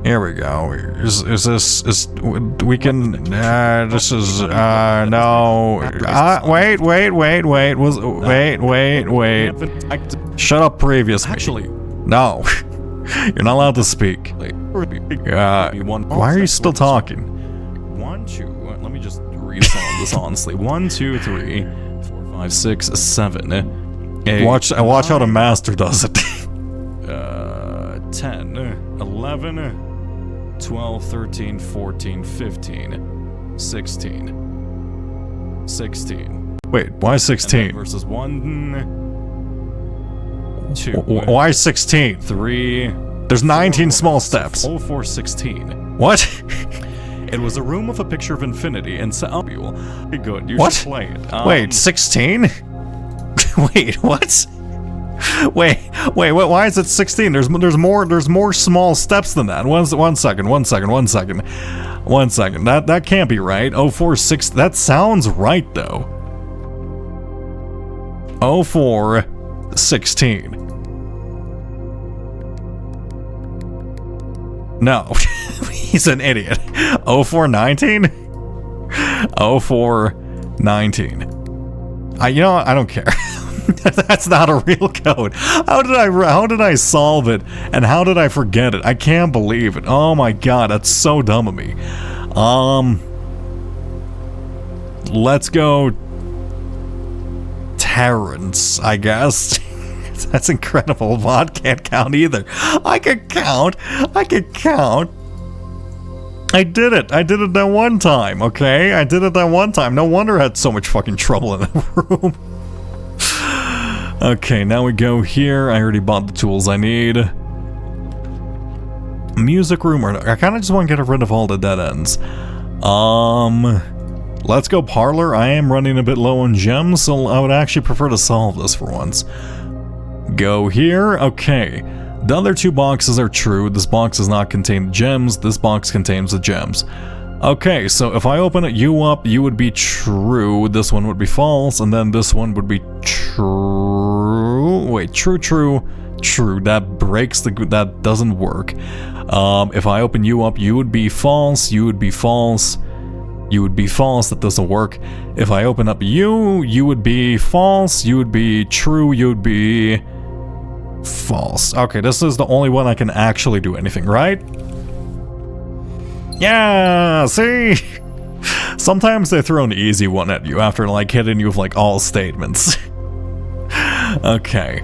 Here we go. Is this we can? This is no. Wait. Shut up, previous. Actually, no. You're not allowed to speak. Why are you still talking? 1, 2. Let me just read some of this honestly. 1, 2, 3, 4, 5, 6, 7. 8. Watch how the master does it. 10, 11, 12, 13, 14, 15, 16. 16. Wait, why 16? Versus 1, 2. Why 16? 3. There's 19 small steps. 04, 16. What? It was a room with a picture of infinity and Samuel. Good, you should play it. Wait, 16? Wait, what? Wait, why is it 16? There's more small steps than that. One second. That can't be right. 046, that sounds right though. 0416. No, he's an idiot. 0419? 0419. You know what? I don't care. That's not a real code. How did I solve it? And how did I forget it? I can't believe it. Oh my god, that's so dumb of me. Let's go Terrence, I guess. That's incredible. Vaughn can't count either. I can count. I did it that one time, okay? I did it that one time. No wonder I had so much fucking trouble in that room. Okay, now we go here. I already bought the tools I need. Music room, or I kind of just want to get rid of all the dead ends. Let's go parlor. I am running a bit low on gems, so I would actually prefer to solve this for once. Go here. Okay. The other two boxes are true. This box does not contain the gems. This box contains the gems. Okay, so if I open you up, you would be true. This one would be false, and then this one would be true. Wait, true. That breaks that doesn't work. If I open you up, you would be false. You would be false. You would be false. That doesn't work. If I open up you would be false. You would be true. You would be false. Okay, this is the only one I can actually do anything, right? Yeah, see? Sometimes they throw an easy one at you after like hitting you with like all statements. Okay.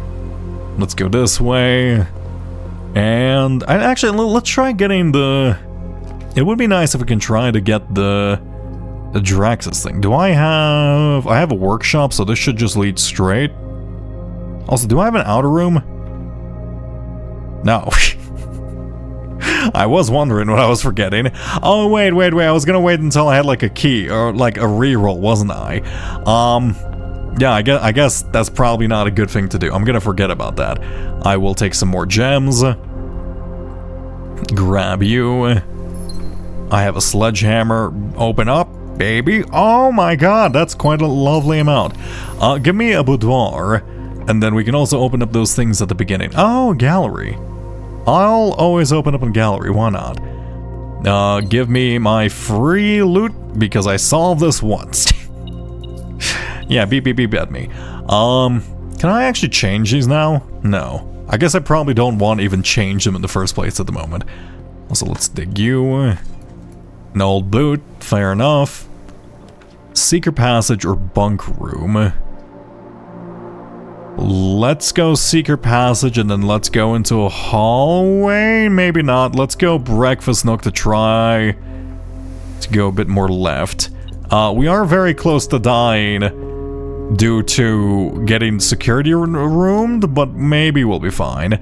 Let's go this way. And actually, let's try getting the... It would be nice if we can try to get the Draxus thing. I have a workshop, so this should just lead straight. Also, do I have an outer room? No. I was wondering what I was forgetting. Oh, wait. I was gonna wait until I had like a key or like a reroll, wasn't I? Yeah, I guess that's probably not a good thing to do. I'm gonna forget about that. I will take some more gems. Grab you. I have a sledgehammer. Open up, baby. Oh my god, that's quite a lovely amount. Give me a boudoir. And then we can also open up those things at the beginning. Oh, gallery. I'll always open up a gallery, why not? Give me my free loot, because I solved this once. Yeah, beep at me. Can I actually change these now? No. I guess I probably don't want to even change them in the first place at the moment. Also, let's dig you. An old boot, fair enough. Secret passage or bunk room. Let's go secret passage and then let's go into a hallway. Maybe not. Let's go breakfast nook to try to go a bit more left. We are very close to dying due to getting security roomed, but maybe we'll be fine.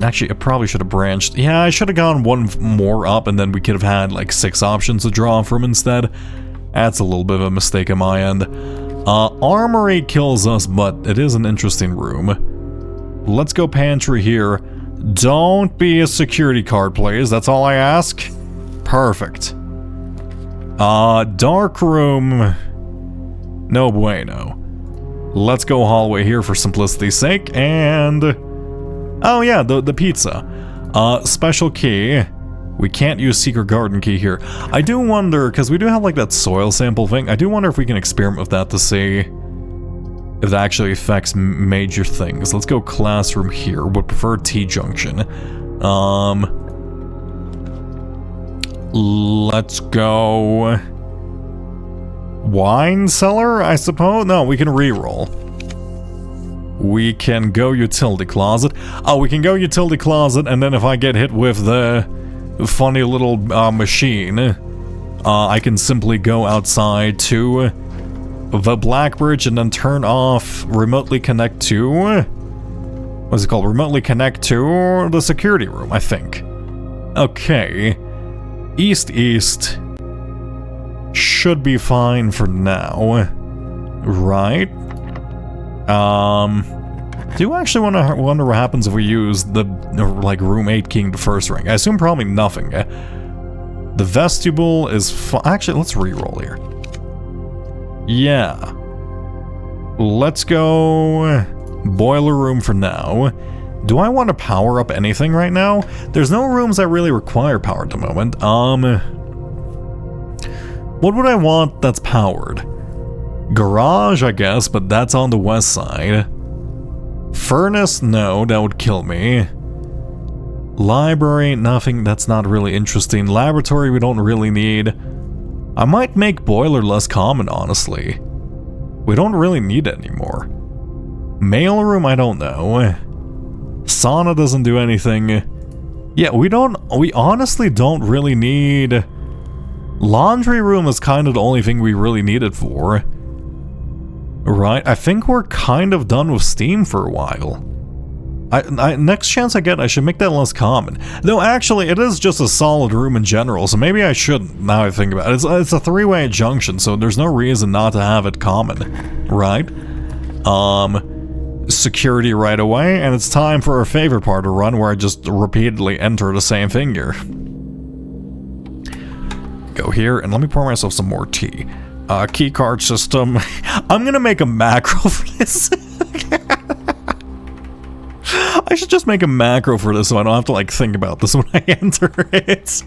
Actually, I probably should have branched. Yeah, I should have gone one more up and then we could have had like 6 options to draw from instead. That's a little bit of a mistake on my end. Armory kills us, but it is an interesting room. Let's go pantry here. Don't be a security card, please. That's all I ask. Perfect. Dark room. No bueno. Let's go hallway here for simplicity's sake, and... Oh yeah, the pizza. Special key. We can't use secret garden key here. I do wonder, because we do have like that soil sample thing, I do wonder if we can experiment with that to see if that actually affects major things. Let's go classroom here, would prefer T-junction. Let's go... Wine cellar, I suppose? No, we can reroll. We can go utility closet. Oh, we can go utility closet, and then if I get hit with the funny little machine, I can simply go outside to the Black Bridge and then turn off remotely connect to... What's it called? Remotely connect to the security room, I think. Okay. East. Should be fine for now. Right. do actually wonder what happens if we use the, like, room 8 keying the first ring. I assume probably nothing. The vestibule is actually, let's re-roll here. Yeah. Let's go boiler room for now. Do I want to power up anything right now? There's no rooms that really require power at the moment. What would I want that's powered? Garage, I guess, but that's on the west side. Furnace, no, that would kill me. Library, nothing, that's not really interesting. Laboratory, we don't really need. I might make boiler less common, honestly. We don't really need it anymore. Mailroom, I don't know. Sauna doesn't do anything. Yeah, we honestly don't really need. Laundry room is kind of the only thing we really need it for. Right, I think we're kind of done with Steam for a while. Next chance I get, I should make that less common. Though actually, it is just a solid room in general, so maybe I shouldn't, now I think about it. It's a three-way junction, so there's no reason not to have it common, right? Security right away, and it's time for our favorite part to run, where I just repeatedly enter the same thing here. Go here, and let me pour myself some more tea. Keycard system. I'm gonna make a macro for this. I should just make a macro for this so I don't have to, like, think about this when I enter it.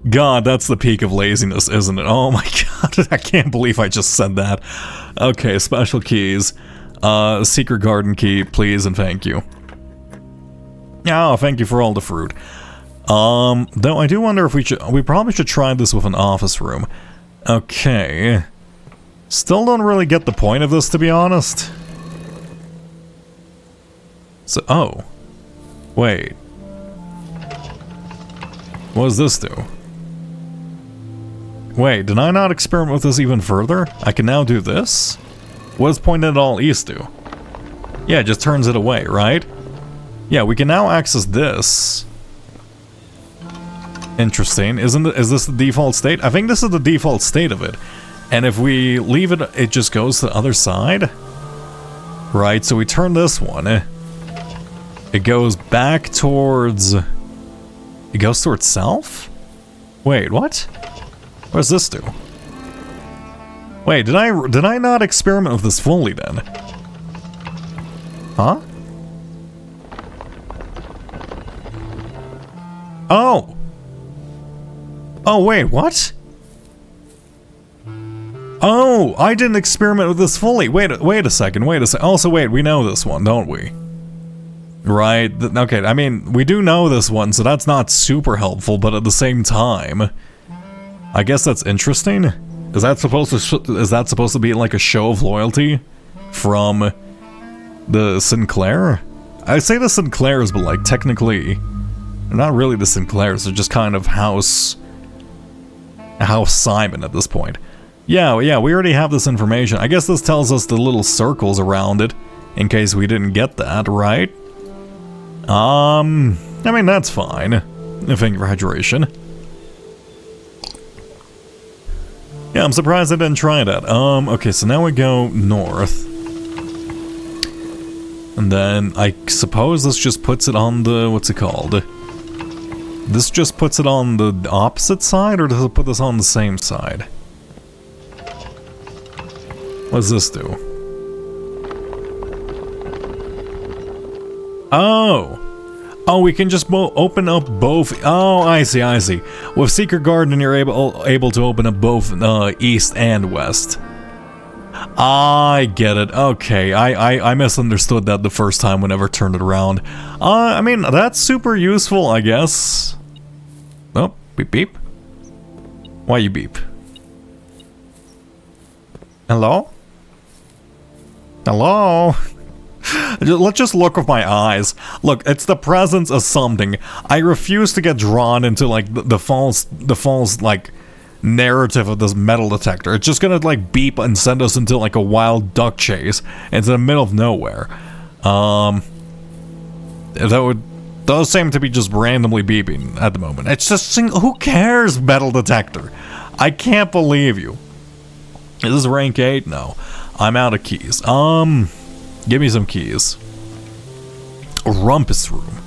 God, that's the peak of laziness, isn't it? Oh my god, I can't believe I just said that. Okay, special keys. Secret garden key, please and thank you. Oh, thank you for all the fruit. Though I do wonder if we probably should try this with an office room. Okay. Still don't really get the point of this, to be honest. So, oh. Wait. What does this do? Wait, did I not experiment with this even further? I can now do this? What does pointing it all east do? Yeah, it just turns it away, right? Yeah, we can now access this. Interesting. Is this the default state? I think this is the default state of it. And if we leave it, it just goes to the other side? Right, so we turn this one. It goes back towards... It goes towards south? Wait, what? What does this do? Wait, did I not experiment with this fully then? Huh? Oh! Oh, wait, what? Oh, I didn't experiment with this fully. Wait a second. Also, wait, we know this one, don't we? Right, okay, I mean, we do know this one, so that's not super helpful, but at the same time, I guess that's interesting. Is that supposed to be like a show of loyalty from the Sinclair? I say the Sinclairs, but like technically, they're not really the Sinclairs, they're just kind of House Simon at this point. Yeah, we already have this information. I guess this tells us the little circles around it, in case we didn't get that, right? I mean, that's fine. Thank you for hydration. Yeah, I'm surprised I didn't try that. Okay, so now we go north. And then, I suppose this just puts it on the, what's it called? This just puts it on the opposite side, or does it put this on the same side? What does this do? Oh! Oh, we can just open up both. Oh, I see. With Secret Garden, you're able to open up both east and west. I get it. Okay, I misunderstood that the first time whenever I turned it around. I mean, that's super useful, I guess. Oh, beep beep. Why you beep? Hello? Hello? Let's just look with my eyes. Look, it's the presence of something. I refuse to get drawn into like the false like narrative of this metal detector. It's just gonna like beep and send us into like a wild duck chase into the middle of nowhere. Those seem to be just randomly beeping at the moment. It's just who cares, metal detector? I can't believe you. Is this rank 8? No. I'm out of keys. Give me some keys. Rumpus room.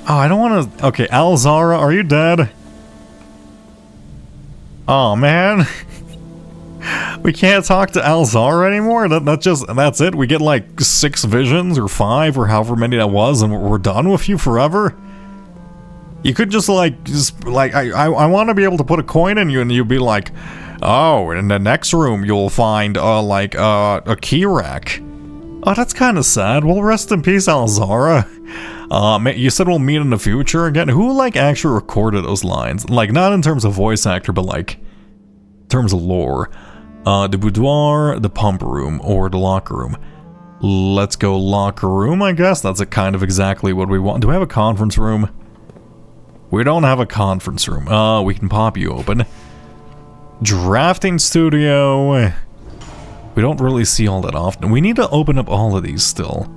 Oh, I don't want to... Okay, Alzara, are you dead? Oh, man. We can't talk to Alzara anymore? That's it? We get like 6 visions or 5 or however many that was and we're done with you forever? You could just I want to be able to put a coin in you and you'd be like, oh, in the next room you'll find a key rack. Oh, that's kind of sad. Well, rest in peace, Alzara. You said we'll meet in the future again. Who actually recorded those lines? Not in terms of voice actor, but in terms of lore. The boudoir, the pump room, or the locker room. Let's go locker room, I guess. That's kind of exactly what we want. Do we have a conference room? We don't have a conference room. We can pop you open. Drafting studio. We don't really see all that often. We need to open up all of these still.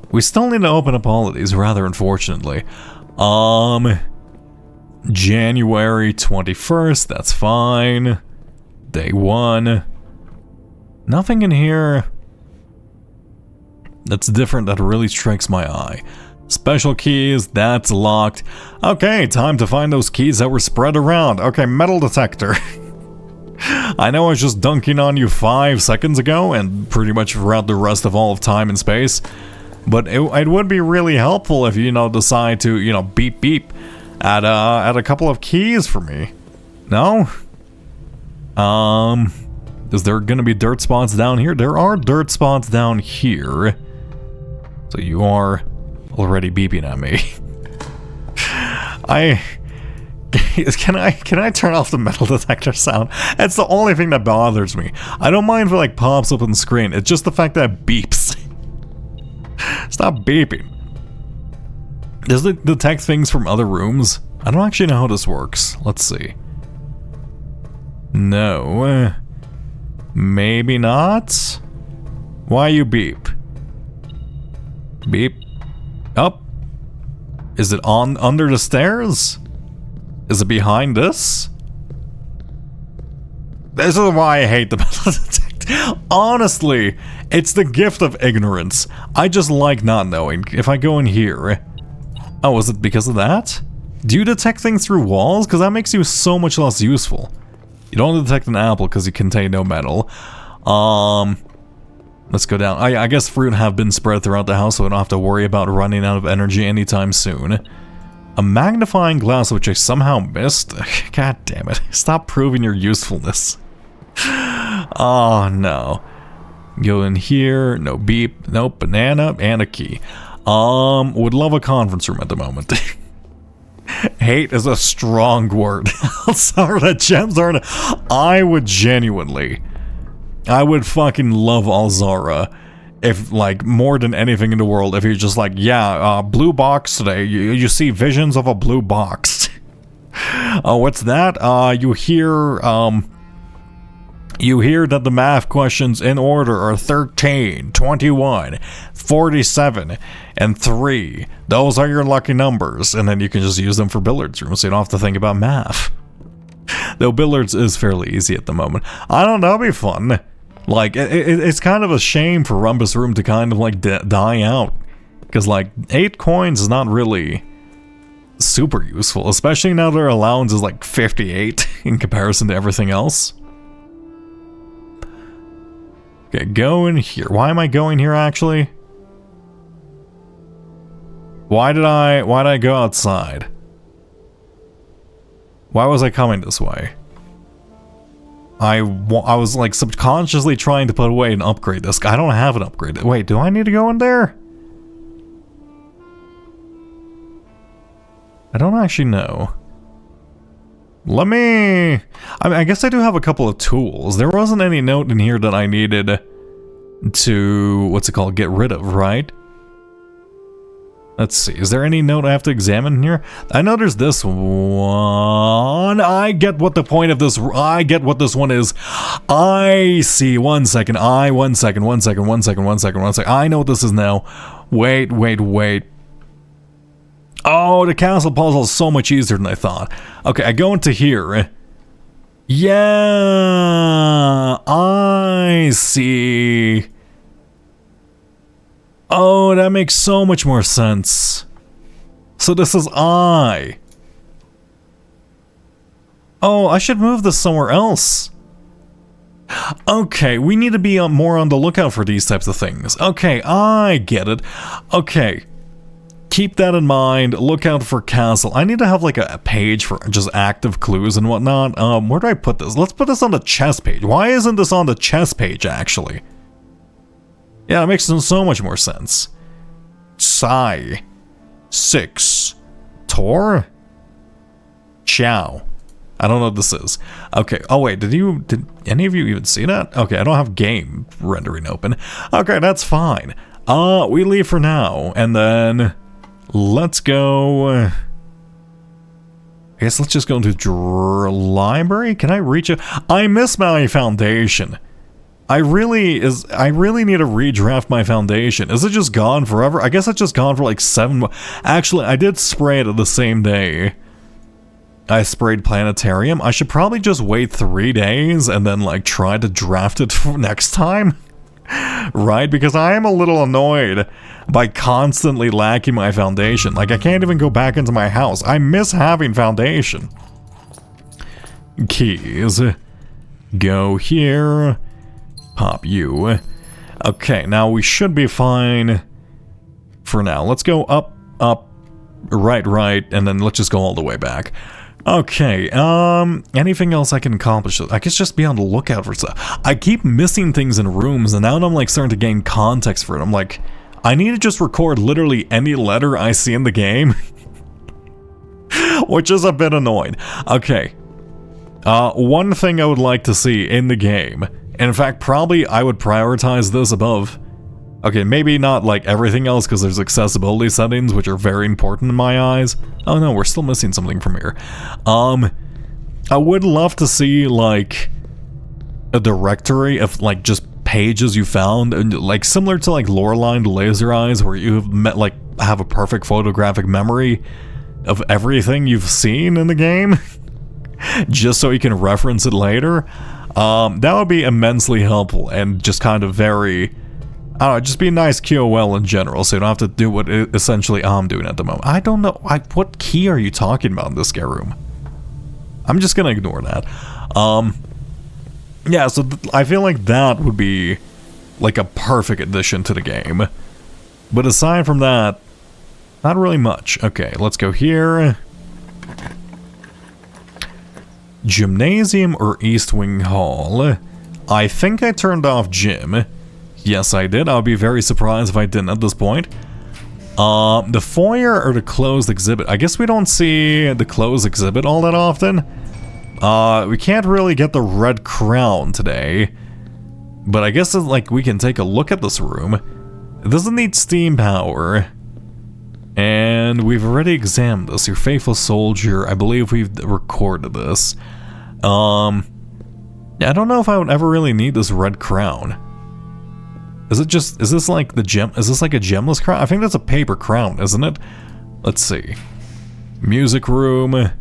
We still need to open up all of these, rather unfortunately. January 21st, that's fine. Day 1. Nothing in here that's different that really strikes my eye. Special keys, that's locked. Okay, time to find those keys that were spread around. Okay, metal detector. I know I was just dunking on you 5 seconds ago and pretty much throughout the rest of all of time and space. But it would be really helpful if you decide to, beep beep at a couple of keys for me. No? Is there gonna be dirt spots down here? There are dirt spots down here. So you are already beeping at me. Can I turn off the metal detector sound? It's the only thing that bothers me. I don't mind if it pops up on the screen. It's just the fact that it beeps. Stop beeping. Does it detect things from other rooms? I don't actually know how this works. Let's see. No. Maybe not? Why you beep? Beep. Up. Is it under the stairs? Is it behind this? This is why I hate the metal detector. Honestly, it's the gift of ignorance. I just like not knowing. If I go in here... Oh, is it because of that? Do you detect things through walls? Because that makes you so much less useful. You don't detect an apple because you contain no metal. Let's go down. I guess fruit have been spread throughout the house, so I don't have to worry about running out of energy anytime soon. A magnifying glass, which I somehow missed. God damn it. Stop proving your usefulness. Oh, no. Go in here. No beep. Nope. Banana and a key. Would love a conference room at the moment. Hate is a strong word. Sorry, that gems aren't... I would fucking love Alzara if, more than anything in the world, if you're just blue box today. You see visions of a blue box. Oh, what's that? You hear that the math questions in order are 13, 21, 47, and 3. Those are your lucky numbers, and then you can just use them for billiards room, so you don't have to think about math. Though billiards is fairly easy at the moment. I don't know, that'd be fun. It's kind of a shame for Rumpus Room to kind of, die out. Because, 8 coins is not really super useful, especially now their allowance is, 58 in comparison to everything else. Okay, go in here. Why am I going here, actually? Why did I go outside? Why was I coming this way? I was subconsciously trying to put away an upgrade disc. I don't have an upgrade. Wait, do I need to go in there? I don't actually know. I guess I do have a couple of tools. There wasn't any note in here that I needed to, get rid of, right? Let's see, is there any note I have to examine in here? I know there's this one. I get what the point of this, I get what this one is. I see, one second. I know what this is now. Wait. Oh, the castle puzzle is so much easier than I thought. Okay, I go into here. Yeah, I see. Oh, that makes so much more sense. So this is I. Oh, I should move this somewhere else. Okay, we need to be more on the lookout for these types of things. Okay, I get it. Okay, keep that in mind. Look out for castle. I need to have like a page for just active clues and whatnot. Where do I put this? Let's put this on the chess page. Why isn't this on the chess page, actually? Yeah, it makes so much more sense. Sai. 6. Tor? Chow. I don't know what this is. Okay. Oh wait, did any of you even see that? Okay, I don't have game rendering open. Okay, that's fine. We leave for now, and then let's go. I guess let's just go into library. Can I reach it? I miss my foundation. I really need to redraft my foundation. Is it just gone forever? I guess it's just gone for like 7. Actually, I did spray it the same day I sprayed Planetarium. I should probably just wait 3 days and then like try to draft it for next time. Right? Because I am a little annoyed by constantly lacking my foundation. Like I can't even go back into my house. I miss having foundation. Keys. Go here. Pop you. Okay, now we should be fine for now. Let's go up, up, right, and then let's just go all the way back. Okay, anything else I can accomplish? I guess just be on the lookout for stuff. I keep missing things in rooms, and now I'm like starting to gain context for it. I'm like, I need to just record literally any letter I see in the game. Which is a bit annoying. Okay. One thing I would like to see in the game, in fact, probably I would prioritize this above. Okay, maybe not like everything else because there's accessibility settings which are very important in my eyes. Oh no, we're still missing something from here. I would love to see like a directory of like just pages you found, and like similar to like Loreline Laser Eyes, where you have a perfect photographic memory of everything you've seen in the game, just so you can reference it later. That would be immensely helpful and just kind of very, I don't know, just be a nice QOL in general, so you don't have to do what essentially I'm doing at the moment. I don't know, what key are you talking about in this scare room? I'm just gonna ignore that. Yeah, so I feel like that would be like a perfect addition to the game. But aside from that, not really much. Okay, let's go here. Gymnasium or East Wing Hall? I think I turned off gym. Yes, I did. I'll be very surprised if I didn't at this point. The foyer or the closed exhibit? I guess we don't see the closed exhibit all that often. We can't really get the red crown today. But I guess it's like we can take a look at this room. It doesn't need steam power. And we've already examined this. Your faithful soldier. I believe we've recorded this. I don't know if I would ever really need this red crown. Is this like the gem? Is this like a gemless crown? I think that's a paper crown, isn't it? Let's see. Music room.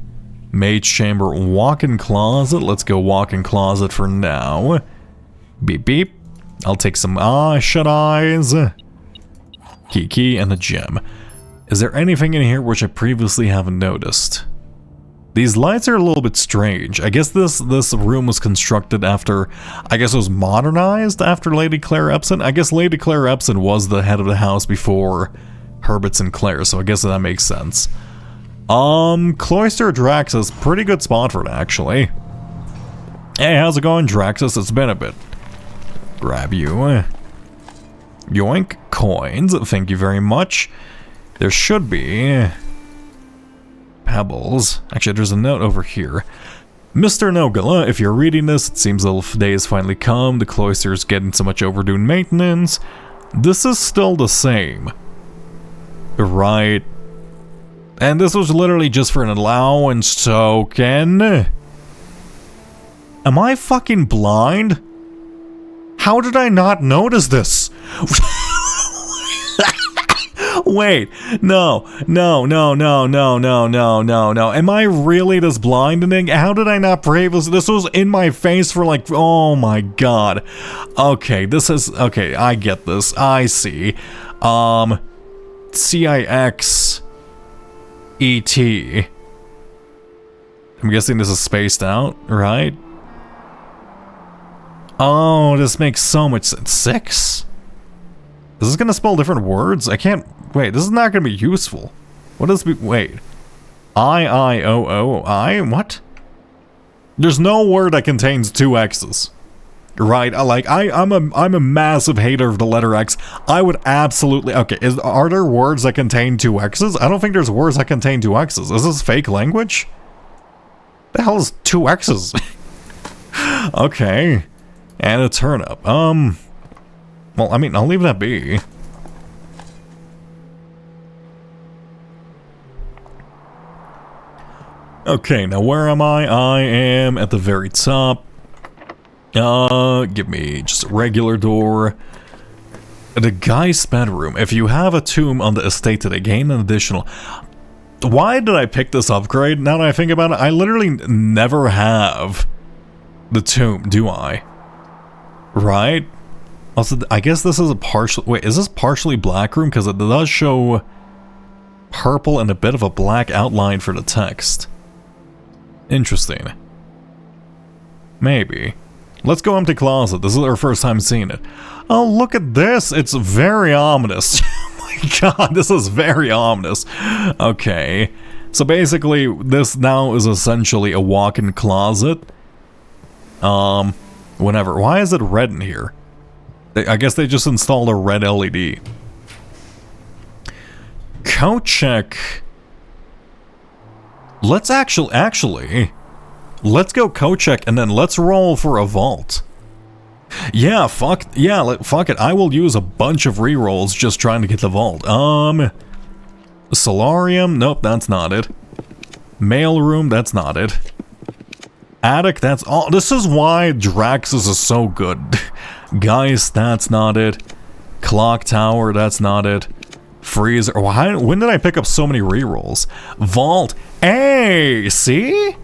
Mage chamber. Walk-in closet. Let's go walk-in closet for now. Beep beep. I'll take some shut eyes. Key and a gem. Is there anything in here which I previously haven't noticed? These lights are a little bit strange. I guess this room was constructed after, I guess it was modernized after Lady Claire Epson. I guess Lady Claire Epson was the head of the house before Herbert Sinclair, so I guess that makes sense. Cloister Draxus, pretty good spot for it actually. Hey, how's it going, Draxus? It's been a bit. Grab you. Yoink, coins, thank you very much. There should be pebbles. Actually, there's a note over here. Mr. Nogala, if you're reading this, it seems the day has finally come. The cloister's getting so much overdue maintenance. This is still the same. Right. And this was literally just for an allowance token. Am I fucking blind? Wait, no. Am I really this blinding? How did I not brave this? This was in my face for like, oh my god. Okay, okay, I get this. I see. CIX-ET. I'm guessing this is spaced out, right? Oh, this makes so much sense. 6? Is this gonna spell different words? I can't... Wait, this is not gonna be useful. What does... Wait. I-I-O-O-I? What? There's no word that contains 2 X's. Right? I'm a massive hater of the letter X. I would absolutely... Okay, are there words that contain 2 X's? I don't think there's words that contain 2 X's. Is this fake language? The hell is 2 X's? Okay. And a turnip. Well, I mean, I'll leave that be. Okay, now where am I? I am at the very top. Give me just a regular door. The guy's bedroom. If you have a tomb on the estate today, gain an additional... Why did I pick this upgrade? Now that I think about it, I literally never have the tomb, do I? Right? Also, I guess this is a partial... Wait, is this partially black room? Because it does show purple and a bit of a black outline for the text. Interesting. Maybe. Let's go empty closet. This is our first time seeing it. Oh, look at this. It's very ominous. God, this is very ominous. Okay, so basically this now is essentially a walk-in closet. Whenever. Why is it red in here? I guess they just installed a red LED. Coat check. Let's actually let's go coat check and then let's roll for a vault. Yeah, fuck it. I will use a bunch of rerolls just trying to get the vault. Solarium, nope, that's not it. Mail room, that's not it. Attic, that's all. This is why Draxus is so good. Guys, that's not it. Clock tower, that's not it. Freezer, when did I pick up so many rerolls? Vault, hey, see?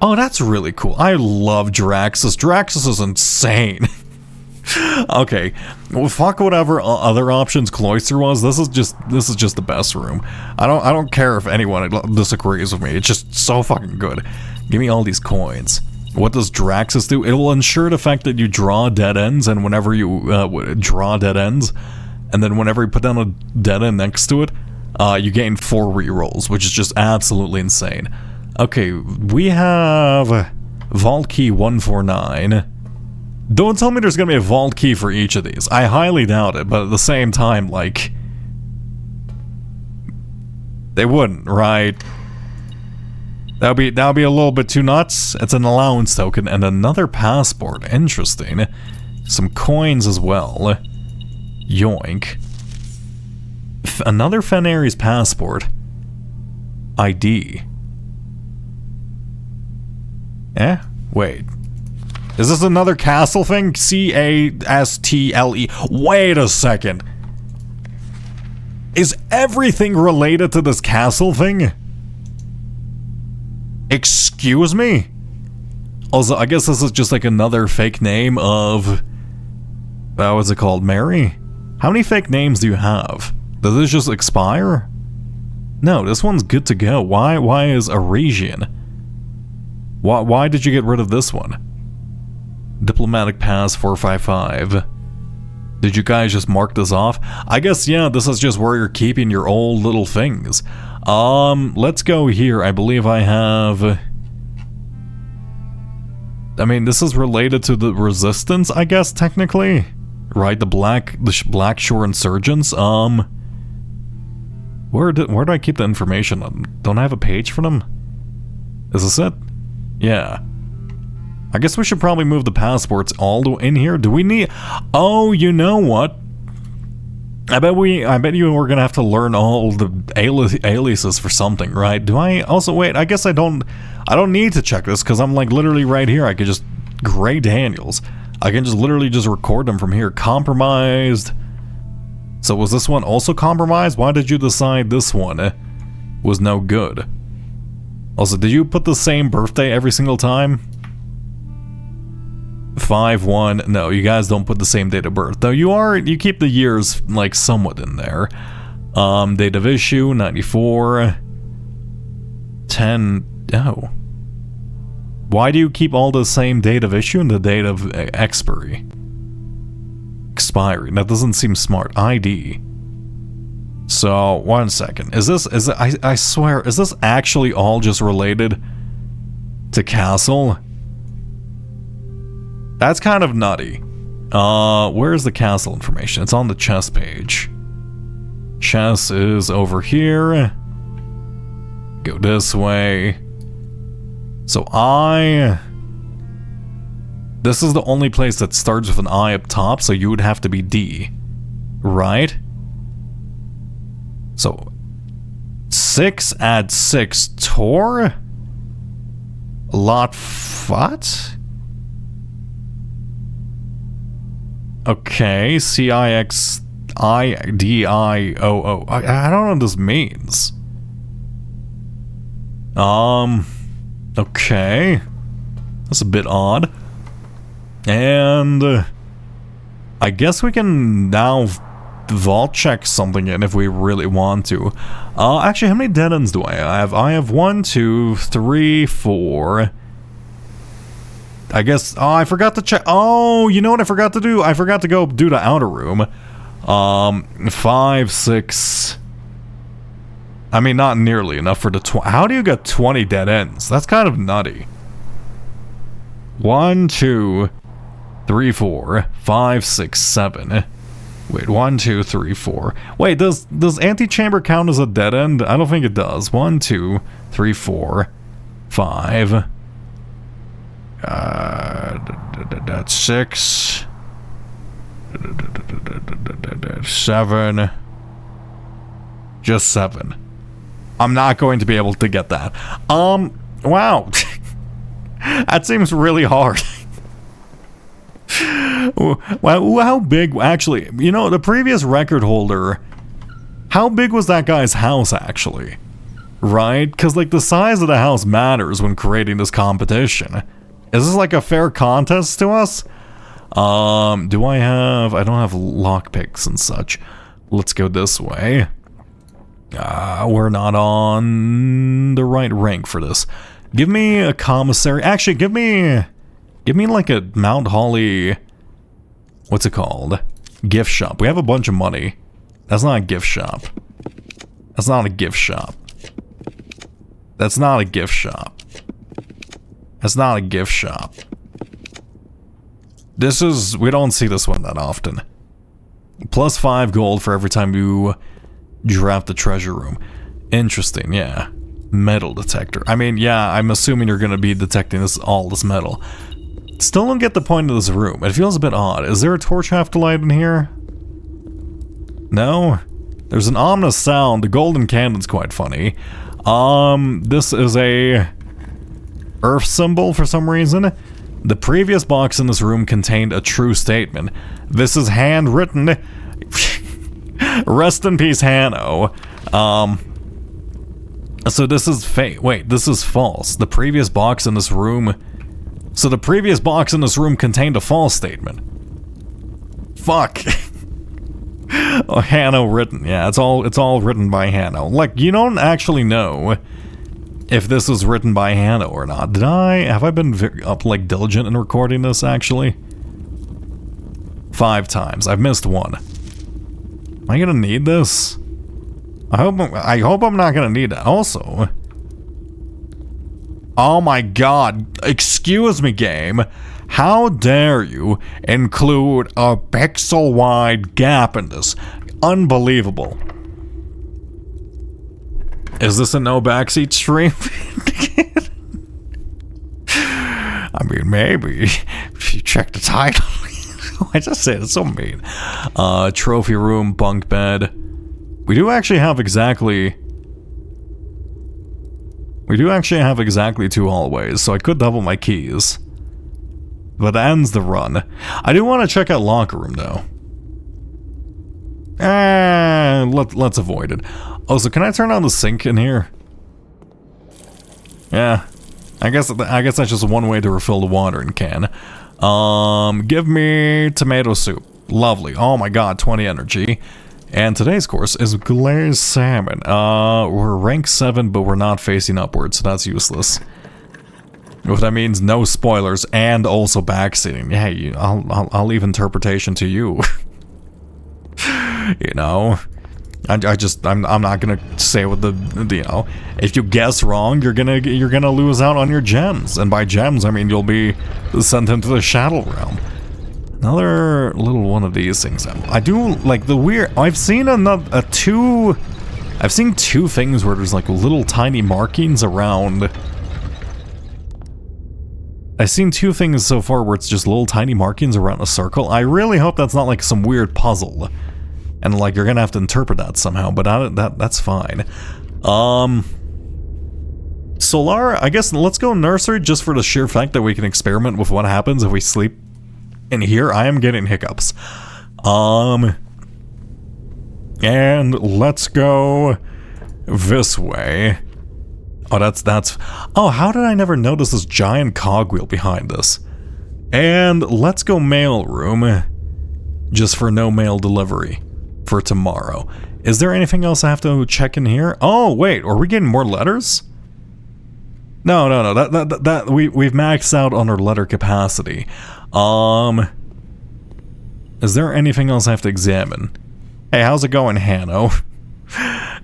Oh, that's really cool. I love Draxus. Draxus is insane. Okay, well, fuck whatever other options Cloister was. This is just the best room. I don't care if anyone disagrees with me. It's just so fucking good. Give me all these coins. What does Draxus do? It will ensure the fact that you draw dead ends, and whenever you draw dead ends, and then whenever you put down a dead end next to it, you gain 4 rerolls, which is just absolutely insane. Okay, we have Vault Key 149. Don't tell me there's gonna be a vault key for each of these. I highly doubt it, but at the same time, like... They wouldn't, right? That'd be a little bit too nuts. It's an allowance token and another passport. Interesting. Some coins as well. Yoink. Another Fenari's passport. ID. Wait. Is this another castle thing? C-A-S-T-L-E. Wait a second. Is everything related to this castle thing? Excuse me? Also, I guess this is just like another fake name of... what's it called? Mary? How many fake names do you have? Does this just expire? No, this one's good to go. Why is Aresian? Why did you get rid of this one? Diplomatic Pass 455. Did you guys just mark this off? I guess, yeah, this is just where you're keeping your old little things. Let's go here. I believe I have... I mean, this is related to the Resistance, I guess, technically. Right, the Blackshore Insurgents. Where do I keep the information on? Don't I have a page for them? Is this it? Yeah. I guess we should probably move the passports all the way in here. Do we need... Oh, you know what? I bet you were gonna have to learn all the aliases for something, right? Do I also... Wait, I guess I don't need to check this because I'm like literally right here. I could just... Gray Daniels. I can just literally just record them from here. Compromised... So was this one also compromised? Why did you decide this one was no good? Also, did you put the same birthday every single time? 5-1. No, you guys don't put the same date of birth. Though you keep the years like somewhat in there. Date of issue 94. 10. Oh. Why do you keep all the same date of issue and the date of expiry? Expiry. That doesn't seem smart. ID. So, 1 second. I swear, is this actually all just related to Castle? That's kind of nutty. Where's the Castle information? It's on the chess page. Chess is over here. Go this way. So this is the only place that starts with an I up top, so you would have to be D. Right? So 6 add 6 Tor? Lot what? Okay, CIXIDIOO. I don't know what this means. Okay. That's a bit odd. And I guess we can now vault check something in if we really want to. Actually, how many dead ends do I have? I have 1, 2, 3, 4. I guess, I forgot to check. Oh, you know what I forgot to do? I forgot to go do the outer room. 5, 6. I mean, not nearly enough for the how do you get 20 dead ends? That's kind of nutty. 1, 2, 3, 4, 5, 6, 7. Wait, 1, 2, 3, 4. Wait, does antechamber count as a dead end? I don't think it does. 1, 2, 3, 4, 5. That's 6. 7. Just 7. I'm not going to be able to get that. Wow. That seems really hard. Wow, how big, actually, you know, the previous record holder, how big was that guy's house, actually? Right? Because, like, the size of the house matters when creating this competition. Is this, like, a fair contest to us? I don't have lockpicks and such. Let's go this way. We're not on the right rank for this. Give me a commissary. Actually, give me like a Mount Holly, what's it called? Gift shop. We have a bunch of money. That's not a gift shop. That's not a gift shop. That's not a gift shop. That's not a gift shop. We don't see this one that often. Plus 5 gold for every time you draft the treasure room. Interesting, yeah. Metal detector. I mean, yeah, I'm assuming you're gonna be detecting all this metal. Still don't get the point of this room. It feels a bit odd. Is there a torch I have to light in here? No? There's an ominous sound. The golden cannon's quite funny. This is a earth symbol for some reason. The previous box in this room contained a true statement. This is handwritten. Rest in peace, Hanno. So this is fake. Wait, this is false. The previous box in this room... So the previous box in this room contained a false statement. Fuck. Oh, Hanno written. Yeah, it's all written by Hanno. Like, you don't actually know if this was written by Hanno or not. Have I been like diligent in recording this, actually? 5 times. I've missed 1. Am I gonna need this? I hope I'm not gonna need it. Also, oh my god, excuse me, game. How dare you include a pixel-wide gap in this? Unbelievable. Is this a no backseat stream? I mean, maybe. If you check the title. I just said it's so mean. Trophy room, bunk bed. We do actually have exactly 2 hallways, so I could double my keys. But that ends the run. I do want to check out locker room, though. Let's avoid it. Oh, so can I turn on the sink in here? Yeah. I guess that's just one way to refill the watering can. Give me tomato soup. Lovely. Oh my god, 20 energy. And today's course is glazed salmon. We're rank 7, but we're not facing upwards, so that's useless. What that means, no spoilers, and also backseating. Hey, I'll leave interpretation to you. You know, I'm not gonna say what the you know. If you guess wrong, you're gonna lose out on your gems, and by gems I mean you'll be sent into the Shadow Realm. Another little one of these things. I do like the weird. I've seen I've seen two things where there's like little tiny markings around. I've seen two things so far where it's just little tiny markings around a circle. I really hope that's not like some weird puzzle. And like you're gonna have to interpret that somehow, but that's fine. Solar, I guess let's go nursery just for the sheer fact that we can experiment with what happens if we sleep in here. I am getting hiccups. And let's go this way. Oh, that's oh, how did I never notice this giant cogwheel behind this? And let's go mail room just for no mail delivery for tomorrow. Is there anything else I have to check in here? Oh wait, are we getting more letters? No. That we've maxed out on our letter capacity. Is there anything else I have to examine? Hey, how's it going, Hanno?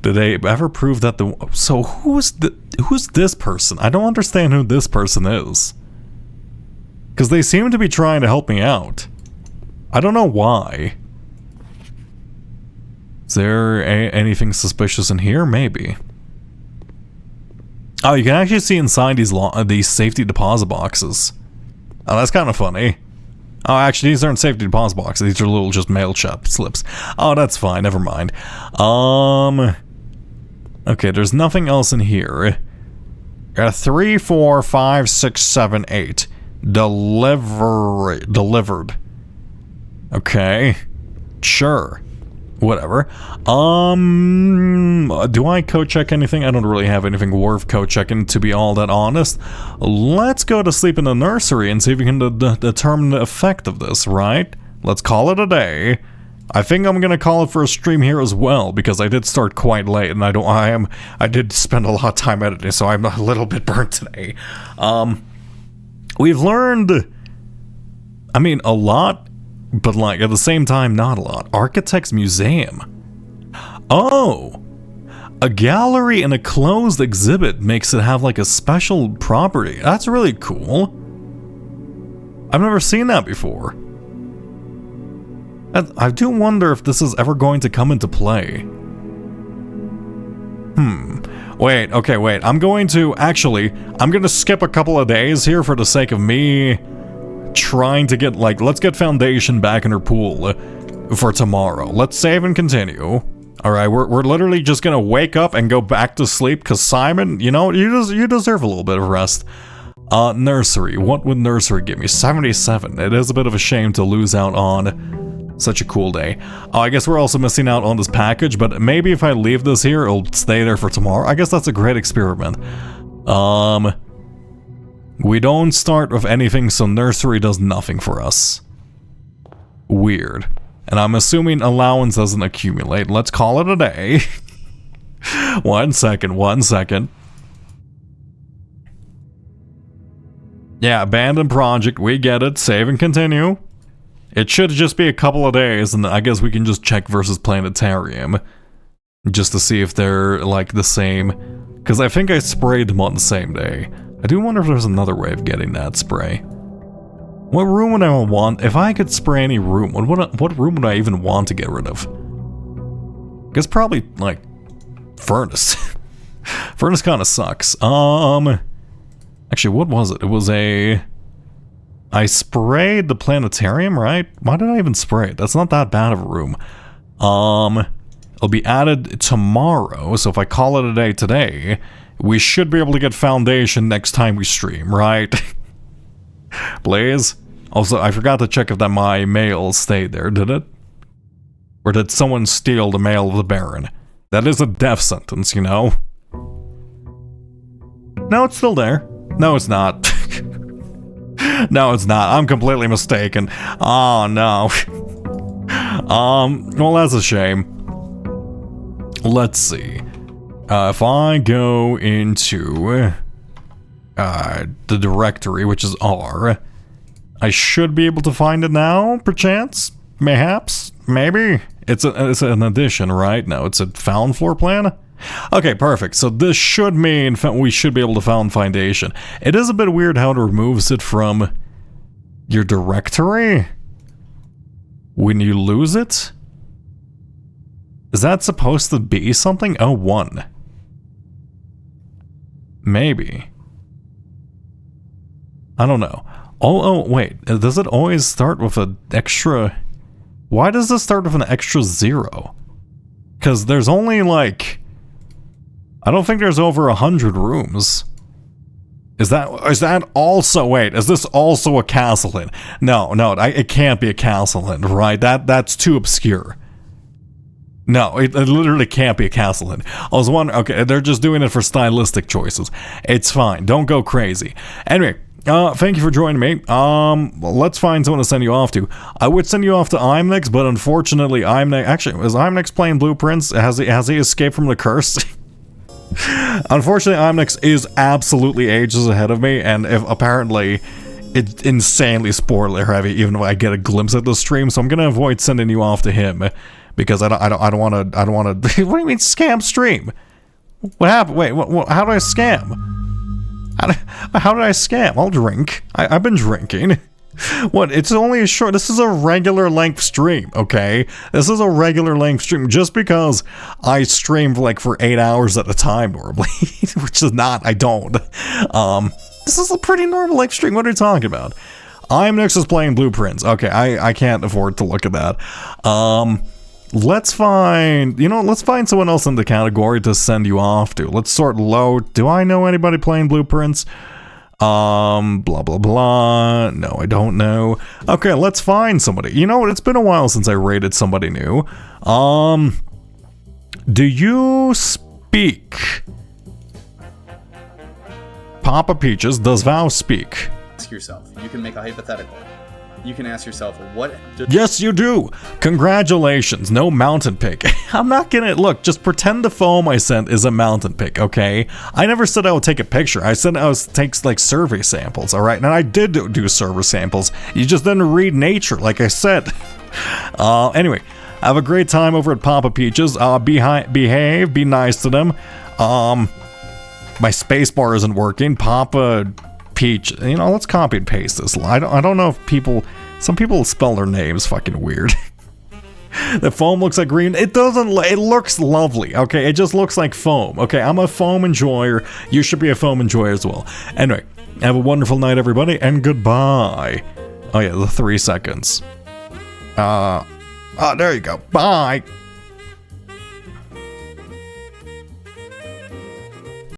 Did they ever prove that so who's this person? I don't understand who this person is. Because they seem to be trying to help me out. I don't know why. Is there anything suspicious in here? Maybe. Oh, you can actually see inside these safety deposit boxes. Oh, that's kind of funny. Oh, actually, these aren't safety deposit boxes. These are little just mail shop slips. Oh, that's fine. Never mind. Okay, there's nothing else in here. 3, 4, 5, 6, 7, 8. Delivered. Okay. Sure. Whatever. Do I code check anything? I don't really have anything worth code checking, to be all that honest. Let's go to sleep in the nursery and see if we can determine the effect of this, right? Let's call it a day. I think I'm gonna call it for a stream here as well, because I did start quite late and I did spend a lot of time editing, so I'm a little bit burnt today. We've learned, I mean, a lot, but like at the same time not a lot. Architect's Museum. Oh, a gallery in a closed exhibit makes it have like a special property. That's really cool. I've never seen that before. I do wonder if this is ever going to come into play. Wait, okay, wait. I'm going to skip a couple of days here for the sake of me trying to get, like, let's get Foundation back in her pool for tomorrow. Let's save and continue. Alright, we're literally just gonna wake up and go back to sleep, because Simon, you know, you deserve a little bit of rest. Nursery. What would nursery give me? 77. It is a bit of a shame to lose out on such a cool day. Oh, I guess we're also missing out on this package, but maybe if I leave this here, it'll stay there for tomorrow. I guess that's a great experiment. We don't start with anything, so nursery does nothing for us. Weird. And I'm assuming allowance doesn't accumulate. Let's call it a day. One second. Yeah, abandoned project, we get it. Save and continue. It should just be a couple of days, and I guess we can just check versus Planetarium. Just to see if they're, like, the same. Because I think I sprayed them on the same day. I do wonder if there's another way of getting that spray. What room would I want? If I could spray any room, what room would I even want to get rid of? I guess probably, like, Furnace. Furnace kind of sucks. Actually, what was it? It was I sprayed the Planetarium, right? Why did I even spray it? That's not that bad of a room. It'll be added tomorrow, so if I call it a day today, we should be able to get Foundation next time we stream, right? Please? Also, I forgot to check if that my mail stayed there, did it? Or did someone steal the mail of the Baron? That is a death sentence, you know? No, it's still there. No, it's not. No, it's not. I'm completely mistaken. Oh, no. Well, that's a shame. Let's see. If I go into the directory, which is R, I should be able to find it now, perchance? Mayhaps? Maybe? It's an addition, right? No, it's a found floor plan? Okay, perfect. So this should mean we should be able to found foundation. It is a bit weird how it removes it from your directory when you lose it. Is that supposed to be something? Oh, 1. Maybe. I don't know. Oh, wait. Does it always start with an extra... Why does this start with an extra 0? Because there's only like... I don't think there's over 100 rooms. Is that also... Wait, is this also a castle inn? No, it can't be a castle inn, right? That's too obscure. No, it literally can't be a castle inn. I was wondering... Okay, they're just doing it for stylistic choices. It's fine. Don't go crazy. Anyway... thank you for joining me. Let's find someone to send you off to. I would send you off to Imnex, but unfortunately, Actually, is Imnex playing Blueprints? Has he escaped from the curse? Unfortunately, Imnex is absolutely ages ahead of me, and apparently, it's insanely spoiler heavy, even if I get a glimpse at the stream, so I'm gonna avoid sending you off to him, because I don't wanna, what do you mean, scam stream? What happened? Wait, what, how do I scam? How did I scam? I'll drink. I've been drinking. What? It's only a short... This is a regular length stream, okay? This is a regular length stream just because I stream like for 8 hours at a time normally, which is not. I don't. This is a pretty normal length stream. What are you talking about? Imnex is playing Blueprints. Okay, I can't afford to look at that. Let's find someone else in the category to send you off to. Let's sort low. Do I know anybody playing Blueprints? Blah, blah, blah. No, I don't know. Okay, let's find somebody. You know what? It's been a while since I rated somebody new. Do you speak? Papa Peaches, does Val speak? Ask yourself. You can make a hypothetical. You can ask yourself, what... Yes, you do! Congratulations, no mountain pick. I'm not gonna... Look, just pretend the foam I sent is a mountain pick, okay? I never said I would take a picture. I said I would take, like, survey samples, alright? And I did do survey samples. You just didn't read nature, like I said. Anyway, have a great time over at Papa Peaches. Behave, be nice to them. My spacebar isn't working. Papa... Peach, let's copy and paste this. I don't know if some people spell their names fucking weird. The foam looks like green. It doesn't, it looks lovely, okay? It just looks like foam, okay? I'm a foam enjoyer. You should be a foam enjoyer as well. Anyway, have a wonderful night, everybody, and goodbye. Oh yeah, the 3 seconds. There you go. Bye.